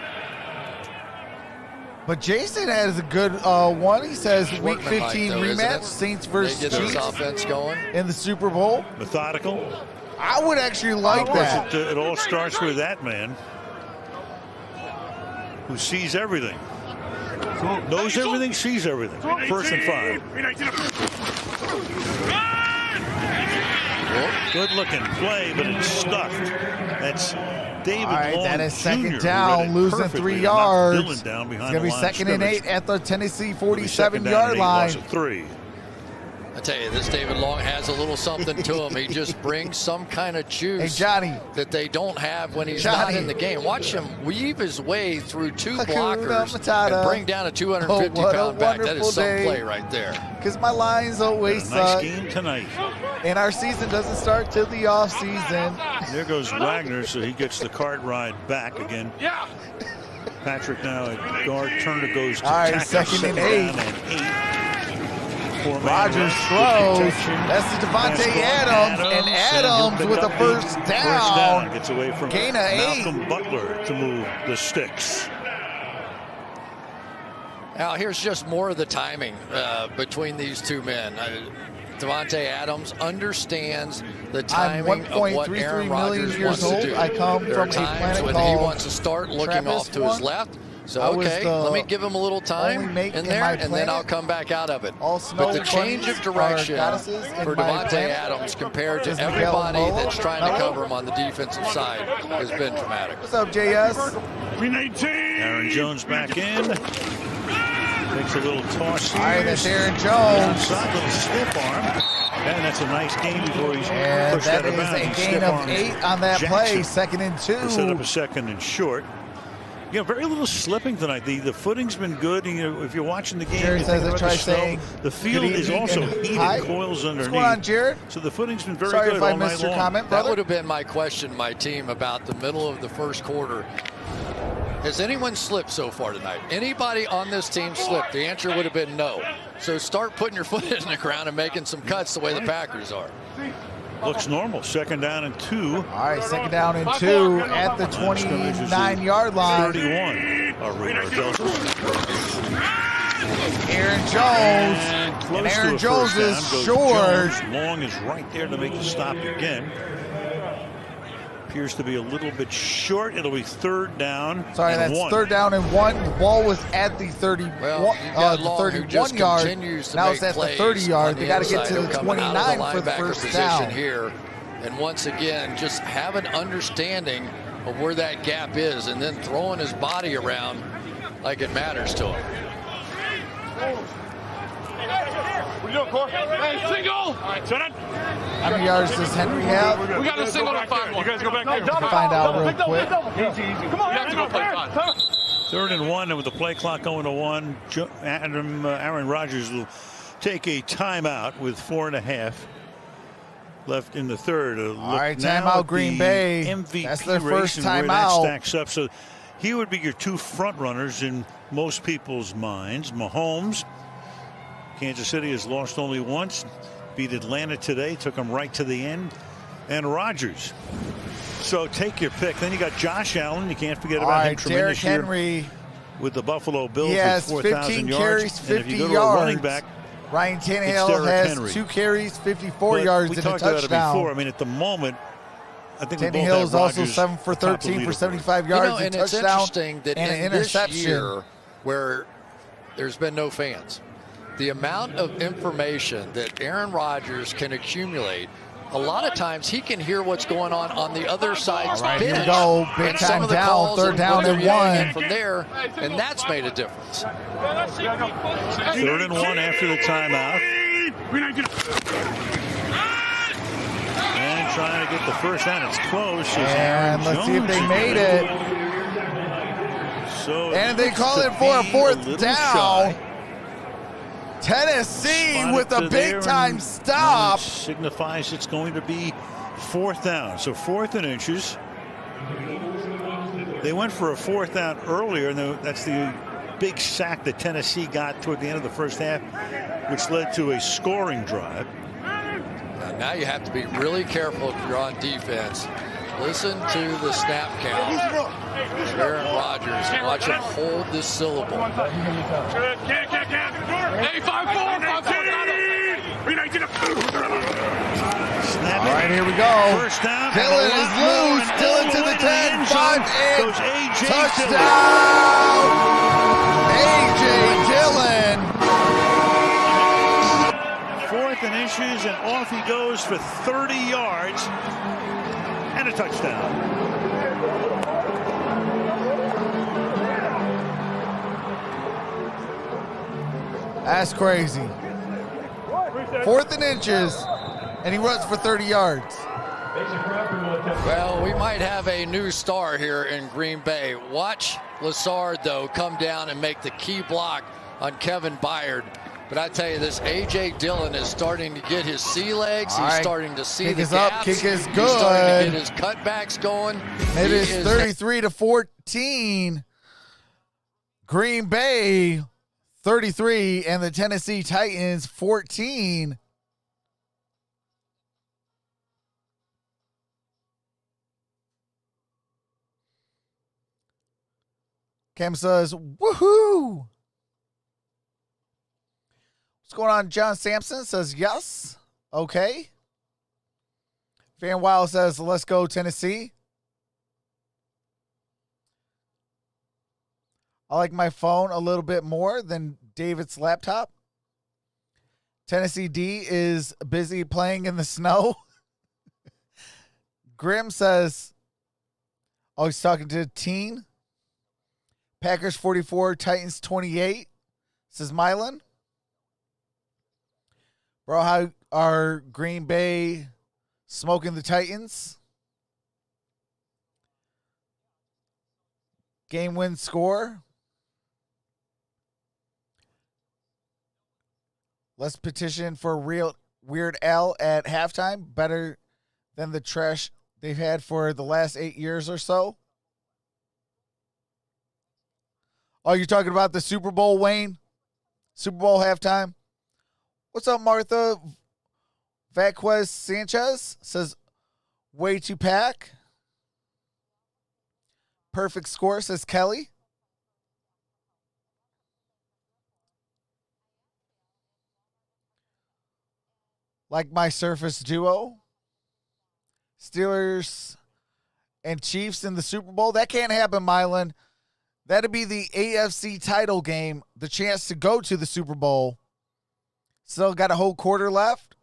But Jason has a good one. He says Week 15 rematch, Saints versus Chiefs offense going in the Super Bowl. Methodical. I would actually like that. It all starts with that man who sees everything. Knows everything, sees everything. 1st and 5. Good looking play, but it's stuffed. That's David Long that is Jr. 2nd down, losing 3 yards. It's going to be 2nd and 8 at the Tennessee 47-yard line. 3. I tell you, this David Long has a little something to him. He just brings some kind of juice that they don't have when he's not in the game. Watch him weave his way through 2 blockers and bring down a 250-pound back. That is some play right there. Because my Lions always suck. Nice game tonight. And our season doesn't start till the offseason. There goes Wagner, so he gets the cart ride back again. Yeah. Patrick now at guard. Turner goes to tackle. 2nd and 8. Rogers throws. That's to Devontae Adams, and Adams with a first down. Gets away from gain of 8. Malcolm Butler to move the sticks. Now here's just more of the timing between these two men. Devontae Adams understands the timing of what Aaron Rodgers wants to do. I come there from are times when he wants to start looking off to his left. So, okay, let me give him a little time in there, and then I'll come back out of it. But the change of direction for Devontae Adams compared to everybody that's trying to cover him on the defensive side has been dramatic. What's up, JS? Aaron Jones back in. Takes a little toss here. All right, that's Aaron Jones. A little stiff arm. And that's a nice gain before he's pushed out of bounds. That is a gain of 8 on that play, 2nd and 2. To set up a 2nd and short. Yeah, very little slipping tonight. The footing's been good. You know, if you're watching the game, Jared says it, try saying the field is also heated, coils underneath. What's going on, Jared? So the footing's been very good. Sorry if I missed your comment, brother. That would have been my question, my team, about the middle of the first quarter. Has anyone slipped so far tonight? Anybody on this team slipped? The answer would have been no. So start putting your foot in the ground and making some cuts the way the Packers are. Looks normal. 2nd down and 2. All right, 2nd down and 2 at the 29-yard line. 31. Aaron Jones. And Aaron Jones is short. Long is right there to make the stop again. Appears to be a little bit short. It'll be 3rd down. Sorry, that's 1. 3rd down and 1. The ball was at the 31 yard. Now it's at the 30 yard. They got to get to the 29 for the first down. Here, and once again, just have an understanding of where that gap is, and then throwing his body around like it matters to him. What you doing, Core? Hey, single! All right, set it. How many yards does Henry have? We got a single to 5-1. You guys go back there. Find out real quick. Easy. Come on, you have to go play 5. 3rd and 1, and with the play clock going to 1, Aaron Rodgers will take a timeout with 4.5 left in the 3rd. All right, timeout Green Bay. MVP that's their first timeout. That stacks up. So he would be your 2 front runners in most people's minds. Mahomes. Kansas City has lost only once. Beat Atlanta today. Took them right to the end. And Rodgers. So take your pick. Then you got Josh Allen. You can't forget about him. Derrick Henry with the Buffalo Bills. He has with 15 carries, 50 and if you go to yards. A running back, Ryan Tannehill has 2 carries, 54 yards, and a touchdown. We talked about it before. I mean, at the moment, I think Tannehill is also 7 for 13 for 75 yards, and a touchdown, it's interesting that and an interception. This year where there's been no fans, the amount of information that Aaron Rodgers can accumulate, a lot of times he can hear what's going on the other side's bench. Here we go, big time down, 3rd down and 1. From there, and that's made a difference. 3rd and 1 after the timeout. And trying to get the first down. It's close. And let's see if they made it. So and they call it for a 4th down. Tennessee with a big-time stop. Signifies it's going to be 4th down. So 4th and inches. They went for a 4th down earlier, and that's the big sack that Tennessee got toward the end of the first half, which led to a scoring drive. on. Now you have to be really careful if you're on defense. Listen to the snap count. Aaron Rodgers, and watch him hold this syllable. Hey, 5-4. All right, here we go. First down. Dylan is loose. Dylan to the 10. 5 in. Goes A.J. Touchdown. A.J. Dillon. 4th and inches, and off he goes for 30 yards and a touchdown. That's crazy. 4th and inches, and he runs for 30 yards. Well, we might have a new star here in Green Bay. Watch Lassard, though, come down and make the key block on Kevin Byard. But I tell you, this A.J. Dillon is starting to get his sea legs. He's starting to see kick the is gaps. up. Kick is He's good. starting to get his cutbacks going. It is 33-14. Green Bay 33 and the Tennessee Titans 14. Cam says, woohoo! What's going on? John Sampson says, yes. Okay. Van Wild says, let's go Tennessee. I like my phone a little bit more than David's laptop. Tennessee D is busy playing in the snow. Grim says, oh, he's talking to Teen. Packers 44, Titans 28, says Mylan. Bro, how are Green Bay smoking the Titans? Game win score. Let's petition for Weird Al at halftime. Better than the trash they've had for the last 8 years or so. Oh, you're talking about the Super Bowl, Wayne? Super Bowl halftime? What's up, Martha? Vaquez Sanchez says, way to pack. Perfect score, says Kelly. Like my Surface duo. Steelers and Chiefs in the Super Bowl. That can't happen, Mylan. That'd be the AFC title game, the chance to go to the Super Bowl. Still got a whole quarter left.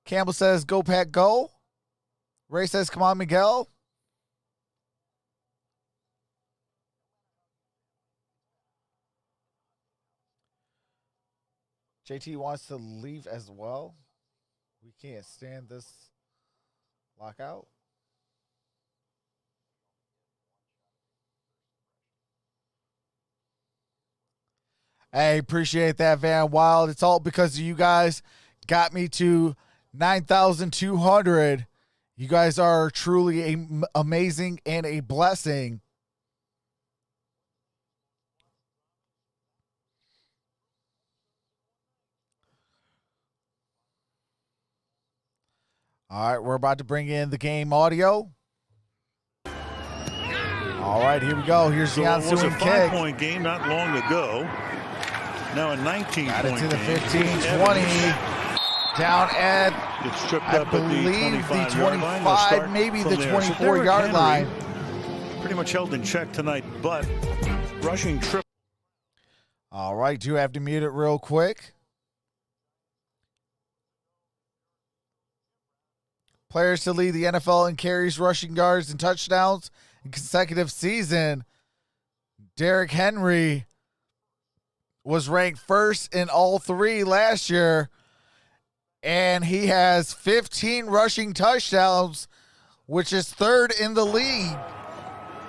Campbell says, go Pack, go. Ray says, come on, Miguel. JT wants to leave as well. We can't stand this lockout. Hey, appreciate that, Van Wild. It's all because of you guys. Got me to 9,200. You guys are truly amazing and a blessing. All right, we're about to bring in the game audio. All right, here we go. Here's the ensuing kick. It was a 5-point game not long ago. Now a 19-point game. Got it to the 15-20. Down at, it's tripped I up believe, at the 25, maybe the 24-yard line. Pretty much held in check tonight, but rushing trip. All right, do have to mute it real quick. Players to lead the NFL in carries, rushing yards, and touchdowns in consecutive season. Derrick Henry was ranked first in all three last year, and he has 15 rushing touchdowns, which is third in the league.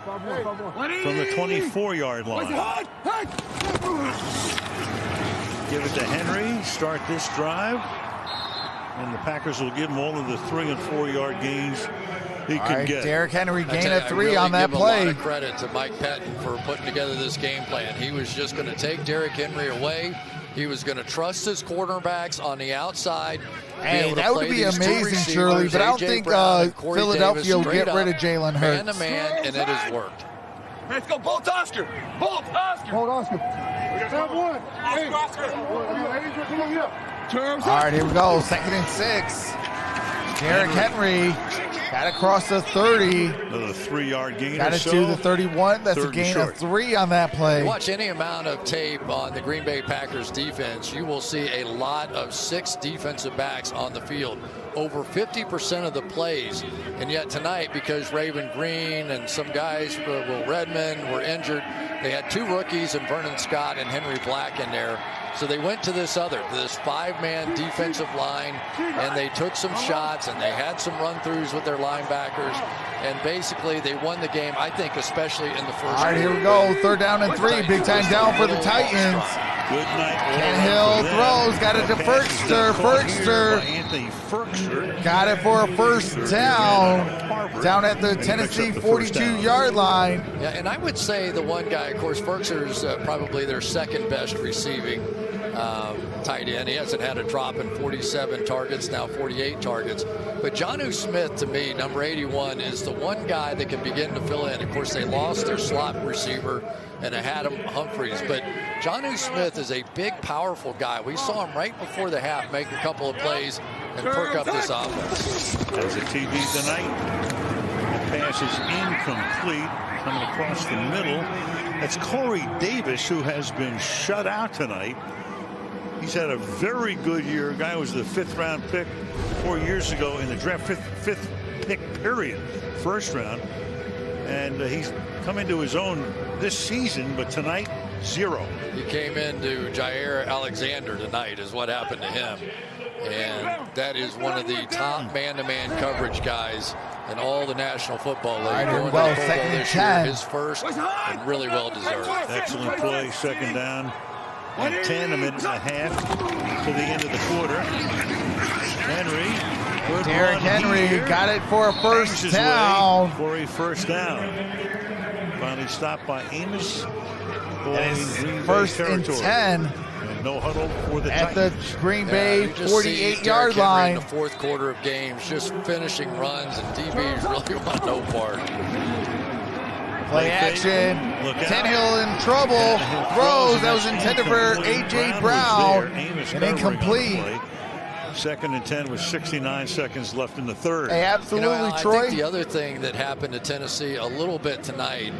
From the 24-yard line. Give it to Henry, start this drive. And the Packers will give him all of the 3- and 4-yard gains he can get. Derrick Henry gained a 3 really on that play. A lot of credit to Mike Patton for putting together this game plan. He was just going to take Derrick Henry away, He was going to trust his quarterbacks on the outside. Hey, that would be amazing, Shirley, but I don't think Philadelphia will get rid of Jalen Hurts. Man-to-man, and it has worked. Let's go, Bolt Oscar. Bolt Oscar. Hold Oscar. Turn one. Oscar. All right, here we go. 2nd and 6. Derrick Henry got across the 30. Another 3-yard gain. Got it to the 31. That's a gain of 3 on that play. You watch any amount of tape on the Green Bay Packers defense, you will see a lot of 6 defensive backs on the field. Over 50% of the plays. And yet tonight, because Raven Green and some guys, Will Redmond, were injured, they had 2 rookies and Vernon Scott and Henry Black in there. So they went to this 5-man defensive line, and they took some shots, and they had some run-throughs with their linebackers, and basically they won the game, I think, especially in the first. All right, here we go. 3rd down and 3. Big time down for the Titans. Good night. Tannehill throws. Got it to Ferkster. Got it for a first down. Down at the Tennessee 42-yard line. Yeah, and I would say the one guy, of course, Ferkster's probably their 2nd best receiving tight end. He hasn't had a drop in 47 targets, now 48 targets. But Jonnu Smith, to me, number 81, is the one guy that can begin to fill in. Of course, they lost their slot receiver and Adam Humphries. But Jonnu Smith is a big, powerful guy. We saw him right before the half make a couple of plays and perk up this offense. There's a TD tonight. The pass is incomplete. Coming across the middle. That's Corey Davis, who has been shut out tonight. He's had a very good year. Guy was the 5th round pick 4 years ago in the draft, fifth pick period, 1st round. And he's come into his own this season, but tonight, 0. He came into Jair Alexander tonight is what happened to him. And that is one of the top man-to-man coverage guys in all the National Football League. Right, going well, 2nd and 10. His first, and really well deserved. Excellent play, 2nd down and 10, a minute and a half to the end of the quarter. Henry. Derrick Henry got it for a first down. For a first down. Finally stopped by Amos. And it's 1st and 10. And no huddle for the at Titans. The Green Bay 48-yard line. In the 4th quarter of games, just finishing runs, and DBs really want no part. Play action. Tannehill in trouble. Throws. That was intended for A.J. Brown. And incomplete. 2nd and 10 with 69 seconds left in the 3rd. Hey, absolutely, Troy. I think the other thing that happened to Tennessee a little bit tonight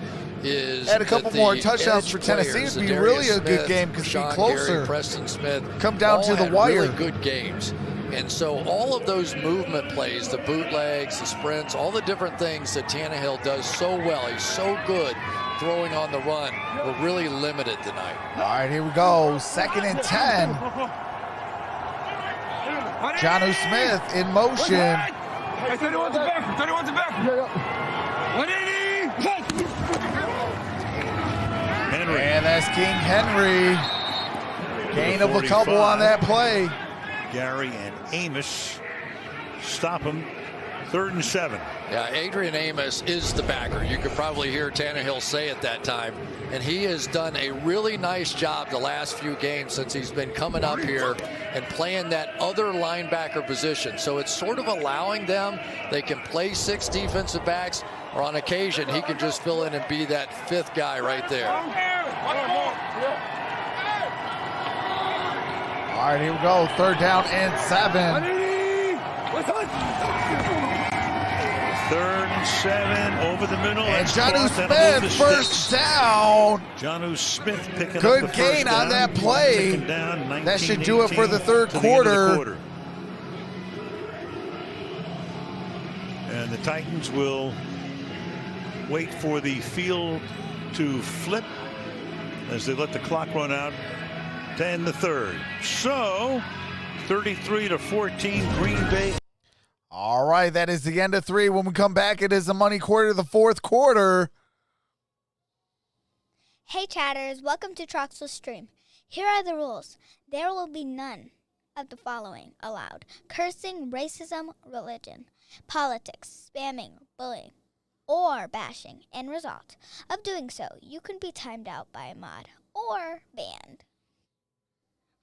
is add a couple more touchdowns for Tennessee. It'd be really a good game because it'd be closer. Gary, Preston Smith, come down to the wire. Really good games. And so all of those movement plays, the bootlegs, the sprints, all the different things that Tannehill does so well, he's so good throwing on the run, were really limited tonight. All right, here we go. 2nd and 10. Jonnu Smith in motion. 31's back. 31's back. 180. Henry. And that's King Henry. Gain of a couple on that play. Gary and Amos stop him. 3rd and 7. Yeah, Adrian Amos is the backer. You could probably hear Tannehill say at that time. And he has done a really nice job the last few games since he's been coming up here and playing that other linebacker position. So it's sort of allowing them, they can play 6 defensive backs, or on occasion he can just fill in and be that 5th guy right there. All right, here we go. 3rd down and 7. 3rd and 7 over the middle. And Jonnu Smith, first down. Jonnu Smith picking good up the gain first on down. that play. Down, that should do it for the 3rd quarter. And the Titans will wait for the field to flip as they let the clock run out to end the 3rd. So 33-14 Green Bay. All right, that is the end of 3. When we come back, it is the money quarter of the 4th quarter. Hey, chatters. Welcome to Troxel Stream. Here are the rules. There will be none of the following allowed: cursing, racism, religion, politics, spamming, bullying, or bashing. End result of doing so, you can be timed out by a mod or banned.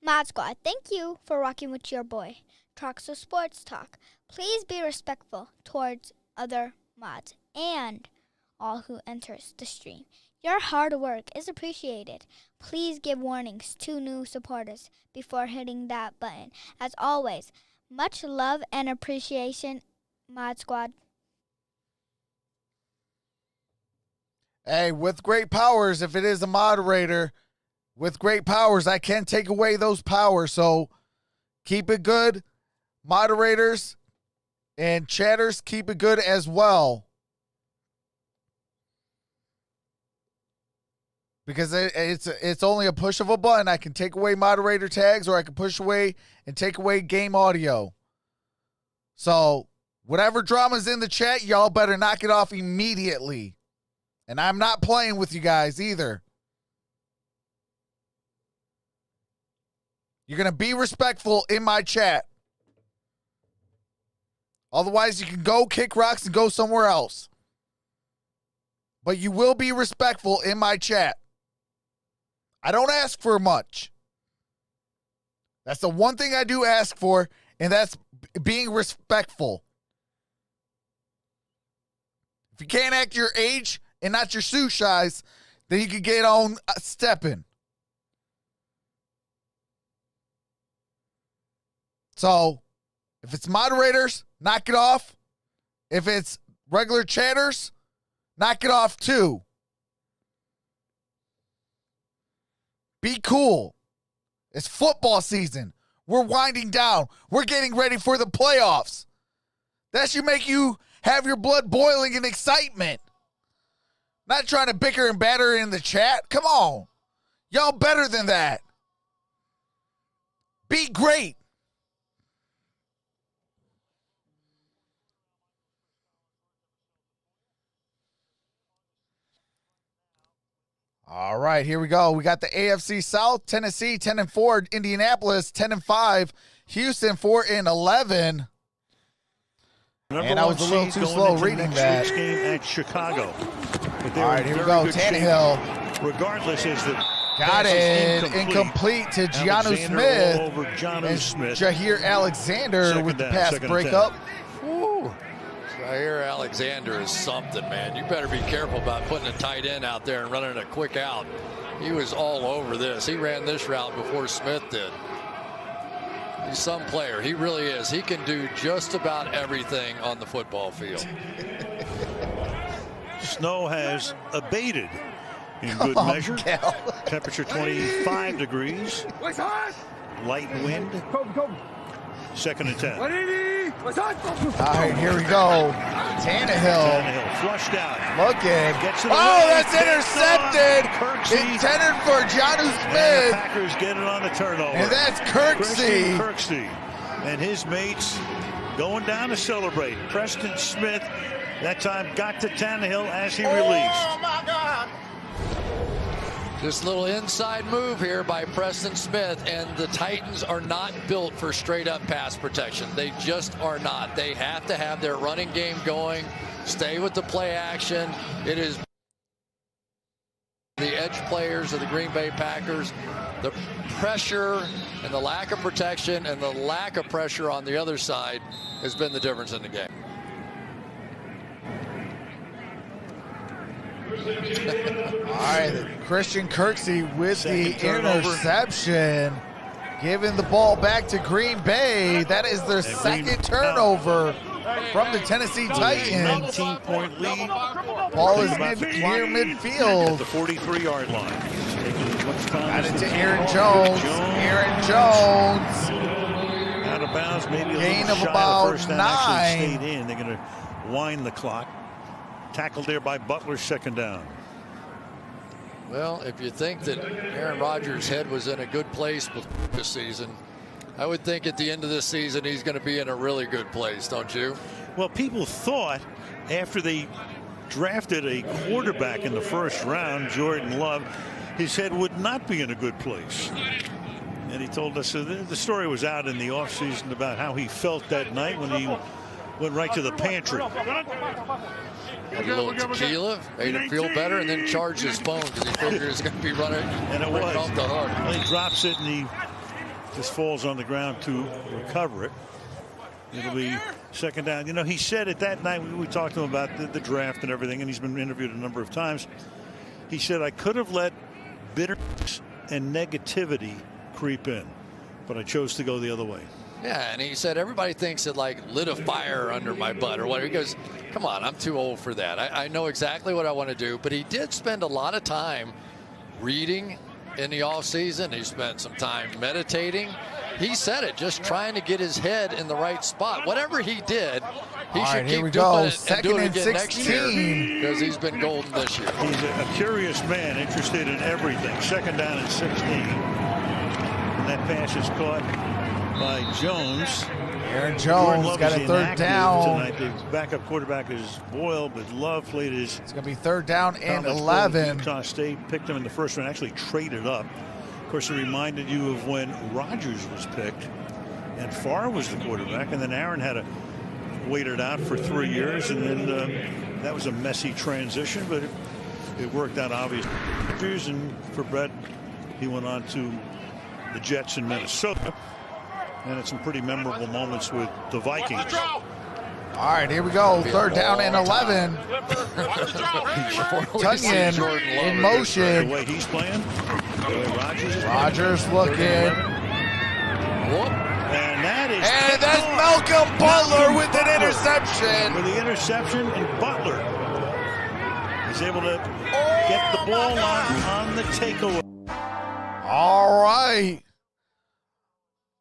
Mod Squad, thank you for rocking with your boy. Troxel Sports Talk. Please be respectful towards other mods and all who enters the stream. Your hard work is appreciated. Please give warnings to new supporters before hitting that button. As always, much love and appreciation, Mod Squad. Hey, with great powers, if it is a moderator, with great powers, I can take away those powers. So keep it good. Moderators and chatters, keep it good as well. Because it's only a push of a button. I can take away moderator tags, or I can push away and take away game audio. So whatever drama's in the chat, y'all better knock it off immediately. And I'm not playing with you guys either. You're going to be respectful in my chat. Otherwise, you can go kick rocks and go somewhere else. But you will be respectful in my chat. I don't ask for much. That's the one thing I do ask for, and that's being respectful. If you can't act your age and not your shoe size, then you can get on stepping. So, if it's moderators, knock it off. If it's regular chatters, knock it off too. Be cool. It's football season. We're winding down. We're getting ready for the playoffs. That should make you have your blood boiling in excitement. Not trying to bicker and batter in the chat. Come on. Y'all better than that. Be great. All right, here we go. We got the AFC South, Tennessee 10-4, Indianapolis 10-5, Houston 4-11. And I was a little too slow reading that. Game at Chicago. All right, here we go. Tannehill. Regardless, is the got it incomplete to Jonnu Smith. Over Jonnu Smith. Jair Alexander Second with the down, pass breakup. Jair Alexander is something, man. You better be careful about putting a tight end out there and running a quick out. He was all over this. He ran this route before Smith did. He's some player. He really is. He can do just about everything on the football field. Snow has abated in good measure. Temperature 25 degrees. Light wind. Second and 10. All right, here we go. Tannehill flushed out. Looking. Oh, that's intercepted. Intended for Jonnu Smith. And the Packers get it on the turnover. And that's Kirksey. And his mates going down to celebrate. Preston Smith that time got to Tannehill as he released. Oh, my God. This little inside move here by Preston Smith, and the Titans are not built for straight-up pass protection. They just are not. They have to have their running game going, stay with the play action. It is the edge players of the Green Bay Packers. The pressure and the lack of protection and the lack of pressure on the other side has been the difference in the game. All right, Christian Kirksey with the interception, giving the ball back to Green Bay. That is their second turnover from the Tennessee Titans. 19-point lead. Ball is near midfield. At the 43-yard line. Got it to Aaron Jones. Aaron Jones. Out of bounds, maybe a gain little of shy about the first down. 9. Actually stayed in. They're going to wind the clock. Tackled there by Butler, second down. Well, if you think that Aaron Rodgers' head was in a good place this season, I would think at the end of this season he's going to be in a really good place, don't you? Well, people thought after they drafted a quarterback in the first round, Jordan Love, his head would not be in a good place. And he told us the story was out in the offseason about how he felt that night when he went right to the pantry. A little tequila, made him feel better, and then charged his phone because he figured he was going to be running and it was off the hook. Well, he drops it and he just falls on the ground to recover it. It'll be second down. You know, he said it that night. We talked to him about the draft and everything, and he's been interviewed a number of times. He said, I could have let bitterness and negativity creep in, but I chose to go the other way. Yeah, and he said everybody thinks it like lit a fire under my butt or whatever. He goes, come on, I'm too old for that. I know exactly what I want to do. But he did spend a lot of time reading in the off season. He spent some time meditating. He said it, just trying to get his head in the right spot. Whatever he did, he should keep doing it and do it again next year, because he's been golden this year. He's a curious man, interested in everything. Second down and 16. And that pass is caught by Jones. Aaron Jones got a third down tonight. The backup quarterback is Boyle, but Love played his. It's going to be third down and 11. Utah State picked him in the first round, actually traded up. Of course, it reminded you of when Rodgers was picked and Farr was the quarterback, and then Aaron had to wait it out for 3 years, and then that was a messy transition, but it worked out obviously. And for Brett, he went on to the Jets in Minnesota, and had some pretty memorable moments with the Vikings. All right, here we go. Third down and 11. Tunyon in motion. The way he's playing. The way Rodgers looking. And that's Malcolm Butler with an interception. With the interception, and Butler is able to get the ball on the takeaway. All right.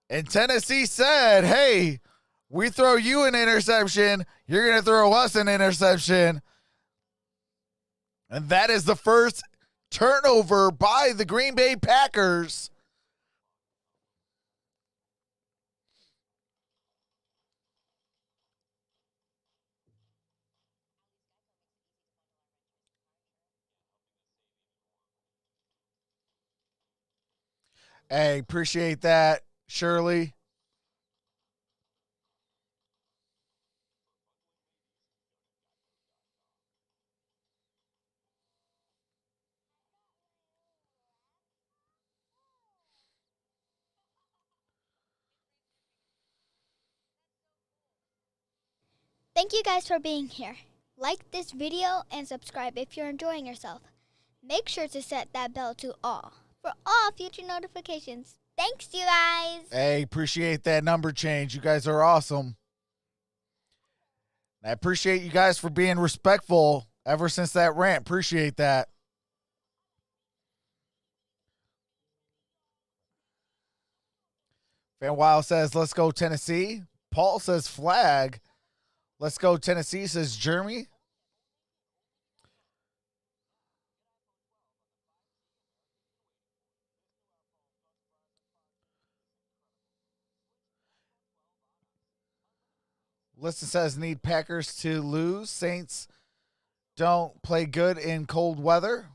And Tennessee said, hey, we throw you an interception, you're going to throw us an interception. And that is the first turnover by the Green Bay Packers. Hey, appreciate that, Shirley. Thank you guys for being here. Like this video and subscribe if you're enjoying yourself. Make sure to set that bell to all for all future notifications. Thanks, you guys. Hey, appreciate that number change. You guys are awesome. I appreciate you guys for being respectful ever since that rant. Appreciate that. Van Wild says, let's go Tennessee. Paul says flag. Let's go Tennessee, says Jeremy. Listen says need Packers to lose. Saints don't play good in cold weather.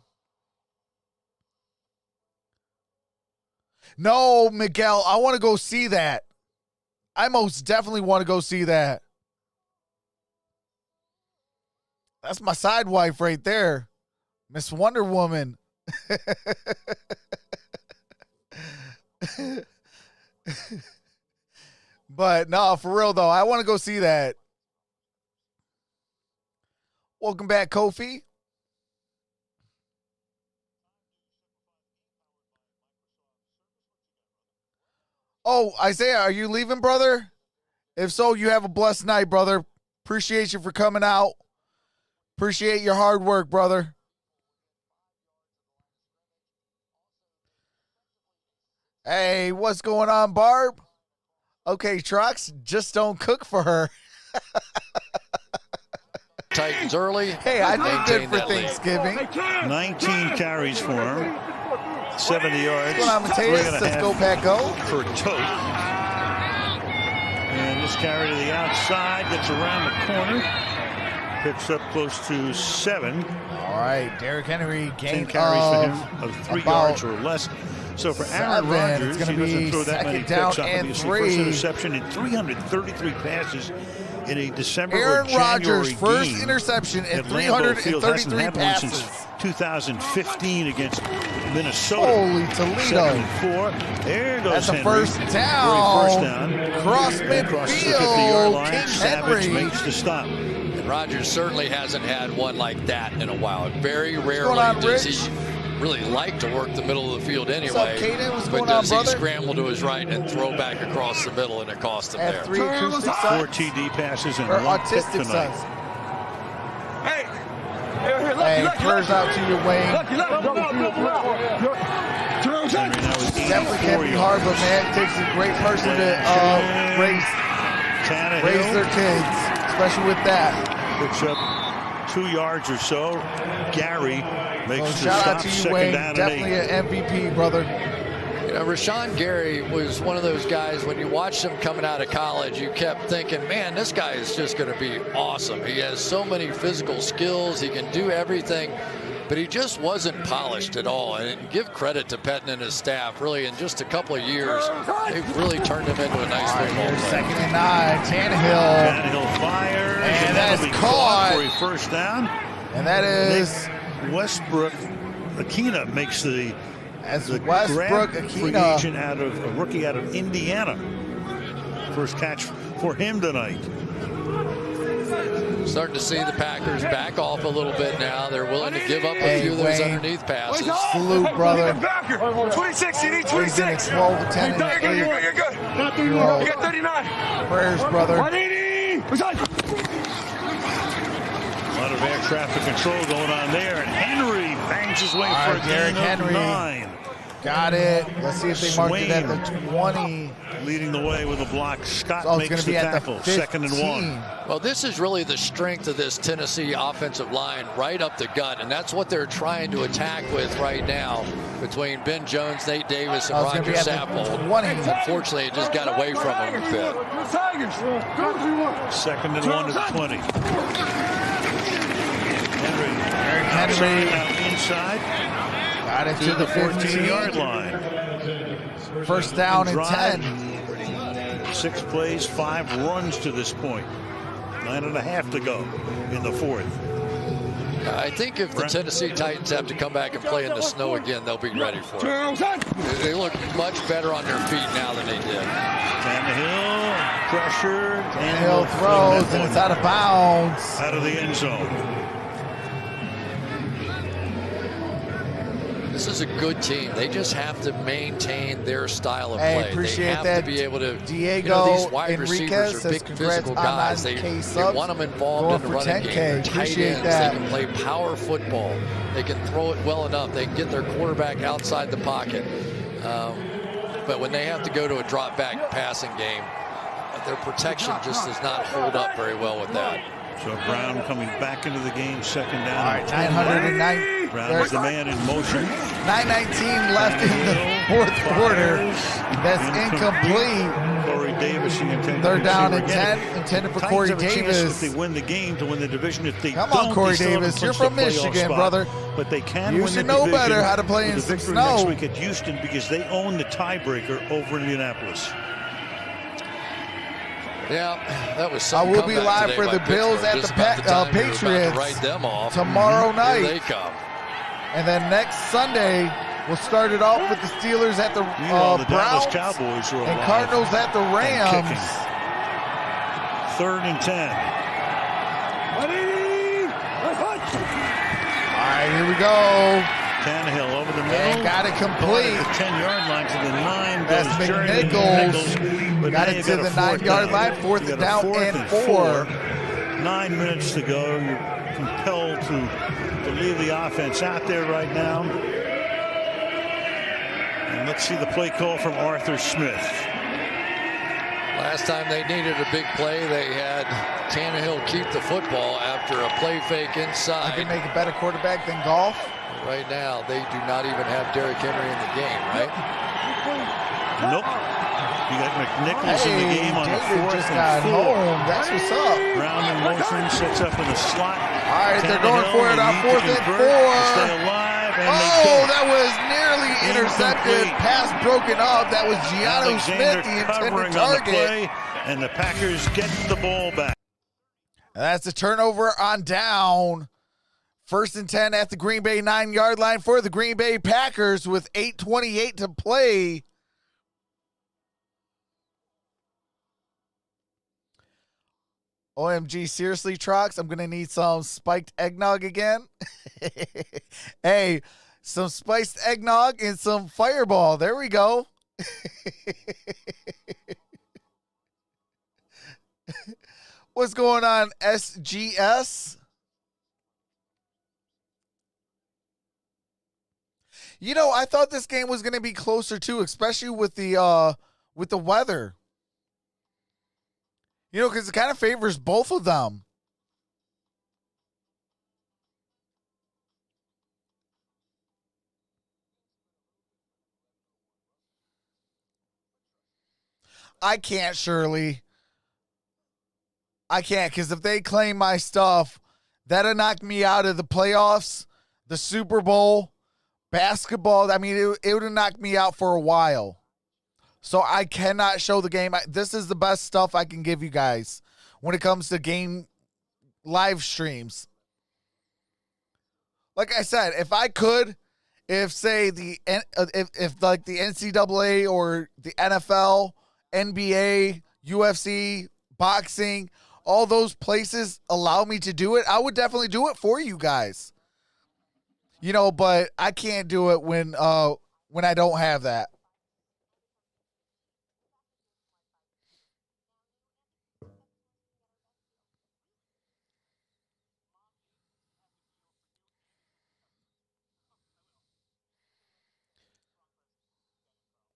No, Miguel, I want to go see that. I most definitely want to go see that. That's my side wife right there. Miss Wonder Woman. But no, for real though, I want to go see that. Welcome back, Kofi. Oh, Isaiah, are you leaving, brother? If so, you have a blessed night, brother. Appreciate you for coming out. Appreciate your hard work, brother. Hey, what's going on, Barb? Okay, Trucks, just don't cook for her. Titans early. Hey, I did good for Thanksgiving. 19 carries for him. 70 yards. What's going on, Mateus? Let's go, Pack Go. For Tote. And this carry to the outside, gets around the corner. Picks up close to 7. All right, Derrick Henry gained 10 carries for him of 3 yards or less. So for Aaron Rodgers, he doesn't throw that many picks up. It'll be his first interception in 333 passes in a December Aaron or January Rodgers' first game interception in at Lambeau Field. Hasn't 333 had one passes. since 2015 against Minnesota. Holy Toledo. 7-4. There goes That's a Henry. first down. First down. Cross Across the 50-yard midfield. line. King Savage Henry. makes the stop. And Rodgers certainly hasn't had one like that in a while. Very going rarely on, does Rich? he really like to work the middle of the field anyway. What's up, Kaden? What's but going on, does he brother? scramble to his right and throw back across the middle, and it cost him At there. 3 acoustic 4 sons. TD passes and Or 1 pick autistic tonight. sons. Hey, prayers out to you, Wayne. Henry now with Definitely 84 can be hard, but man, it takes a great person to raise Tannehill their kids, especially with that. picks up 2 yards or so. Gary makes So the shout stop. out to you, Second Wayne. down and Definitely 8. an MVP, brother. You know, Rashawn Gary was one of those guys, when you watched him coming out of college, you kept thinking, man, this guy is just going to be awesome. He has so many physical skills. He can do everything, but he just wasn't polished at all. And give credit to Pettin and his staff. Really, in just a couple of years, they've really turned him into a nice football player. Second and 9, Tannehill. Tannehill fires. And that'll that's be caught. for a first down. And that is Westbrook Akina makes the Westbrook free Akina. agent out of a rookie out of Indiana. First catch for him tonight. Starting to see the Packers back off a little bit now. They're willing to give up a few of those Wayne. underneath passes. Salute, brother. 26, you need He's 26. in a 12 to 10 in the You're good. You got 39. Prayers, brother. 180. A lot of air traffic control going on there, and Henry bangs his way All for right, a Derrick gain of Henry. 9. Got it. Let's see if they marked it at the 20. Leading the way with a block. Scott So it's makes going to the be at the tackle. 15. Second and 1. Well, this is really the strength of this Tennessee offensive line, right up the gut, and that's what they're trying to attack with right now between Ben Jones, Nate Davis, and Oh, it's gonna Roger be at the Saffold. 20. Unfortunately, it just got away from him a bit. Second and 1 at 20. Henry. Out inside Got it to to the the 14-yard 15. line. First down and Drive. 10. 6 plays, 5 runs to this point. 9.5 to go in the 4th. I think if the Tennessee Titans have to come back and play in the snow again, they'll be ready for it. They look much better on their feet now than they did. Tannehill, pressure. Tannehill throws, and it's out of bounds. Out of the end zone. This is a good team. They just have to maintain their style of Hey, play. appreciate they have that. to be able to. Diego these wide Enriquez receivers are says big congrats physical on guys. They 9K you subs. want them involved Going in the for running 10K. game. They're tight Appreciate ends. that. They can play power football. They can throw it well enough. They can get their quarterback outside the pocket. But when they have to go to a drop back passing game, their protection just does not hold up very well with that. So Brown coming back into the game, second down. All right, 909. Brown is the man in motion. 9:19 left in the fourth quarter. That's incomplete. Corey Davis, the intended They're down at receiver. 10, Again, intended for Titans Corey have a chance Davis. if they win the game to win the division. If they Come don't, on, Corey they still have a Davis. You're clinch from the playoff Michigan, spot. brother. But they can You win the should know division better how to play with in a victory snow. next week at Houston because they own the tiebreaker over Indianapolis. Yeah, that was I some will be comeback live today for by the Bills Pittsburgh. at Just the about time we were about to Patriots write them off. tomorrow night. Here they come. And then next Sunday, we'll start it off with the Steelers at the Meanwhile, the Dallas Browns Cowboys are and alive Cardinals at the and Rams. kicking. 3rd and 10. All right, here we go. Tannehill over the middle. And got it complete. At the 10-yard line to the 9. That's goes Journey. McNichols. But Got now it you to got the a 9-yard line. down. Fourth You got a down fourth and 4. 9 minutes to go. You're compelled to leave the offense out there right now. And let's see the play call from Arthur Smith. Last time they needed a big play, they had Tannehill keep the football after a play fake I inside. can make a better quarterback than golf. Right now, they do not even have Derrick Henry in the game, right? Nope. You got McNichols in the game on the David 4th just and got 4. home. That's what's up. Brown in motion, sets up in the slot. All right, they're going for it on Tannehill, 4th they and need to 4. convert to stay alive, and they Oh, don't. that was nearly intercepted. Incomplete. Pass broken up. That was Gianno Alexander Smith, the covering intended on the target. play, and the Packers get the ball back. And that's a turnover on down. 1st and 10 at the Green Bay 9-yard line for the Green Bay Packers with 8:28 to play. OMG, seriously, Trox, I'm going to need some spiked eggnog again. Hey, some spiced eggnog and some Fireball. There we go. What's going on, SGS? You know, I thought this game was going to be closer too, especially with the weather. You know, because it kind of favors both of them. I can't, Shirley. I can't, because if they claim my stuff, that'll knock me out of the playoffs, the Super Bowl, basketball. I mean, it would have knocked me out for a while. So I cannot show the game. This is the best stuff I can give you guys when it comes to game live streams. Like I said, if I could, if say if like the NCAA or the NFL, NBA, UFC, boxing, all those places allow me to do it, I would definitely do it for you guys. You know, but I can't do it when I don't have that.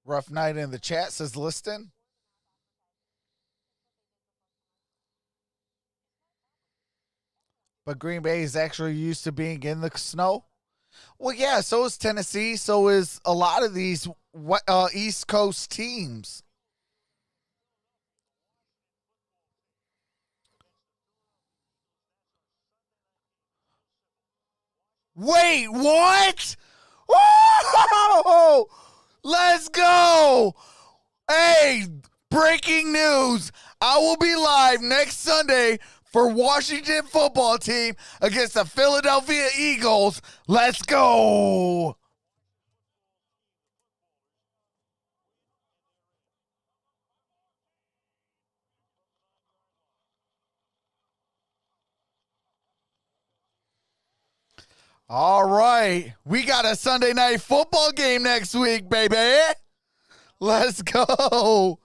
Rough Night in the chat says Liston. But Green Bay is actually used to being in the snow. Well, yeah, so is Tennessee. So is a lot of these East Coast teams. Wait, what? Whoa! Let's go! Hey, breaking news. I will be live next Sunday for Washington football team against the Philadelphia Eagles. Let's go! All right. We got a Sunday night football game next week, baby. Let's go.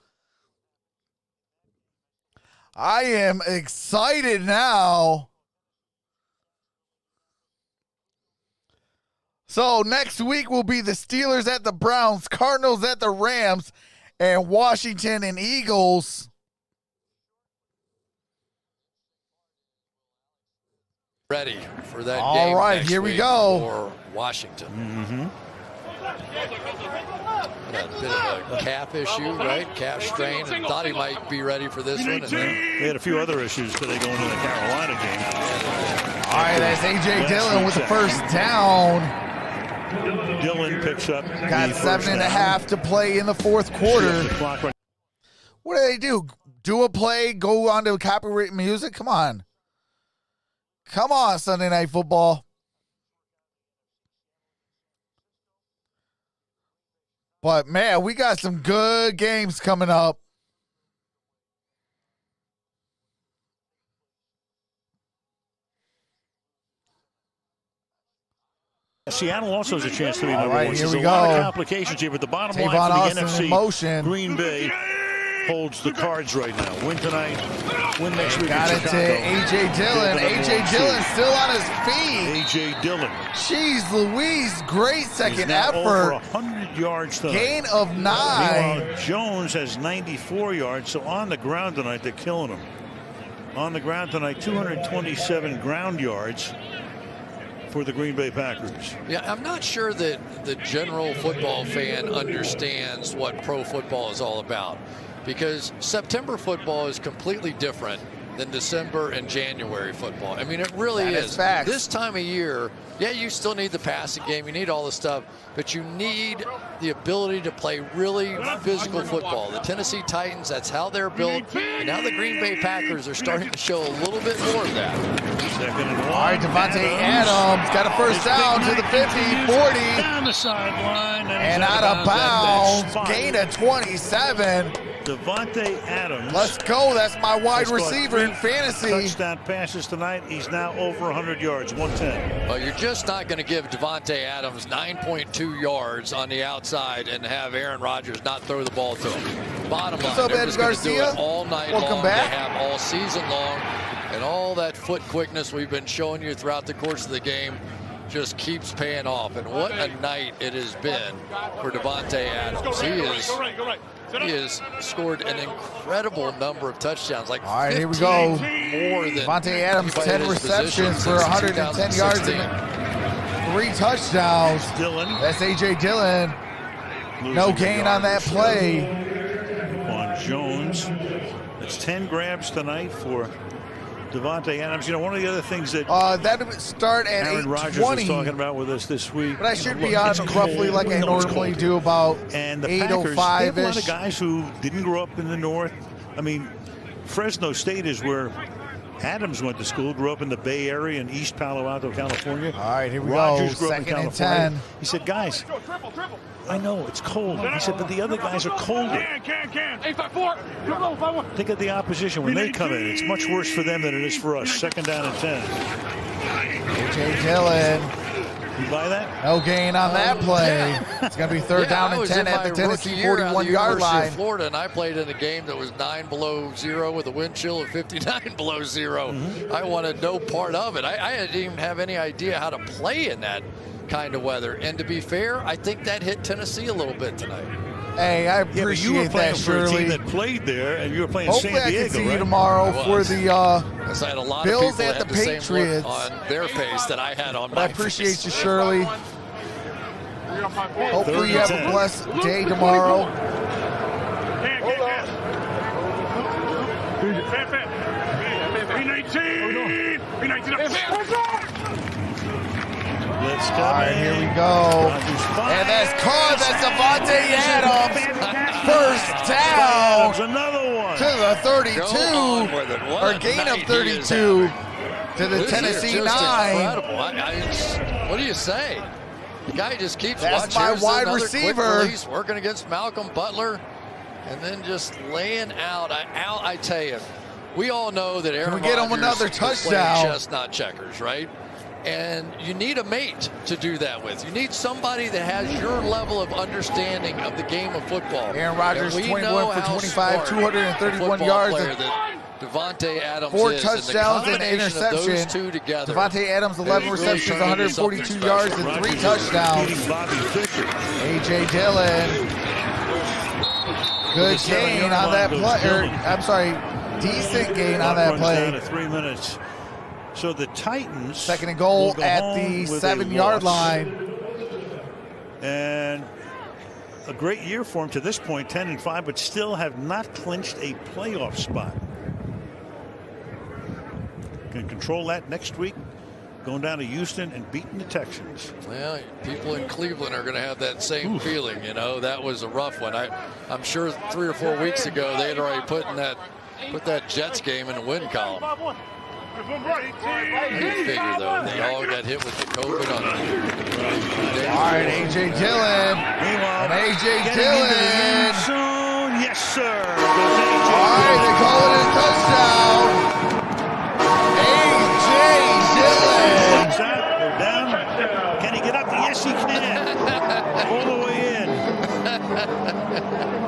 I am excited now. So next week will be the Steelers at the Browns, Cardinals at the Rams, and Washington and Eagles. Ready for that game. All right, next here we week go. For Washington. Had a bit of a calf issue, right? Calf strain, and thought he might be ready for this one. And then they had a few other issues today going into the Carolina game. All right, that's A.J. Dillon with the first down. Dillon picks up. Got 7.5 to play in the fourth quarter. What do? Do a play, go on to copyright music? Come on. Come on, Sunday Night Football. But, man, we got some good games coming up. Seattle also has a chance to be number one. Here Here we we go. A lot go. of complications here, but the bottom Tavon line for the Austin NFC, in motion. Green Bay holds the cards right now. Win tonight, win next week. Got in it to Chicago. A.J. Dillon. A.J. Dillon still on his feet. A.J. Dillon. Jeez Louise, great second He's now effort. over 100 yards tonight. Gain of 9. Meanwhile, Jones has 94 yards, so on the ground tonight, they're killing him. On the ground tonight, 227 ground yards for the Green Bay Packers. Yeah, I'm not sure that the general football fan understands what pro football is all about, because September football is completely different than December and January football. I mean, it really That is facts. This time of year, Yeah, you still need the passing game. You need all the stuff, but you need the ability to play really physical football. The Tennessee Titans, that's how they're built, and now the Green Bay Packers are starting to show a little bit more of that. All right, Davante Adams got a first down to the 50, 40. Down the sideline. And out of bounds. Gain of 27. Davante Adams. Let's go. That's my wide receiver in fantasy. Touchdown passes tonight. He's now over 100 yards, 110. Well, you're just not going to give Davante Adams 9.2 yards on the outside and have Aaron Rodgers not throw the ball to him. Bottom line, they're just going to do it all night long. They have all season long. And all that foot quickness we've been showing you throughout the course of the game just keeps paying off. And what a night it has been for Davante Adams. He has scored an incredible number of touchdowns, like all right, here we go. More than Davante Adams, 10 receptions for 110 yards and 3 touchdowns. That's A.J. Dillon. No gain on that play. On Jones. It's 10 grabs tonight for Davante Adams. You know, one of the other things that that would start at 8:20. Aaron Rodgers was talking about with us this week. But I should be on roughly like I normally do, about 8:05-ish. They have a lot of guys who didn't grow up in the north. I mean, Fresno State is where Adams went to school, grew up in the Bay Area in East Palo Alto, California. All right, here we Rodgers go. Grew up in Second and California. 10. He said, guys, I know it's cold. He said, but the other guys are colder. Can. 854. Think of the opposition when they come in. It's much worse for them than it is for us. Second down and 10. A.J. Dillon. You buy that? No gain on that play. It's going to be third down and 10 at the Tennessee 41-yard line. Florida, and I played in a game that was 9 below 0 with a wind chill of 59 below 0. I wanted no part of it. I didn't even have any idea how to play in that kind of weather. And to be fair, I think that hit Tennessee a little bit tonight. Hey, I appreciate you were playing that, for a team Shirley. that played there, and you were playing Hopefully San Diego, I can see right? you tomorrow for the I had a lot Bills of people at that the had the Patriots. same look on their face that I had on But my I appreciate face. you, Shirley. Hopefully you have a blessed day tomorrow. Let's go. All right, here we go. And that's caught. That's Davante Adams. First down Another one. to the 32. Or gain of 32 to the Tennessee 9. Incredible. What do you say? The guy just keeps That's watching. my Here's wide another receiver. quick release, working against Malcolm Butler, and then just laying out. I tell you, we all know that Aaron Can we get him Rodgers another is playing touchdown? chestnut checkers, right? And you need a mate to do that with. You need somebody that has your level of understanding of the game of football. Aaron Rodgers, And we 21 know for how 25, smart 231 a yards. football player that Davante Adams 4 is. touchdowns and and the interception. combination of those two together. Davante Adams, 11 really receptions, turned into 142 something yards, special. and 3 touchdowns. Bobby Fischer. A.J. Dillon. Good gain on that play. I'm sorry, decent gain on that Runs play. down to 3 minutes. So the Titans. Second and goal will go at home the with a 7-yard loss. line. And a great year for him to this point, 10-5, but still have not clinched a playoff spot. Can control that next week, going down to Houston and beating the Texans. Well, people in Cleveland are going to have that same feeling. You know, that was a rough one. I'm sure 3 or 4 weeks ago they had already put that Jets game in the win column. You figure though, they all got hit with the COVID on them. All right, A.J. Dillon. Meanwhile, And A.J. getting Dillon. into the end zone. Yes, sir. All right, they call it a touchdown. A.J. Dillon. They're down. Can he get up? Yes, he can. All the way in.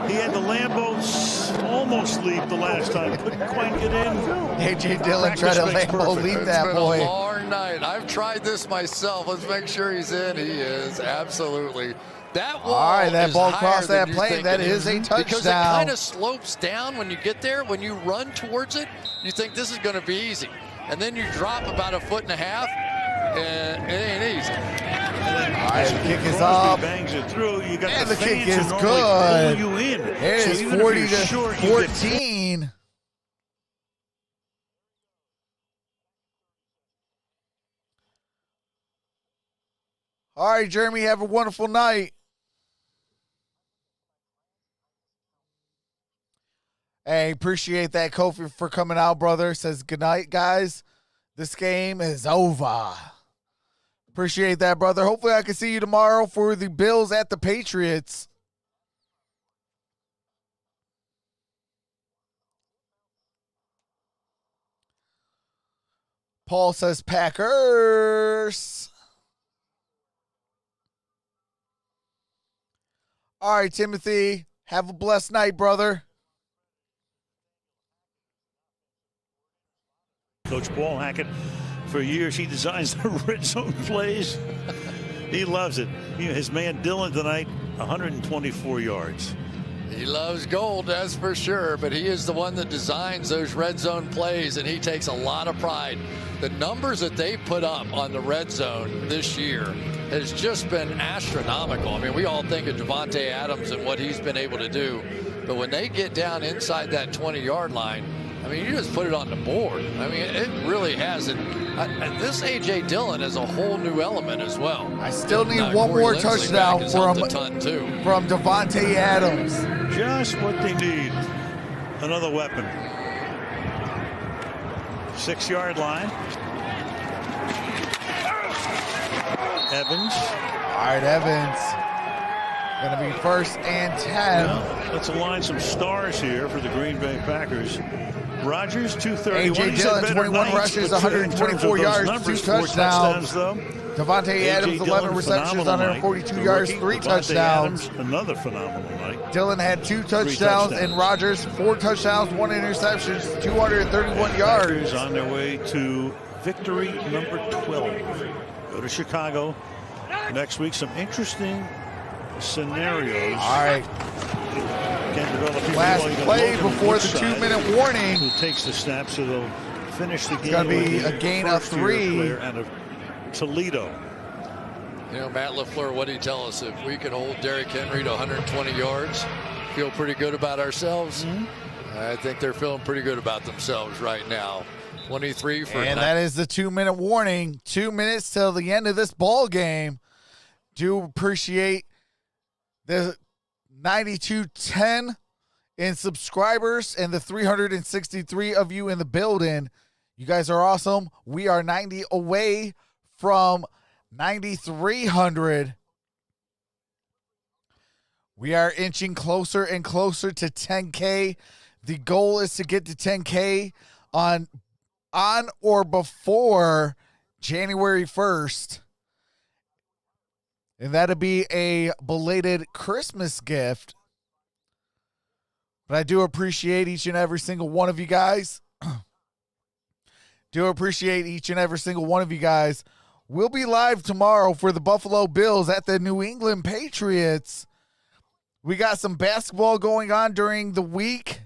He had the Lambos almost leap the last time. Couldn't quite get in. A.J. Dillon tried to Lambo leap that boy. It's been a long night. I've tried this myself. Let's make sure he's in. He is, absolutely. That wall All right, that is ball higher crossed than that you plane. think That it is a Because it touchdown. kind of slopes down when you get there. When you run towards it, you think this is going to be easy. And then you drop about 1.5 feet, and it ain't easy. All right, the kick is up. Bangs it through. You got And the the kick fans is who normally good. pull you in. It So is even if 40 you're to short, you get 14. All right, Jeremy, have a wonderful night. Hey, appreciate that, Kofi, for coming out, brother. Says, good night, guys. This game is over. Appreciate that, brother. Hopefully I can see you tomorrow for the Bills at the Patriots. Paul says Packers. All right, Timothy. Have a blessed night, brother. Coach Paul Hackett, for years, he designs the red zone plays. He loves it. His man Dylan tonight, 124 yards. He loves gold, that's for sure, but he is the one that designs those red zone plays, and he takes a lot of pride. The numbers that they put up on the red zone this year has just been astronomical. I mean, we all think of Devontae Adams and what he's been able to do, but when they get down inside that 20-yard line, I mean, you just put it on the board. I mean, it really has. And this A.J. Dillon is a whole new element as well. I still need one more touchdown from Devontae Adams. Just what they need. Another weapon. 6-yard line. Evans. All right, Evans. Going to be 1st and 10. Well, let's align some stars here for the Green Bay Packers. Rodgers, 231. A.J. Dillon, 21 rushes, 124 yards, 2 touchdowns. Devontae Adams, 11 receptions, 142 yards, 3 touchdowns. Another phenomenal night. Dillon had 2 touchdowns, and Rodgers 4 touchdowns, 1 interception, 231 yards. Packers on their way to victory number 12. Go to Chicago next week. Some interesting scenarios. All right. Last play before the 2-minute warning. Who takes the snap, so they'll finish the game. It's going to be a gain of 3. Out of Toledo. You know, Matt LaFleur, what did he tell us? If we can hold Derrick Henry to 120 yards, feel pretty good about ourselves. I think they're feeling pretty good about themselves right now. 23 for and that is the 2-minute warning. 2 minutes till the end of this ball game. Do appreciate the 9210 in subscribers and the 363 of you in the building. You guys are awesome. We are 90 away from 9,300. We are inching closer and closer to 10K. The goal is to get to 10K on or before January 1st. And that'll be a belated Christmas gift. But I do appreciate each and every single one of you guys. Do appreciate each and every single one of you guys. We'll be live tomorrow for the Buffalo Bills at the New England Patriots. We got some basketball going on during the week.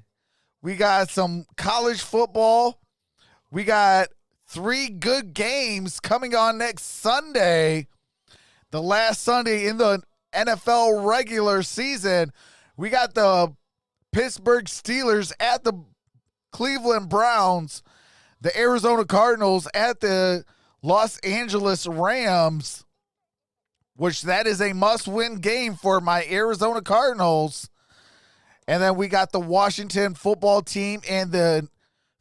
We got some college football. We got 3 good games coming on next Sunday. The last Sunday in the NFL regular season. We got the Pittsburgh Steelers at the Cleveland Browns. The Arizona Cardinals at the Los Angeles Rams, which that is a must-win game for my Arizona Cardinals. And then we got the Washington football team and the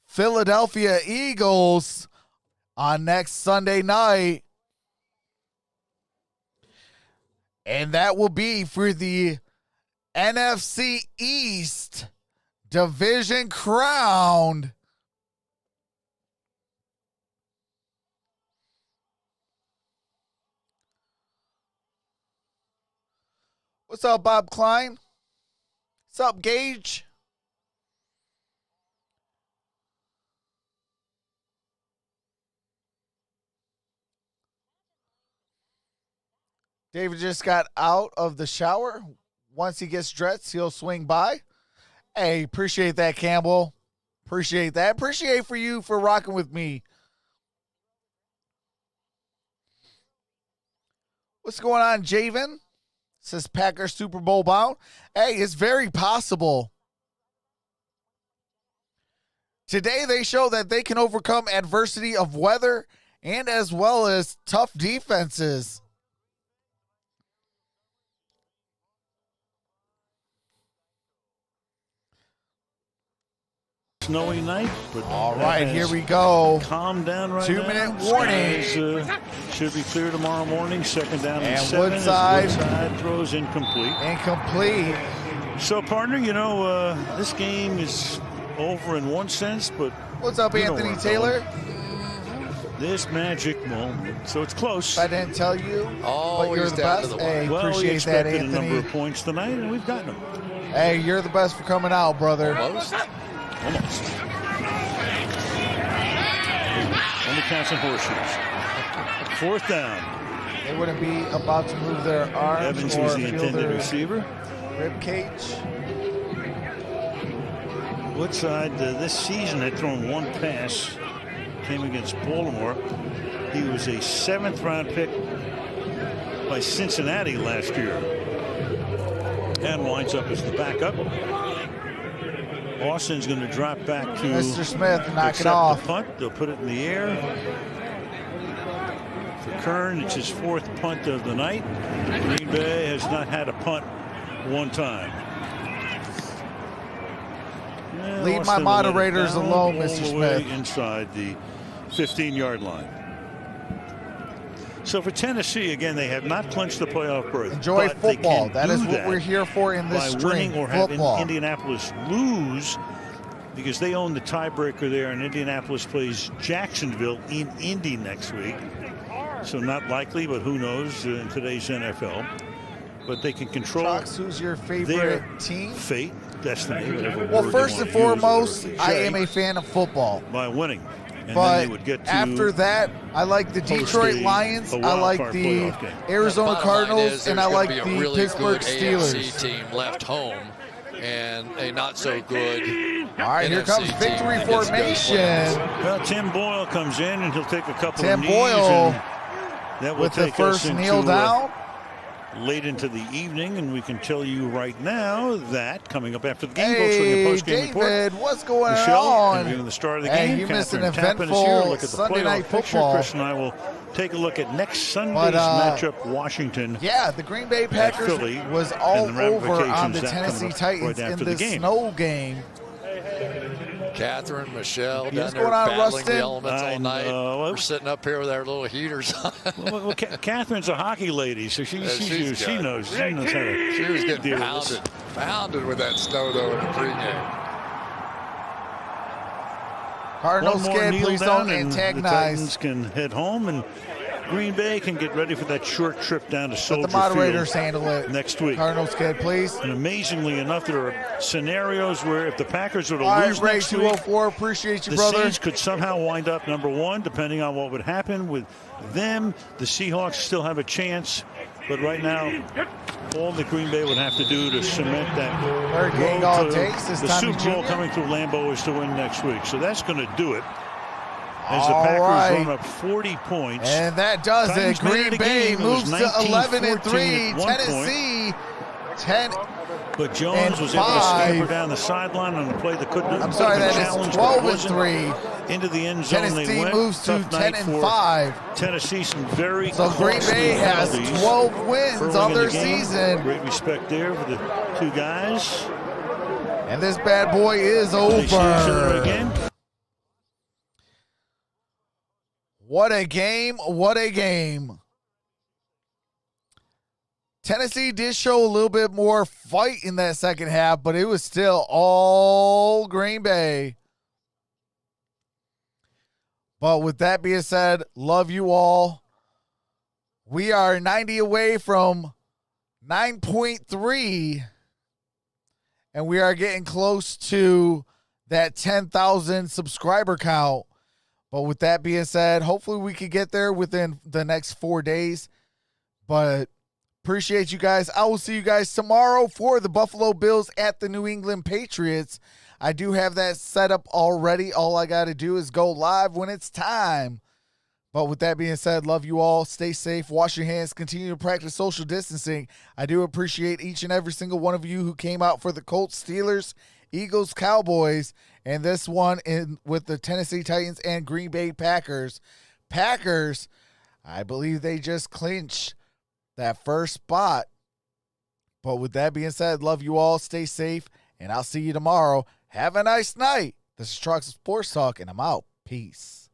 Philadelphia Eagles on next Sunday night. And that will be for the NFC East division crown. What's up, Bob Klein? What's up, Gage? David just got out of the shower. Once he gets dressed, he'll swing by. Hey, appreciate that, Campbell. Appreciate that. Appreciate for you for rocking with me. What's going on, Javen? Says Packers Super Bowl bound. Hey, it's very possible. Today they show that they can overcome adversity of weather and as well as tough defenses. snowy night. But all right, here we go. Calm down right 2-minute now. warning. Should be clear tomorrow morning. Second down and 7. Woodside throws incomplete. Incomplete. So, partner, this game is over in one sense, but what's up, Anthony Taylor? This magic moment. So it's close. I didn't tell you, but you're the best. Hey, well, appreciate we expected that, Anthony. a number of points tonight, and we've gotten them. Hey, you're the best for coming out, brother. Almost. Only counts in horseshoes. 4th down. They wouldn't be about to move their arms. Evans or was the feel intended their receiver. Rib cage. Woodside this season had thrown one pass. Came against Baltimore. He was a 7th round pick by Cincinnati last year. And winds up as the backup. Austin's going to drop back to Mr. Smith, knock it the off. punt. They'll put it in the air. For Kern, it's his 4th punt of the night. Green Bay has not had a punt one time. Leave my moderators alone, Mr. Smith. Inside the 15-yard line. So for Tennessee, again, they have not clinched the playoff berth. Enjoy football. That is what we're here for in this by stream. Winning or football. having Indianapolis lose, because they own the tiebreaker there, and Indianapolis plays Jacksonville in Indy next week. So not likely, but who knows in today's NFL. But they can control Chucks, who's your favorite team? Fate, destiny, whatever. Well, first and foremost, I am a fan of football. By winning. And but then they would get to after that, I like the Detroit Lions, I like the Arizona Cardinals, and I like the really Pittsburgh Steelers. AFC team left home and a not so good. All right, here comes victory formation. Well, Tim Boyle comes in and he'll take a couple Tim of knees. Boyle That will with the take first us into, kneel down. Late into the evening, and we can tell you right now that coming up after the game, hey, post-game David, report. what's going Michelle, on? Interviewing the start of the hey, game. you missed an Catherine Tappan is eventful here. Look at the Sunday night playoff picture. football. Chris and I will take a look at next Sunday's matchup, Washington. Yeah, the Green Bay Packers Philly, was all and the over on the ramifications that Tennessee coming up Titans right in after the the game. snow game. Catherine, Michelle, What's down there going on, battling Rustin? the elements all night. We're sitting up here with our little heaters on. Well, Catherine's a hockey lady, so she knows how to. She was getting deal with this. pounded with that snow though in the pregame. Cardinals One more kid, kneel please down don't and antagonize. The Titans can head home, and Green Bay can get ready for that short trip down to Soldier Let the moderators Field handle it. next week. Cardinals kid, please. And amazingly enough, there are scenarios where if the Packers were to All right, lose Ray next 204, appreciate you, week, brother. the Saints could somehow wind up number 1, depending on what would happen with them. The Seahawks still have a chance, but right now, all that Green Bay would have to do to cement that Hurricane road all to takes is the Tommy Super Bowl Jr. coming through Lambeau is to win next week. So that's going to do it. As the All Packers right. run up 40 points. And that does Titans it. made Green it a Bay game. It was moves to 11-3. 19-14 at one Tennessee 10. But Jones was able to scamper down the sideline on the play that couldn't. I'm sorry, that is 12-3 into the end zone. Tennessee they went. moves to Tough night 10-5. for Tennessee, some very So Green Bay has penalties 12 wins early on in the their game. season. Great respect there for the two guys. And this bad boy is They see each other over. again. What a game. What a game. Tennessee did show a little bit more fight in that second half, but it was still all Green Bay. But with that being said, love you all. We are 90 away from 9.3, and we are getting close to that 10,000 subscriber count. But with that being said, hopefully we could get there within the next 4 days. But appreciate you guys. I will see you guys tomorrow for the Buffalo Bills at the New England Patriots. I do have that set up already. All I got to do is go live when it's time. But with that being said, love you all. Stay safe. Wash your hands. Continue to practice social distancing. I do appreciate each and every single one of you who came out for the Colts, Steelers, Eagles, Cowboys, and this one in with the Tennessee Titans and Green Bay Packers. Packers, I believe they just clinched that first spot. But with that being said, love you all. Stay safe, and I'll see you tomorrow. Have a nice night. This is Trucks Sports Talk, and I'm out. Peace.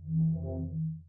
Thank you.